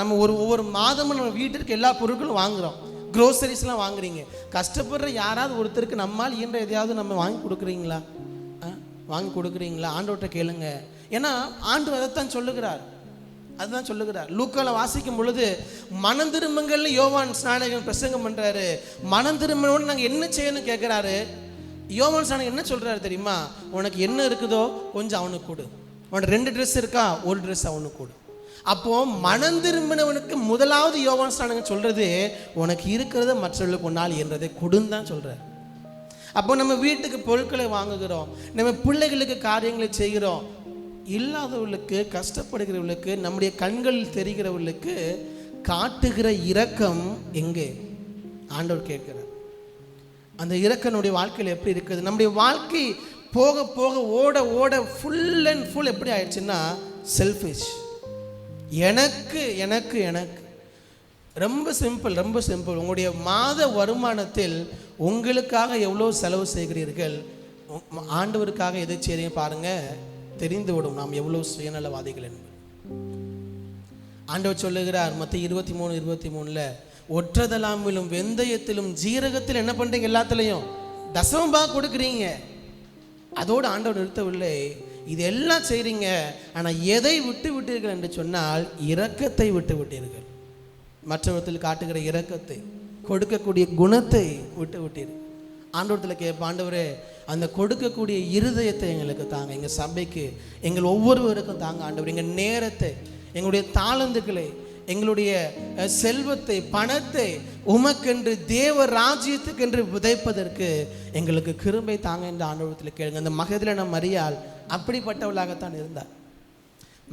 நம்ம ஒவ்வொரு மாதமும் நம்ம வீட்டிற்கு எல்லா பொருட்களும் வாங்குகிறோம். க்ரோசரிஸ்லாம் வாங்குறீங்க. கஷ்டப்படுற யாராவது ஒருத்தருக்கு நம்மால் இயன்ற எதையாவது நம்ம வாங்கி கொடுக்குறீங்களா? ஆண்டவர்கிட்ட கேளுங்க. ஏன்னா ஆண்டவர் அதைத்தான் சொல்லுகிறார். லூக்கால வாசிக்கும் பொழுது மனம் திரும்புங்கள்னு யோவான் ஸ்நானகன் பிரசங்கம் பண்றாரு. மனம் திரும்பினோடு நாங்கள் என்ன செய்யணும் கேட்குறாரு. யோவான் ஸ்நானகன் என்ன சொல்றாரு தெரியுமா, உனக்கு என்ன இருக்குதோ கொஞ்சம் அவனுக்கு கொடு. உனக்கு 2 ட்ரெஸ் இருக்கா, ஒரு ட்ரெஸ் அவனுக்கு கொடு. அப்போ மனம் திரும்பினவனுக்கு முதலாவது யோவான் ஸ்நானகன் சொல்றது, உனக்கு இருக்கிறத மற்றவர்களுக்கு ஒன்னால் என்றதை கொடுன்னு தான் சொல்றார். அப்போ நம்ம வீட்டுக்கு பொருட்களை வாங்குகிறோம், நம்ம பிள்ளைகளுக்கு காரியங்களை செய்கிறோம். இல்லாதவர்களுக்கு, கஷ்டப்படுகிறவர்களுக்கு, நம்முடைய கண்களில் தெரிகிறவர்களுக்கு காட்டுகிற இரக்கம் எங்கே? ஆண்டவர் கேட்கிறார். அந்த இரக்கனுடைய வாழ்க்கையில் எப்படி இருக்குது? நம்முடைய வாழ்க்கை போக போக ஓட ஓட ஃபுல் அண்ட் ஃபுல் எப்படி ஆயிடுச்சுன்னா செல்ஃபிஷ். எனக்கு எனக்கு எனக்கு. ரொம்ப சிம்பிள், ரொம்ப சிம்பிள். உங்களுடைய மாத வருமானத்தில் உங்களுக்காக எவ்வளோ செலவு செய்கிறீர்கள், ஆண்டவருக்காக எதை செய்கிறீங்க பாருங்கள், தெரிந்து விடும் நாம் எவ்வளோ சுயநலவாதிகள் என்பது. ஆண்டவர் சொல்லுகிறார் மத்திய 23:23 ஒற்றதலாமிலும் வெந்தயத்திலும் ஜீரகத்தில் என்ன பண்ணுறீங்க? எல்லாத்துலேயும் தசமபாகம் கொடுக்குறீங்க. அதோடு ஆண்டவர் நிறுத்தவில்லை, இது எல்லாம் செய்கிறீங்க, ஆனால் எதை விட்டு விட்டீர்கள் என்று சொன்னால் இரக்கத்தை விட்டு விட்டீர்கள். மற்றவர்கள் காட்டுகிற இரக்கத்தை, கொடுக்கக்கூடிய குணத்தை விட்டு விட்டீர்கள். ஆண்டவரத்தில் கேட்ப, ஆண்டவரே அந்த கொடுக்கக்கூடிய இருதயத்தை எங்களுக்கு தாங்க, எங்கள் சபைக்கு, எங்கள் ஒவ்வொருவருக்கும் தாங்க ஆண்டவர். எங்கள் நேரத்தை, எங்களுடைய தாளந்துக்களை, எங்களுடைய செல்வத்தை, பணத்தை உமக்கென்று தேவ ராஜ்யத்துக்கென்று விதைப்பதற்கு எங்களுக்கு கிருபை தாங்க என்று ஆண்டவரத்தில் கேளுங்க. அந்த மகதலேனா மரியாள் அப்படிப்பட்டவளாகத்தான் இருந்தார்.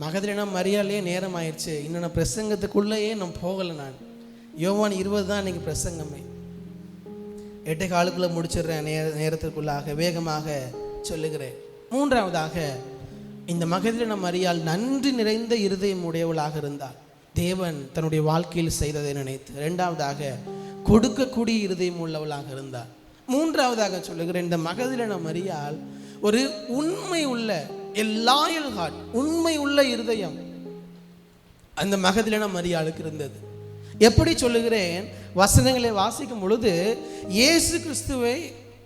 மகதலேனா மரியாளே நேரம் ஆயிடுச்சு, இன்னும் நான் பிரசங்கத்துக்குள்ளேயே நான் போகலை. நான் யோவான் 20 தான் இன்றைக்கி பிரசங்கமே. 8 காலுக்குள்ளே முடிச்சிடுறேன், நேரத்திற்குள்ளாக வேகமாக சொல்லுகிறேன். மூன்றாவதாக, இந்த மகதலேனா மரியாள் நன்றி நிறைந்த இருதயம் உடையவளாக இருந்தாள், தேவன் தன்னுடைய வாழ்க்கையில் செய்ததை நினைத்து. இரண்டாவதாக, கொடுக்கக்கூடிய இருதயம் உள்ளவளாக இருந்தார். மூன்றாவதாக சொல்லுகிறேன், இந்த மகதலேனா மரியாள் ஒரு உண்மை உள்ள, லாயல் ஹார்ட், உண்மை உள்ள இருதயம் அந்த மகதலேனா மரியாளுக்கு இருந்தது. எப்படி சொல்லுகிறேன்? வசனங்களை வாசிக்கும் பொழுது இயேசு கிறிஸ்துவை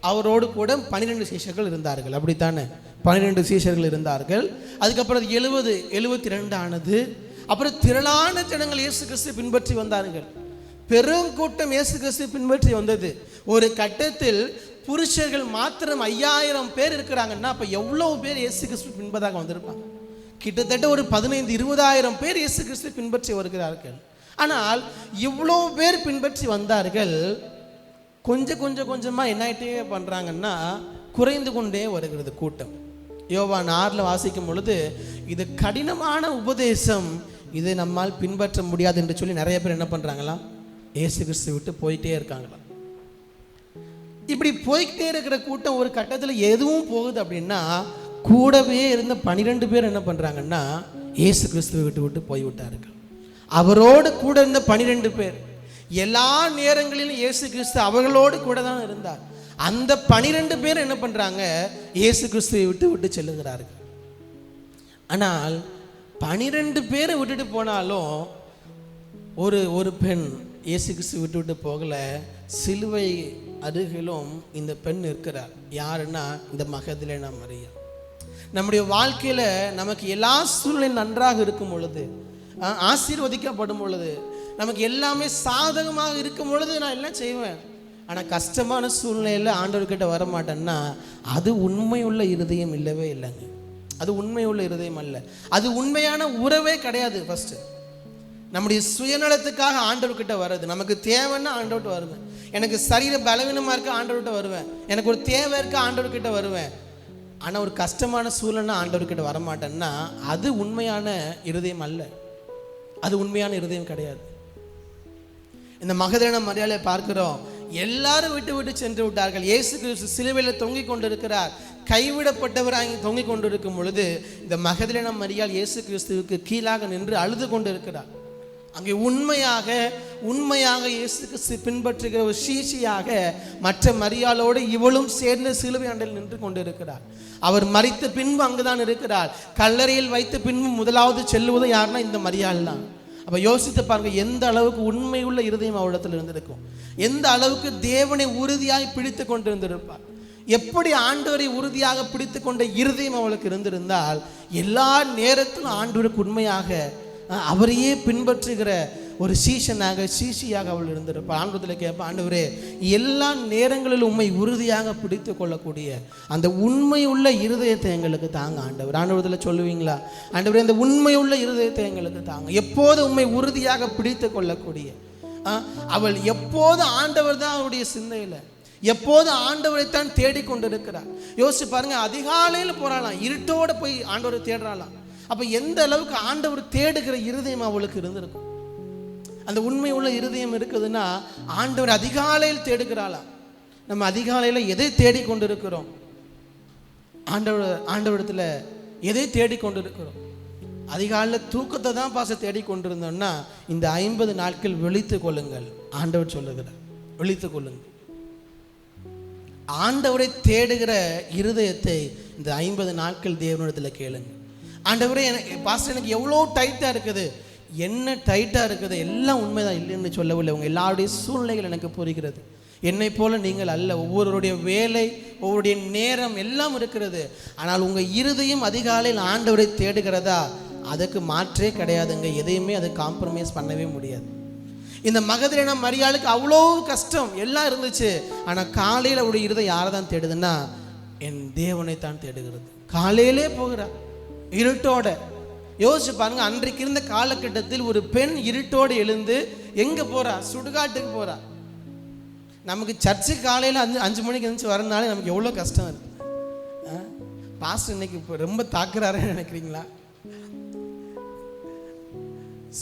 அவரோடு கூட 12 சீஷர்கள் இருந்தார்கள், அப்படித்தானே? 12 சீஷர்கள் இருந்தார்கள். அதுக்கப்புறம் 72 ஆனது. அப்புறம் திரளான ஜனங்கள் இயேசு கிறிஸ்து பின்பற்றி வந்தார்கள். பெருங்கூட்டம் இயேசு கிறிஸ்து பின்பற்றி வந்தது. ஒரு கட்டத்தில் புருஷர்கள் மாத்திரம் 5000 பேர் இருக்கிறாங்கன்னா அப்போ எவ்வளோ பேர் இயேசு கிறிஸ்து பின்பதாக வந்திருப்பாங்க? கிட்டத்தட்ட ஒரு 15-20 பேர் இயேசு கிறிஸ்து பின்பற்றி வருகிறார்கள். ஆனால் இவ்வளோ பேர் பின்பற்றி வந்தார்கள். கொஞ்சமாக என்னாயிட்டே பண்ணுறாங்கன்னா குறைந்து கொண்டே வருகிறது கூட்டம். யோவான் 6 வாசிக்கும் பொழுது, இது கடினமான உபதேசம், இதை நம்மால் பின்பற்ற முடியாது என்று சொல்லி நிறைய பேர் என்ன பண்ணுறாங்களாம்? இயேசு கிறிஸ்து விட்டு போயிட்டே இருக்காங்களாம். இப்படி போய்கிட்டே இருக்கிற கூட்டம் ஒரு கட்டத்தில் எதுவும் போகுது அப்படின்னா, கூடவே இருந்த 12 பேர் என்ன பண்ணுறாங்கன்னா இயேசு கிறிஸ்துவை விட்டு போய்விட்டார்கள். அவரோடு கூட இருந்த 12 பேர் எல்லா நேரங்களிலும் இயேசு கிறிஸ்து அவர்களோடு கூட தான் இருந்தார். அந்த 12 பேர் என்ன பண்ணுறாங்க? இயேசு கிறிஸ்துவை விட்டு செல்லுகிறார்கள். ஆனால் 12 பேரை விட்டுட்டு போனாலும் ஒரு பெண் இயேசு கிறிஸ்து விட்டு போகல. சிலுவை அருகிலும் இந்த பெண் இருக்கிறார். யாருன்னா இந்த மகதலேனா மரியாள். நம்முடைய வாழ்க்கையில் நமக்கு எல்லா சூழ்நிலையும் நன்றாக இருக்கும் பொழுது, ஆசீர்வதிக்கப்படும் பொழுது, நமக்கு எல்லாமே சாதகமாக இருக்கும் பொழுது நான் எல்லாம் செய்வேன். ஆனால் கஷ்டமான சூழ்நிலையில் ஆண்டவர்கிட்ட வர மாட்டேன்னா அது உண்மையுள்ள இருதயம் இல்லவே இல்லைங்க. அது உண்மையுள்ள இருதயம் அல்ல. அது உண்மையான உறவே கிடையாது. ஃபஸ்ட்டு நம்முடைய சுயநலத்துக்காக ஆண்டவர்கிட்ட வர்றது, நமக்கு தேவைன்னா ஆண்டவர்கிட்ட வருவேன், எனக்கு சரீர பலவீனமாக இருக்க ஆண்டவர்கிட்ட வருவேன், எனக்கு ஒரு தேவை இருக்க ஆண்டவர்கிட்ட வருவேன். ஆனால் ஒரு கஷ்டமான சூழ்நிலை ஆண்டவர்கிட்ட வரமாட்டேன்னா அது உண்மையான இருதயம் அல்ல. அது உண்மையான இருதயம் கிடையாது. இந்த மகதலேனா மரியாளை பார்க்கிறோம். எல்லாரும் விட்டு சென்று விட்டார்கள். இயேசு கிறிஸ்து சிலுவையில் தொங்கிக் கொண்டிருக்கிறார். கைவிடப்பட்டவராக தொங்கிக் கொண்டிருக்கும் பொழுது இந்த மகதலேனா மரியாள் இயேசு கிறிஸ்துவுக்கு கீழாக நின்று அழுது கொண்டிருக்கிறார். அங்கே உண்மையாக இயேசு கிறிஸ்து பின்பற்றுகிற ஒரு சீஷியாக மற்ற மரியாளோடு இவளும் சேர்ந்து சிலுவை அண்டையில் நின்று கொண்டிருக்கிறார். அவர் மரித்த பின்பு அங்குதான் இருக்கிறார். கல்லறையில் வைத்த பின்பு முதலாவது செல்லுவது யாருன்னா இந்த மரியாள் தான். அப்போ யோசித்து பாருங்க, எந்த அளவுக்கு உண்மையுள்ள இருதயம் அவரிடத்தில் இருந்திருக்கும், எந்த அளவுக்கு தேவனை உறுதியாய் பிடித்து கொண்டு இருந்திருப்பார். எப்படி ஆண்டவரை உறுதியாக பிடித்து கொண்ட இருதயம் அவளுக்கு இருந்திருந்தால் எல்லா நேரத்திலும் ஆண்டவருக்கு உண்மையாக அவரையே பின்பற்றுகிற ஒரு சீஷனாக சீஷியாக அவள் இருந்திருப்பாள். ஆண்டவரத்தில் கேட்பா, ஆண்டவரே எல்லா நேரங்களிலும் உண்மை உறுதியாக பிடித்து கொள்ளக்கூடிய அந்த உண்மையுள்ள இருதயத்தை எங்களுக்கு தாங்க ஆண்டவர். ஆண்டவரத்தில் சொல்லுவீங்களா, ஆண்டவரே இந்த உண்மையுள்ள இருதயத்தை எங்களுக்கு தாங்க, எப்போது உண்மை உறுதியாக பிடித்து கொள்ளக்கூடிய. அவள் எப்போது ஆண்டவர் தான் அவருடைய சிந்தையில், எப்போது ஆண்டவரைத்தான் தேடிக்கொண்டிருக்கிறார். யோசிச்சு பாருங்க, அதிகாலையில் போறாளாம், இருட்டோட போய் ஆண்டவரை தேடுறாளாம். அப்ப எந்த அளவுக்கு ஆண்டவர் தேடுகிற இருதயம் அவளுக்கு இருந்திருக்கும். அந்த உண்மை உள்ள இருதயம் இருக்குதுன்னா ஆண்டவர் அதிகாலையில் தேடுகிறாளாம். நம்ம அதிகாலையில் எதை தேடிக்கொண்டிருக்கிறோம்? ஆண்டவரிடத்துல எதை தேடிக்கொண்டிருக்கிறோம்? அதிகாலையில் தூக்கத்தை தான் தேடிக்கொண்டிருந்தோம்னா இந்த 50 நாட்கள் விழித்து கொள்ளுங்கள். ஆண்டவர் சொல்லுகிறார், விழித்து கொள்ளுங்கள். ஆண்டவரை தேடுகிற இருதயத்தை இந்த 50 நாட்கள் தேவனிடத்தில் கேளுங்க. ஆண்டவரே பாஸ்டர் எனக்கு எவ்வளோ டைட்டாக இருக்குது. என்ன டைட்டாக இருக்குது? எல்லாம் உண்மைதான், இல்லைன்னு சொல்லவில்லை. உங்கள் எல்லாருடைய சூழ்நிலைகள் எனக்கு புரிகிறது. என்னை போல நீங்கள் அல்ல. ஒவ்வொருடைய வேலை, ஒவ்வொருடைய நேரம் எல்லாம் இருக்கிறது. ஆனால் உங்கள் இருதயம் அதிகாலையில் ஆண்டவரை தேடுகிறதா? அதுக்கு மாற்றே கிடையாதுங்க. எதையுமே அது காம்ப்ரமைஸ் பண்ணவே முடியாது. இந்த மகதலேனா மரியாளுக்கு அவ்வளோ கஷ்டம் எல்லாம் இருந்துச்சு. ஆனால் காலையில் அவருடைய இருதயம் யாரை தான் தேடுதுன்னா என் தேவனை தான் தேடுகிறது. காலையிலே போகிறா இருட்டோட. யோசிச்சு பாருங்க, அன்றைக்கு இருந்த காலகட்டத்தில் ஒரு பெண் இருட்டோடு எழுந்து எங்கே போறா? சுடுகாட்டுக்கு போறா. நமக்கு சர்ச்சுக்கு காலையில் 5 மணிக்கு எழுந்துச்சு வரனாலே நமக்கு எவ்வளோ கஷ்டம் இருக்குது. பாஸ்டர் இன்னைக்கு இப்போ ரொம்ப தாக்குறாருன்னு நினைக்கிறீங்களா?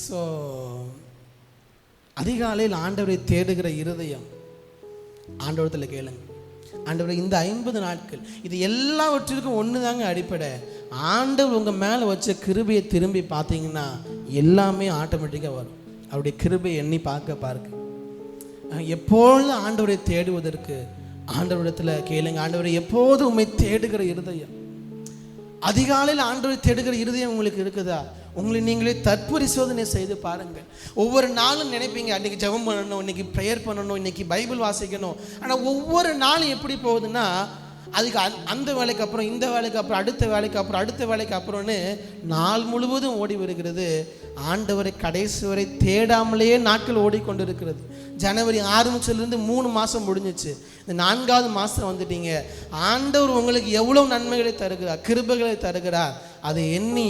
ஸோ அதிகாலையில் ஆண்டவரை தேடுகிற இருதயம் ஆண்டவரத்தில் கேளுங்க. ஆண்டவரை இந்த 50 நாட்கள் இது எல்லாவற்றிற்கும் ஒன்று தாங்க அடிப்படை. ஆண்டவர் உங்கள் மேலே வச்ச கிருபையை திரும்பி பார்த்தீங்கன்னா எல்லாமே ஆட்டோமேட்டிக்காக வரும். அவருடைய கிருபையை எண்ணி பார்க்க எப்பொழுதும் ஆண்டவரை தேடுவதற்கு ஆண்டவரிடத்தில் கேளுங்க. ஆண்டவரை எப்போது உண்மை தேடுகிற இருதயம், அதிகாலையில் ஆண்டவரை தேடுகிற இருதயம் உங்களுக்கு இருக்குதா? உங்களை நீங்களே தற்பரிசோதனை செய்து பாருங்கள். ஒவ்வொரு நாளும் நினைப்பீங்க, அன்றைக்கி ஜெபம் பண்ணணும், இன்னைக்கு ப்ரேயர் பண்ணணும், இன்னைக்கு பைபிள் வாசிக்கணும். ஆனால் ஒவ்வொரு நாளும் எப்படி போகுதுன்னா அதுக்கு அந்த வேலைக்கு அப்புறம், இந்த வேலைக்கு அப்புறம், அடுத்த வேலைக்கு அப்புறம், அடுத்த வேலைக்கு அப்புறம்னு நாள் முழுவதும் ஓடி வருகிறது. ஆண்டவரை கடைசி வரை தேடாமலேயே நாட்கள் ஓடிக்கொண்டிருக்கிறது. ஜனவரி ஆரம்பிச்சிலிருந்து 3 மாதம் முடிஞ்சிச்சு. இந்த 4வது மாதம் வந்துட்டீங்க. ஆண்டவர் உங்களுக்கு எவ்வளோ நன்மைகளை தருகிறார், கிருபைகளை தருகிறார். அதை எண்ணி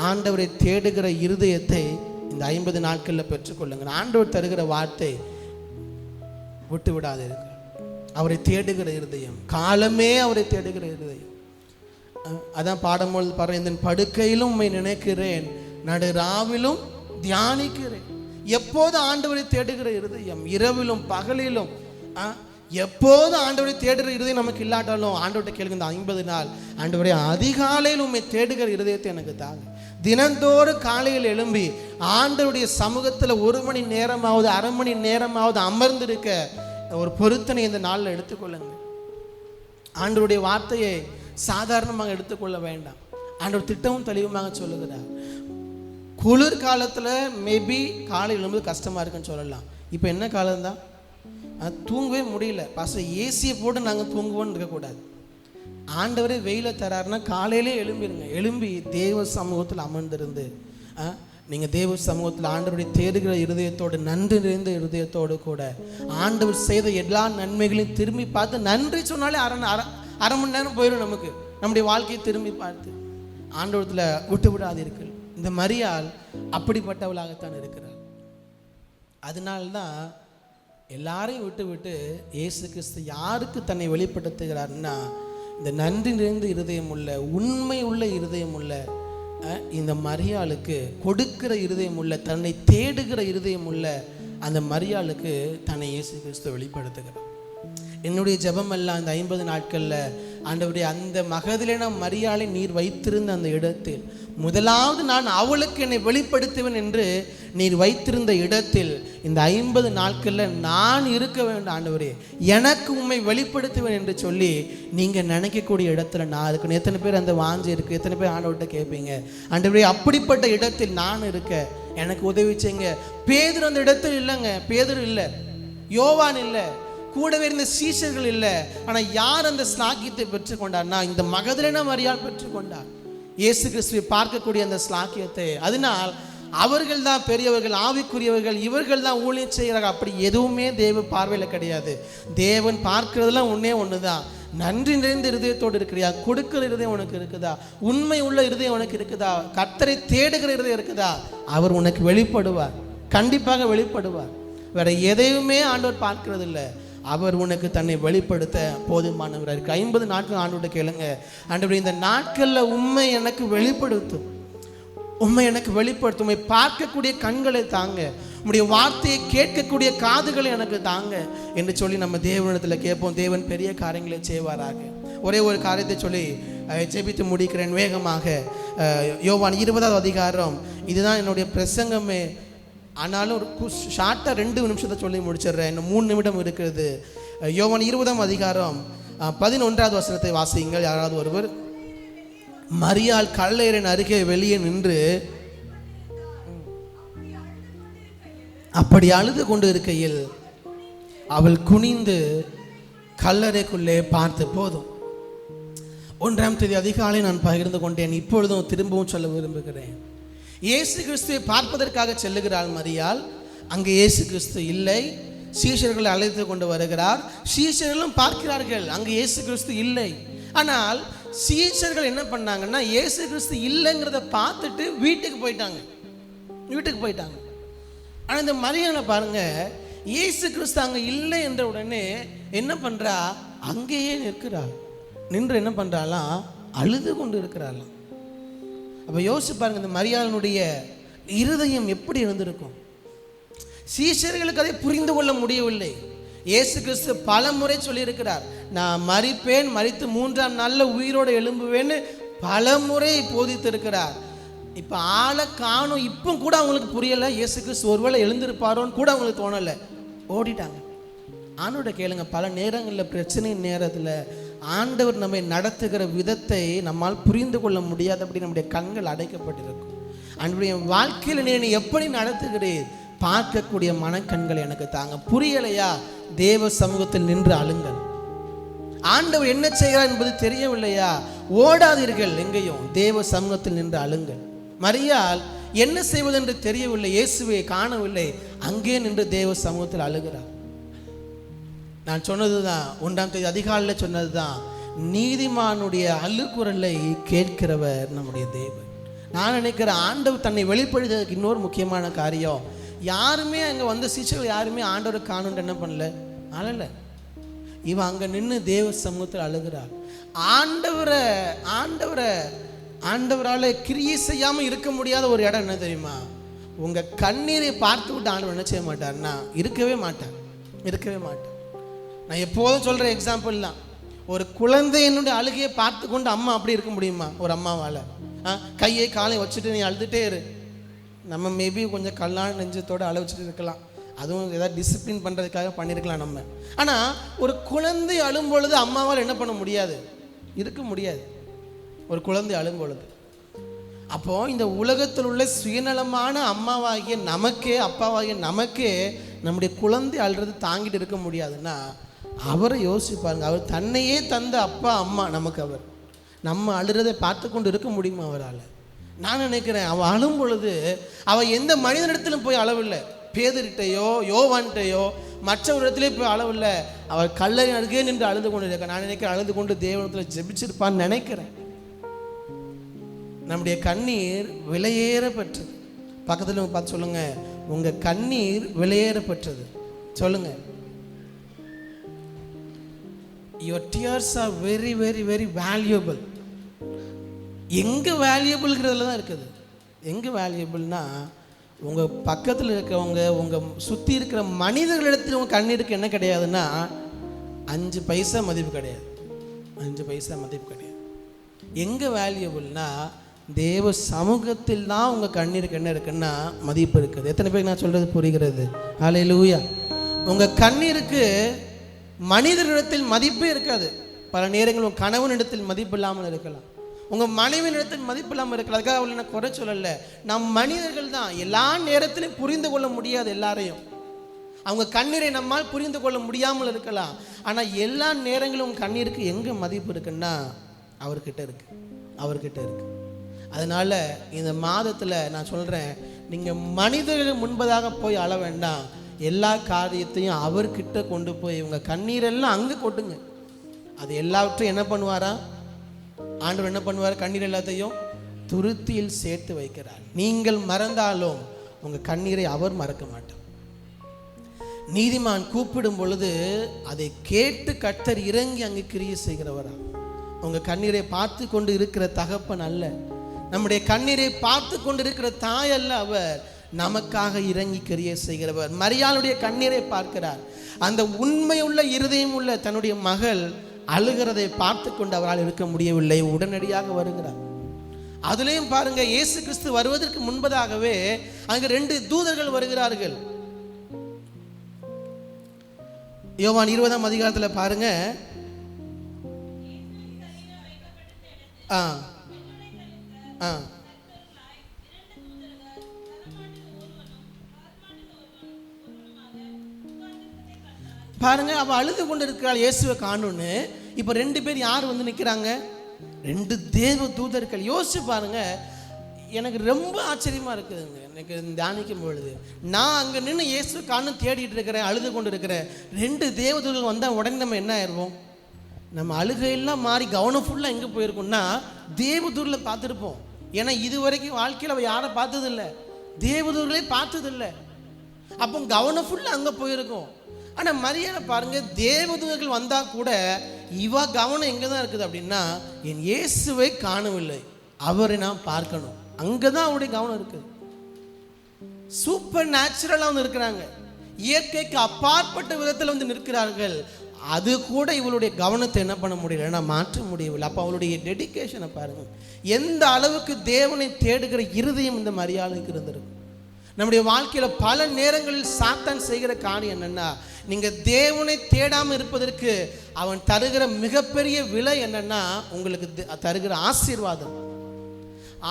ஆண்டவரை தேடுகிற இருதயத்தை இந்த 50 நாட்களில் பெற்றுக்கொள்ளுங்கள். ஆண்டவர் தருகிற வார்த்தை விட்டு விடாது. அவரை தேடுகிற இருதயம், காலமே அவரை தேடுகிற இருதயம். அதான் பாடும்போது பாருங்க, இந்த படுக்கையிலும் உம்மை நினைக்கிறேன், நடுராவிலும் தியானிக்கிறேன். எப்போது ஆண்டவரை தேடுகிற இருதயம், இரவிலும் பகலிலும். எப்போது ஆண்டவரை தேடுகிற இருதயம் நமக்கு இல்லாட்டாலும் ஆண்டவர்கிட்ட கேளுங்க, இந்த 50 நாள் ஆண்டவரை அதிகாலையில் உண்மை தேடுகிற இருதயத்தை எனக்கு தாங்க. தினந்தோறும் காலையில் எழும்பி ஆண்டவருடைய சமூகத்தில் 1 மணி நேரமாவது 1/2 மணி நேரமாவது அமர்ந்திருக்க ஒரு பொருத்தனை இந்த நாளில் எடுத்துக்கொள்ளுங்க. ஆண்டவருடைய வார்த்தையை சாதாரணமாக எடுத்துக்கொள்ள வேண்டாம். ஆண்டவர் திட்டமும் தெளிவுமாக சொல்லுகிறார். குளிர்காலத்தில் மேபி காலை எழும்புது கஷ்டமாக இருக்குன்னு சொல்லலாம். இப்போ என்ன காலம்தான், தூங்கவே முடியல பாஸ்டர், ஏசியை போட்டு நாங்கள் தூங்குவோன்னு இருக்கக்கூடாது. ஆண்டவரே வெயில தராருன்னா காலையிலே எழும்பிடுங்க. எழும்பி தேவ சமூகத்தில் அமர்ந்திருந்து நீங்கள் தேவ சமூகத்தில் ஆண்டவருடைய தேடுகிற இருதயத்தோடு, நன்றி நிறைந்த இருதயத்தோடு கூட ஆண்டவர் செய்த எல்லா நன்மைகளையும் திரும்பி பார்த்து நன்றி சொன்னாலே அரை மணி நேரம் போயிடும் நமக்கு. நம்முடைய வாழ்க்கையை திரும்பி பார்த்து ஆண்டவரத்தில் விட்டு விடாதீர்கள். இந்த மரியாள் அப்படிப்பட்டவளாகத்தான் இருக்கிறார். அதனால்தான் எல்லாரையும் விட்டு விட்டு இயேசு கிறிஸ்து யாருக்கு தன்னை வெளிப்படுத்துகிறார்னா இந்த நன்றி நிறைந்த இருதயம் உள்ள, உண்மை உள்ள இருதயம் உள்ள இந்த மரியாளுக்கு கொடுக்கிற இருதயம் உள்ள, தன்னை தேடுகிற இருதயம் உள்ள அந்த மரியாளுக்கு தன்னை இயேசு கிறிஸ்து வெளிப்படுத்துகிறார். என்னுடைய ஜெபம் எல்லாம் இந்த 50 நாட்களில் ஆண்டவருடைய அந்த மகதலேனா மரியாளை நீர் வைத்திருந்த அந்த இடத்தில், முதலாவது நான் அவளுக்கு என்னை வெளிப்படுத்துவேன் என்று நீர் வைத்திருந்த இடத்தில் இந்த 50 நாட்களில் நான் இருக்க வேண்டும் ஆண்டவரே, எனக்கு உண்மை வெளிப்படுத்துவேன் என்று சொல்லி நீங்கள் நினைக்கக்கூடிய இடத்துல நான் இருக்கணும். எத்தனை பேர் அந்த வாஞ்சி இருக்குது? எத்தனை பேர் ஆண்டவர்கிட்ட கேட்பீங்க, ஆண்டவரே அப்படிப்பட்ட இடத்தில் நான் இருக்க எனக்கு உதவி செய்யுங்க. பேதுரு அந்த இடத்தில் இல்லைங்க. பேதுரு இல்லை, யோவான் இல்லை, கூடவே இருந்த சீஷர்கள் இல்லை. ஆனால் யார் அந்த ஸ்லாக்கியத்தை பெற்றுக்கொண்டார்னா இந்த மகதலேனா மரியாள் பெற்றுக்கொண்டார். இயேசு கிறிஸ்துவை பார்க்கக்கூடிய அந்த ஸ்லாக்கியத்தை. அதனால் அவர்கள் தான் பெரியவர்கள், ஆவிக்குரியவர்கள், இவர்கள் தான் ஊழியம் செய்கிறார்கள். அப்படி எதுவுமே தேவ பார்வையில் கிடையாது. தேவன் பார்க்கிறதுலாம் ஒன்று தான். நன்றி நிறைந்த இருதயத்தோடு இருக்கிறியா? கொடுக்கிற இருதயம் உனக்கு இருக்குதா? உண்மை உள்ள இருதயம் உனக்கு இருக்குதா? கர்த்தரை தேடுகிற இருதயம் இருக்குதா? அவர் உனக்கு வெளிப்படுவார், கண்டிப்பாக வெளிப்படுவார். வேற எதையுமே ஆண்டவர் பார்க்கிறது இல்லை. அவர் உனக்கு தன்னை வெளிப்படுத்த போதுமானவராக இருக்கு. 50 நாட்கள் ஆண்டவர்கிட்ட கேளுங்க, ஆண்டவரே இந்த நாட்களில் உண்மை எனக்கு வெளிப்படுத்தும், உண்மை எனக்கு வெளிப்படுத்தும், உண்மை பார்க்கக்கூடிய கண்களை தாங்க, உம்முடைய வார்த்தையை கேட்கக்கூடிய காதுகளை எனக்கு தாங்க என்று சொல்லி நம்ம தேவனிடத்தில் கேட்போம். தேவன் பெரிய காரியங்களை செய்வாராக. ஒரே ஒரு காரியத்தை சொல்லி ஜெபித்து முடிக்கிறேன் வேகமாக. யோவான் 20வது அதிகாரம், இதுதான் என்னுடைய பிரசங்கமே. ஆனாலும் ஒரு ஷார்ட்டாக 2 நிமிஷத்தை சொல்லி முடிச்சிடுறேன், இன்னும் 3 நிமிடம் இருக்கிறது. யோவான் 20ஆம் அதிகாரம் 11வது வசனத்தை வாசியுங்கள் யாராவது ஒருவர். மரியாள் கல்லறையின் அருகே வெளியே நின்று அப்படி அழுது கொண்டு இருக்கையில் அவள் குனிந்து கல்லறைக்குள்ளே பார்த்து போதும். 1ஆம் தேதி அதிகாலை நான் பகிர்ந்து கொண்டேன், இப்பொழுதும் திரும்பவும் சொல்ல விரும்புகிறேன். இயேசு கிறிஸ்துவை பார்ப்பதற்காக செல்லுகிறாள் மரியாள். அங்கே இயேசு கிறிஸ்து இல்லை. சீஷர்களை அழைத்து கொண்டு வருகிறார். சீஷர்களும் பார்க்கிறார்கள், அங்கே இயேசு கிறிஸ்து இல்லை. ஆனால் சீஷர்கள் என்ன பண்ணாங்கன்னா, இயேசு கிறிஸ்து இல்லைங்கிறத பார்த்துட்டு வீட்டுக்கு போயிட்டாங்க. ஆனால் இந்த மரியாதை பாருங்க, இயேசு கிறிஸ்து அங்கே இல்லை என்ற உடனே என்ன பண்றா? அங்கேயே நின்று என்ன பண்றாலாம்? அழுது கொண்டு இருக்கிறாளாம். அப்போ யோசிச்சு பாருங்க, இந்த மரியாளுடைய இருதயம் எப்படி இருந்திருக்கும். சீஷர்களுக்கு அதை புரிந்து கொள்ள முடியவில்லை. இயேசு கிறிஸ்து பல முறை சொல்லியிருக்கிறார், நான் மரிப்பேன், மரித்து 3ஆம் நாளில் உயிரோடு எழும்புவேன்னு பல முறை போதித்திருக்கிறார். இப்போ ஆளை காணும். இப்போ கூட அவங்களுக்கு புரியலை, இயேசு கிறிஸ்து ஒருவேளை எழுந்திருப்பாரோன்னு கூட அவங்களுக்கு தோணலை, ஓடிட்டாங்க. ஆண்டவரை கேளுங்க, பல நேரங்களில் பிரச்சனை நேரத்தில் ஆண்டவர் நம்மை நடத்துகிற விதத்தை நம்மால் புரிந்து கொள்ள முடியாது. அப்படி நம்முடைய கண்கள் அடைக்கப்பட்டிருக்கும். அன்றைய வாழ்க்கையில் நீ எப்படி நடத்துகிறீர் பார்க்கக்கூடிய மனக்கண்கள் எனக்கு தாங்க. புரியலையா? தேவ சமூகத்தில் நின்று அழுங்கள். ஆண்டவர் என்ன செய்கிறார் என்பது தெரியவில்லையா? ஓடாதீர்கள் எங்கேயும், தேவ சமூகத்தில் நின்று அழுங்கள். மரியாள் என்ன செய்வதென்று தெரியவில்லை, இயேசுவை காணவில்லை, அங்கே நின்று தேவ சமூகத்தில் அழுகிறார். நான் சொன்னதுதான், 1ஆம் தேதி அதிகாலையில் சொன்னதுதான், நீதிமானுடைய அழுகுரலை கேட்கிறவர் நம்முடைய தேவன். நான் நினைக்கிறேன், ஆண்டவர் தன்னை வெளிப்படுத்துவதற்கு இன்னொரு முக்கியமான காரியம், யாருமே அங்கே வந்த சீஷர்கள் யாருமே ஆண்டவரை காணுன்னு என்ன பண்ணல, அழல. இவன் அங்கே நின்று தேவ சமூகத்தில் அழுகிறார். ஆண்டவரால் கிரியை செய்யாமல் இருக்க முடியாத ஒரு இடம் என்ன தெரியுமா? உங்கள் கண்ணீரை பார்த்து விட்டு ஆண்டவர் என்ன செய்ய மாட்டார்னா, இருக்கவே மாட்டார். நான் எப்போதும் சொல்கிற எக்ஸாம்பிள் தான். ஒரு குழந்தை என்னுடைய அழுகையை பார்த்து கொண்டு அம்மா அப்படி இருக்க முடியுமா? ஒரு அம்மாவால் கையை காலை வச்சுட்டு நீ அழுதுகிட்டே இரு. நம்ம மேபி கொஞ்சம் கல்லான நெஞ்சத்தோடு அழ வச்சுட்டு இருக்கலாம், அதுவும் ஏதாவது டிசிப்ளின் பண்ணுறதுக்காக பண்ணியிருக்கலாம் நம்ம. ஆனால் ஒரு குழந்தை அழும் பொழுது அம்மாவால் என்ன பண்ண முடியாது, இருக்க முடியாது. ஒரு குழந்தை அழும் பொழுது, அப்போது இந்த உலகத்தில் உள்ள சுயநலமான அம்மாவாகிய நமக்கே, அப்பாவாகிய நமக்கே நம்முடைய குழந்தை அழுறது தாங்கிட்டு இருக்க முடியாதுன்னா அவரை யோசிப்பாருங்க. அவர் தன்னையே தந்த அப்பா அம்மா நமக்கு, அவர் நம்ம அழுறதை பார்த்து கொண்டு இருக்க முடியுமா அவரால்? நான் நினைக்கிறேன், அவள் அழும் பொழுது அவள் எந்த மனிதனிடத்திலும் போய் அளவில்லை, பேதர்கிட்டையோ யோவான்கிட்டையோ மற்றவரிடத்திலே போய் அளவில்லை, அவள் கல்லறை அருகே நின்று அழுது கொண்டு இருக்க. நான் நினைக்கிறேன், அழுது கொண்டு தேவனத்தில் ஜெபிச்சிருப்பான்னு நினைக்கிறேன். நம்முடைய கண்ணீர் விலையேற பெற்றது. பக்கத்தில் பார்த்து சொல்லுங்க, உங்க கண்ணீர் விலையேற பெற்றது. சொல்லுங்க, your tears are very very very valuable. எங்க வேல்யூபிள்ங்கிறதுல தான் இருக்குது. எங்க வேல்யூபிள்னா, உங்க பக்கத்தில் இருக்கிறவங்க, உங்க சுற்றி இருக்கிற மனிதர்களிடத்தில் உங்க கண்ணீருக்கு என்ன கிடையாதுன்னா 5 பைசா மதிப்பு கிடையாது. 5 பைசா மதிப்பு கிடையாது. எங்க வேல்யூபிள்னா, தேவ சமூகத்தில் தான் உங்கள் கண்ணீருக்கு என்ன இருக்குன்னா மதிப்பு இருக்குது. எத்தனை பேருக்கு நான் சொல்கிறது புரிகிறது? ஹல்லேலூயா. உங்கள் கண்ணீருக்கு மனிதனிடத்தில் மதிப்பே இருக்காது. பல நேரங்கள் உங்கள் கணவனிடத்தில் மதிப்பு இல்லாமல் இருக்கலாம், உங்கள் மனைவியிடத்தில் மதிப்பு இல்லாமல் இருக்கலாம். அதுக்காக அவளை நான் குறை சொல்லலை. நம் மனிதர்கள் தான் எல்லா நேரத்திலையும் புரிந்து கொள்ள முடியாது எல்லாரையும். அவங்க கண்ணீரை நம்மால் புரிந்து கொள்ள முடியாமல் இருக்கலாம். ஆனால் எல்லா நேரங்களும் உங்கள் கண்ணீருக்கு எங்கே மதிப்பு இருக்குன்னா அவர்கிட்ட இருக்கு. அதனால் இந்த மாதத்தில் நான் சொல்கிறேன், நீங்கள் மனிதர்கள் முன்பதாக போய் அழ வேண்டாம். எல்லா காரியத்தையும் அவர்கிட்ட கொண்டு போய் உங்கள் கண்ணீரெல்லாம் அங்கே கொட்டுங்க. அது எல்லாவற்றையும் என்ன பண்ணுவாரா? ஆண்டவர் என்ன பண்ணுவார்? கண்ணீர் எல்லாத்தையும் துருத்தியில் சேர்த்து வைக்கிறார். நீங்கள் மறந்தாலும் உங்கள் கண்ணீரை அவர் மறக்க மாட்டார். நீதிமான் கூப்பிடும் பொழுது அதை கேட்டு கர்த்தர் இறங்கி அங்கு கிரியை செய்கிறவரா. உங்கள் கண்ணீரை பார்த்து கொண்டு இருக்கிற தகப்பன் அல்ல, நம்முடைய கண்ணீரை பார்த்து கொண்டு இருக்கிற தாய் அல்ல, அவர் நமக்காக இறங்கி கிரியை செய்கிறவர். மரியாளுடைய கண்ணீரை பார்க்கிறார். அந்த உண்மையுள்ள இருதயம் உள்ள தன்னுடைய மகள் அழுகிறதை பார்த்து கொண்டு அவரால் இருக்க முடியவில்லை. உடனடியாக வருகிறார். அதுலேயும் பாருங்க, இயேசு கிறிஸ்து வருவதற்கு முன்பதாகவே அங்கு 2 தூதர்கள் வருகிறார்கள். யோவான் 20ஆம் அதிகாரத்தில் பாருங்க, பாருங்க, அவ அழுது கொண்டு இருக்கிறாள் இயேசுவை காணும்னு. இப்போ 2 பேர் யார் வந்து நிற்கிறாங்க? 2 தேவ தூதர்கள். யோசிச்சு பாருங்க, எனக்கு ரொம்ப ஆச்சரியமா இருக்குதுங்க. எனக்கு தியானிக்கும் பொழுது நான் அங்கே நின்று இயேசு காணும் தேடிட்டு இருக்கிறேன், அழுது கொண்டு இருக்கிறேன். 2 தேவ தூதர்கள் வந்தால் உடனே நம்ம என்ன ஆயிடுவோம்? நம்ம அழுகையெல்லாம் மாறி கவனம் ஃபுல்லாக எங்கே போயிருக்கோம்னா தேவதூரில் பார்த்துருப்போம். ஏன்னா இது வரைக்கும் வாழ்க்கையில் அவள் யாரை பார்த்ததில்லை, தேவதூர்களே பார்த்ததில்லை. அப்போ கவனம் ஃபுல்லாக அங்கே போயிருக்கும். ஆனால் மரியாதை பாருங்க, தேவதூதர்கள் வந்தால் கூட இவ கவனம் எங்கே தான் இருக்குது அப்படின்னா, என் இயேசுவை காணவில்லை, அவரை நான் பார்க்கணும். அங்கே தான் அவருடைய கவனம் இருக்குது. சூப்பர் நேச்சுரலாக வந்து இருக்கிறாங்க, இயற்கைக்கு அப்பாற்பட்ட விதத்தில் வந்து நிற்கிறார்கள். அது கூட இவளுடைய கவனத்தை என்ன பண்ண முடியல, நான் மாற்ற முடியவில்லை. அப்போ அவளுடைய டெடிகேஷனை பாருங்க, எந்த அளவுக்கு தேவனை தேடுகிற இருதயம் இந்த மரியாதைக்கு இருந்திருக்கு. நம்முடைய வாழ்க்கையில் பல நேரங்களில் சாத்தான் செய்கிற காரியம் என்னன்னா, நீங்கள் தேவனை தேடாமல் இருப்பதற்கு அவன் தருகிற மிகப்பெரிய விலை என்னன்னா, உங்களுக்கு தருகிற ஆசீர்வாதம்.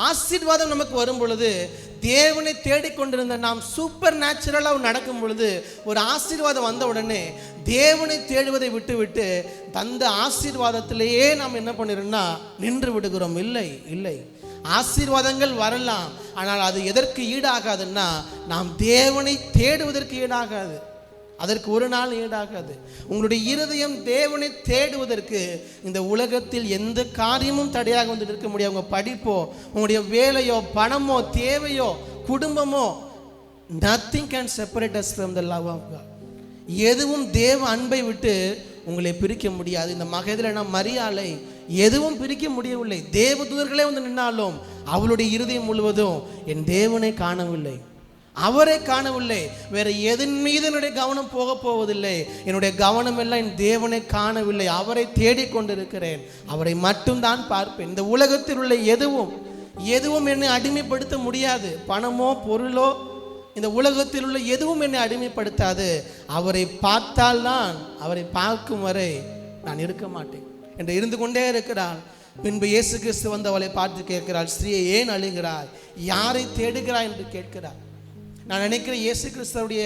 ஆசீர்வாதம் நமக்கு வரும் பொழுது, தேவனை தேடிக்கொண்டிருந்த நாம் சூப்பர் நேச்சுரலாக நடக்கும் பொழுது, ஒரு ஆசீர்வாதம் வந்த உடனே தேவனை தேடுவதை விட்டு விட்டு தந்த ஆசீர்வாதத்திலேயே நாம் என்ன பண்ணிடுறோம்னா நின்று விடுகிறோம். இல்லை இல்லை, ஆசீர்வாதங்கள் வரலாம், ஆனால் அது எதற்கு ஈடாகாதுன்னா, நாம் தேவனை தேடுவதற்கு ஈடாகாது. அதற்கு ஒரு நாள் ஈடாகாது. உங்களுடைய இருதயம் தேவனை தேடுவதற்கு இந்த உலகத்தில் எந்த காரியமும் தடையாக வந்து நிற்க முடியாது. உங்கள் படிப்போ, உங்களுடைய வேலையோ, பணமோ, தேவையோ, குடும்பமோ, nothing can separate us from the love of God. எதுவும் தேவ அன்பை விட்டு உங்களை பிரிக்க முடியாது. இந்த மகதில் நாம் மரியாதை எதுவும் பிரிக்க முடியவில்லை. தேவதூதர்களே வந்து நின்னாலும் அவளுடைய இருதயம் முழுவதும் என் தேவனை காணவில்லை, அவரை காணவில்லை, வேற எதன் மீது என்னுடைய கவனம் போக போவதில்லை. என்னுடைய கவனம் எல்லாம் என் தேவனை காணவில்லை, அவரை தேடிக்கொண்டிருக்கிறேன், அவரை மட்டும்தான் பார்ப்பேன். இந்த உலகத்தில் உள்ள எதுவும் என்னை அடிமைப்படுத்த முடியாது. பணமோ பொருளோ, இந்த உலகத்தில் உள்ள எதுவும் என்னை அடிமைப்படுத்தாது. அவரை பார்த்தால்தான், அவரை பார்க்கும் வரை நான் இருக்க மாட்டேன் என்று இருந்து கொண்டே இருக்கிறாள். பின்பு இயேசு கிறிஸ்து வந்து அவளை பார்த்து கேட்கிறாள், ஸ்ரீயை ஏன் அழுகிறாய், யாரை தேடுகிறாய் என்று கேட்கிறார். நான் நினைக்கிறேன் இயேசு கிறிஸ்துவுடைய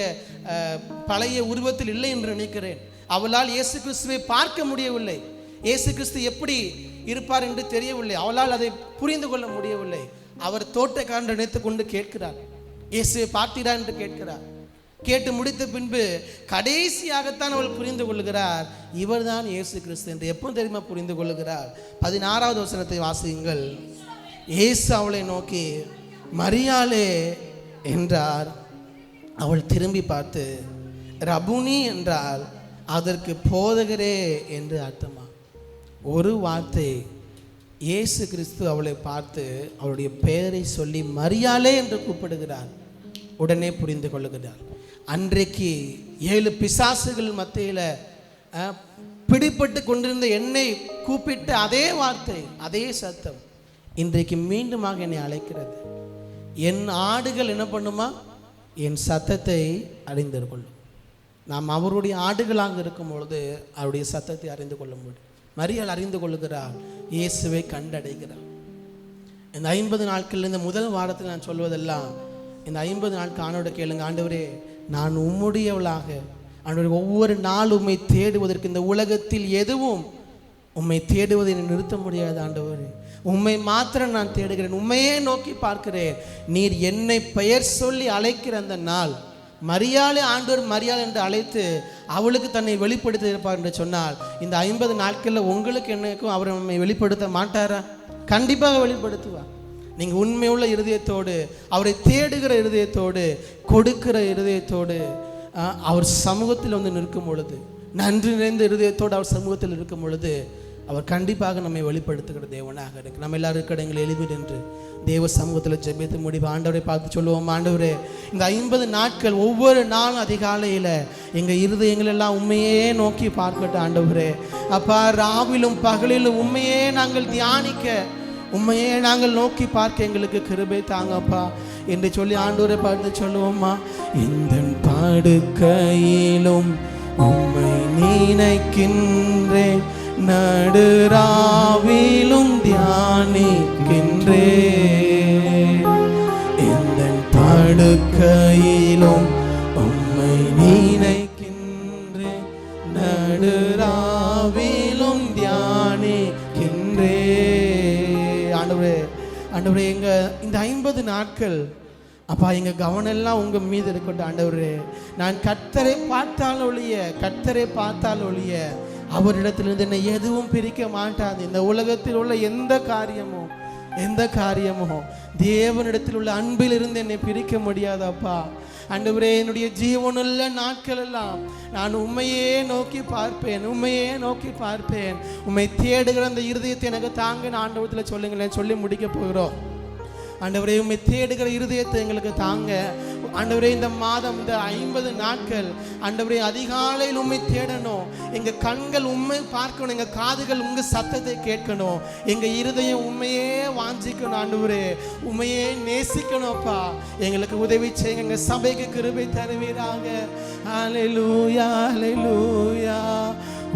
பழைய உருவத்தில் இல்லை என்று நினைக்கிறேன். அவளால் இயேசு கிறிஸ்துவை பார்க்க முடியவில்லை, இயேசு கிறிஸ்து எப்படி இருப்பார் என்று தெரியவில்லை, அவளால் அதை புரிந்து கொள்ள முடியவில்லை. அவர் தோட்டக்காரன் நினைத்து கொண்டு கேட்கிறார், இயேசுவை பார்த்தீரா என்று கேட்கிறார். கேட்டு முடித்த பின்பு கடைசியாகத்தான் அவள் புரிந்து கொள்கிறார், இவர் தான் இயேசு கிறிஸ்து என்று. எப்போ தெரியுமா புரிந்து கொள்கிறார்? 16வது வசனத்தை வாசியுங்கள். இயேசு அவளை நோக்கி மரியாளே என்றார். அவள் திரும்பி பார்த்து ரபுனி என்றால் அதற்கு போதகரே என்று அர்த்தமா. ஒரு வார்த்தை இயேசு கிறிஸ்து அவளை பார்த்து அவளுடைய பெயரை சொல்லி மரியாளே என்று கூப்பிடுகிறார். உடனே புரிந்து கொள்ளுகிறார். அன்றைக்கு 7 பிசாசுகள் மத்தியில் பிடிப்பட்டு கொண்டிருந்த என்னை கூப்பிட்ட அதே வார்த்தை, அதே சத்தம் இன்றைக்கு மீண்டுமாக என்னை அழைக்கிறது. என் ஆடுகள் என்ன பண்ணுமா, என் சத்தத்தை அறிந்து கொள்ளும். நாம் அவருடைய ஆடுகளாக இருக்கும் பொழுது அவருடைய சத்தத்தை அறிந்து கொள்ள முடியும். மரியாள் அறிந்து கொள்ளுகிறார், இயேசுவை கண்டடைகிறார். இந்த 50 நாட்கள், இந்த முதல் வாரத்தில் நான் சொல்வதெல்லாம், இந்த 50 நாள் காணோட கேளுங்க. ஆண்டவரே, நான் உம்முடையவளாக, ஆண்டவரே, ஒவ்வொரு நாள் உம்மை தேடுவதற்கு இந்த உலகத்தில் எதுவும் உம்மை தேடுவதை நிறுத்த முடியாது. ஆண்டவரே, உம்மை மாத்திரம் நான் தேடுகிறேன், உம்மையே நோக்கி பார்க்கிறேன். நீர் என்னை பெயர் சொல்லி அழைக்கிற அந்த நாள், மரியாளை ஆண்டவர் மரியாள் என்று அழைத்து அவளுக்கு தன்னை வெளிப்படுத்தி இருப்பார் என்று சொன்னால், இந்த 50 நாட்களில் உங்களுக்கு என்னைக்கும் அவர் நம்மை வெளிப்படுத்த மாட்டாரா? கண்டிப்பாக வெளிப்படுத்துவார். நீங்கள் உண்மையுள்ள இருதயத்தோடு, அவரை தேடுகிற இருதயத்தோடு, கொடுக்கிற இருதயத்தோடு அவர் சமூகத்தில் வந்து நிற்கும் பொழுது, நன்றி நிறைந்த இருதயத்தோடு அவர் சமூகத்தில் இருக்கும் பொழுது, அவர் கண்டிப்பாக நம்மை வெளிப்படுத்துகிற தேவனாக இருக்கு. நம்ம எல்லாரும் இருக்கிற எங்களை எழுதி நின்று தேவ சமூகத்தில் ஜெபித்து முடிவு ஆண்டவரை பார்த்து சொல்லுவோம், ஆண்டவரே இந்த 50 நாட்கள் ஒவ்வொரு நாளும் அதிகாலையில் எங்கள் இருதயங்கள் எல்லாம் உண்மையே நோக்கி பார்க்கட்டும். ஆண்டவரே அப்பா, ராவிலும் பகலிலும் உண்மையே நாங்கள் தியானிக்க, உண்மையே நாங்கள் நோக்கி பார்க்க எங்களுக்கு கிருபை தாங்கப்பா என்று சொல்லி ஆண்டவரை பார்த்து சொல்லுவோம்மா. இந்த படுக்கையிலும் உம்மை நினைக்கின்றேன், நடுராவிலும் தியானிக்கின்றேன். இந்த படுக்கையிலும் உம்மை நினைக்கின்றேன், நடுராவிலும் தியானிக்கின்றேன். ஆண்டவரே எங்க இந்த 50 நாட்கள் அப்பா எங்கள் கவனம் எல்லாம் உங்கள் மீது இருக்கட்டும். ஆண்டவரே நான் கர்த்தரை பார்த்தால் ஒழிய அவரிடத்திலிருந்து என்னை எதுவும் பிரிக்க மாட்டாது. இந்த உலகத்தில் உள்ள எந்த காரியமோ தேவனிடத்தில் உள்ள அன்பிலிருந்து என்னை பிரிக்க முடியாதப்பா. ஆண்டவரே என்னுடைய ஜீவனுள்ள நாட்கள் எல்லாம் நான் உண்மையே நோக்கி பார்ப்பேன், உம்மை தேடுகிற அந்த இருதயத்தை எனக்கு தாங்க ஆண்டவரத்தில் சொல்லுங்களேன். சொல்லி முடிக்க போகிறோம். ஆண்டவரே உம்மை தேடுகிற இருதயத்தை எங்களுக்கு தாங்க. ஆண்டவரே இந்த மாதம் இந்த 50 நாட்கள் ஆண்டவரே அதிகாலையில் உம்மை தேடணும். எங்கள் கண்கள் உண்மை பார்க்கணும், எங்கள் காதுகள் உங்கள் சத்தத்தை கேட்கணும், எங்கள் இருதயம் உண்மையே வாஞ்சிக்கணும். ஆண்டவரே உண்மையே நேசிக்கணும்ப்பா. எங்களுக்கு உதவி செய்யுங்க, எங்கள் சபைக்கு கிருபை தருவீராக. ஹல்லேலூயா ஹல்லேலூயா.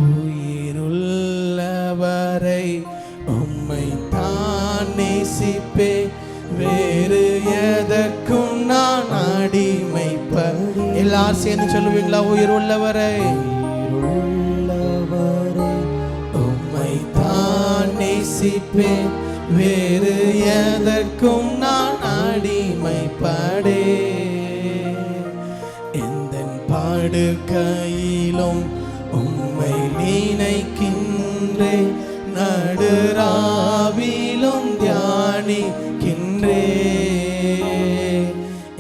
உயிருள்ளவரை உம்மை தான் நேசிப்பேன், வேறு எதற்கும் நான் அடிமைப்பட. எல்லாரும் சேர்ந்து சொல்லுவீங்களா? உயிர் உள்ளவரை உம்மை தான் நேசிப்பேன், வேறு எதற்கும் நான் அடிமைப்படே. எந்த படுக்கையிலும் உம்மை நினைக்கின்றேன், நடுராவிலும் தியானிக்கின்றேன்.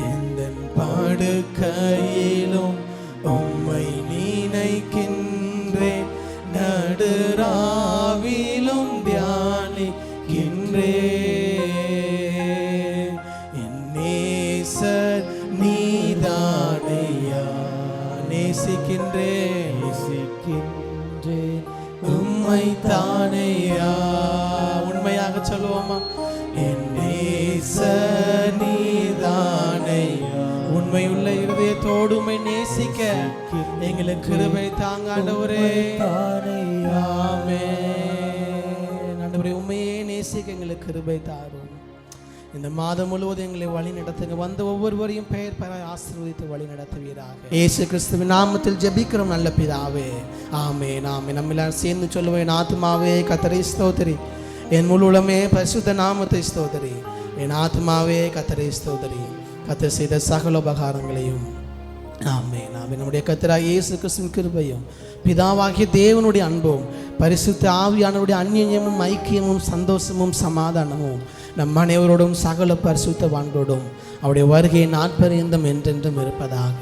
எந்த படுக்கையிலும் உம்மை நினைக்கின்றேன், நடுராவிலும் தியானிக்கின்றேன். என் நேசர் நீதானையா, நேசிக்கின்றேன் உம்மை தானையா. உண்மையாக சொல்லுவோமா? என் நேசர் நீதானையா. உண்மையுள்ள இருதயத்தோடு உம்மை நேசிக்க எங்களுக்கு கிருபை தாங்க ஆண்டவரே. ஆமென். ஆண்டவரே உம்மையே நேசிக்க எங்களுக்கு கிருபை தாரும். இந்த மாதம் முழுவதும் எங்களை வழி நடத்துங்க. வந்த ஒவ்வொருவரையும் பெயர் பெற ஆசீர்வதித்து வழி நடத்துவீராக. இயேசு கிறிஸ்துவின் நாமத்தில் ஜெபிக்கிறோம் நல்ல பிதாவே. ஆமென் ஆமென். நம்ம எல்லாரும் சேர்ந்து சொல்லுவோம், என் ஆத்மாவே கர்த்தரை ஸ்தோத்திரி, என் முழு உளமே பரிசுத்த நாமத்தை ஸ்தோத்திரி. என் ஆத்மாவே கர்த்தரை ஸ்தோத்திரி, கர்த்தர் செய்த சகல உபகாரங்களையும். ஆமென் ஆமென். நம்முடைய கர்த்தராகிய இயேசு கிறிஸ்துவின் கிருபையும் பிதாவாகிய தேவனுடைய அன்பும் பரிசுத்த ஆவியானவருடைய அந்நியமும் ஐக்கியமும் சந்தோஷமும் சமாதானமும் நம் அனைவரோடும் சகல பரிசுத்தவான்களோடும் அவருடைய வருகை நாட்பரியந்தம் என்றென்றும் இருப்பதாக.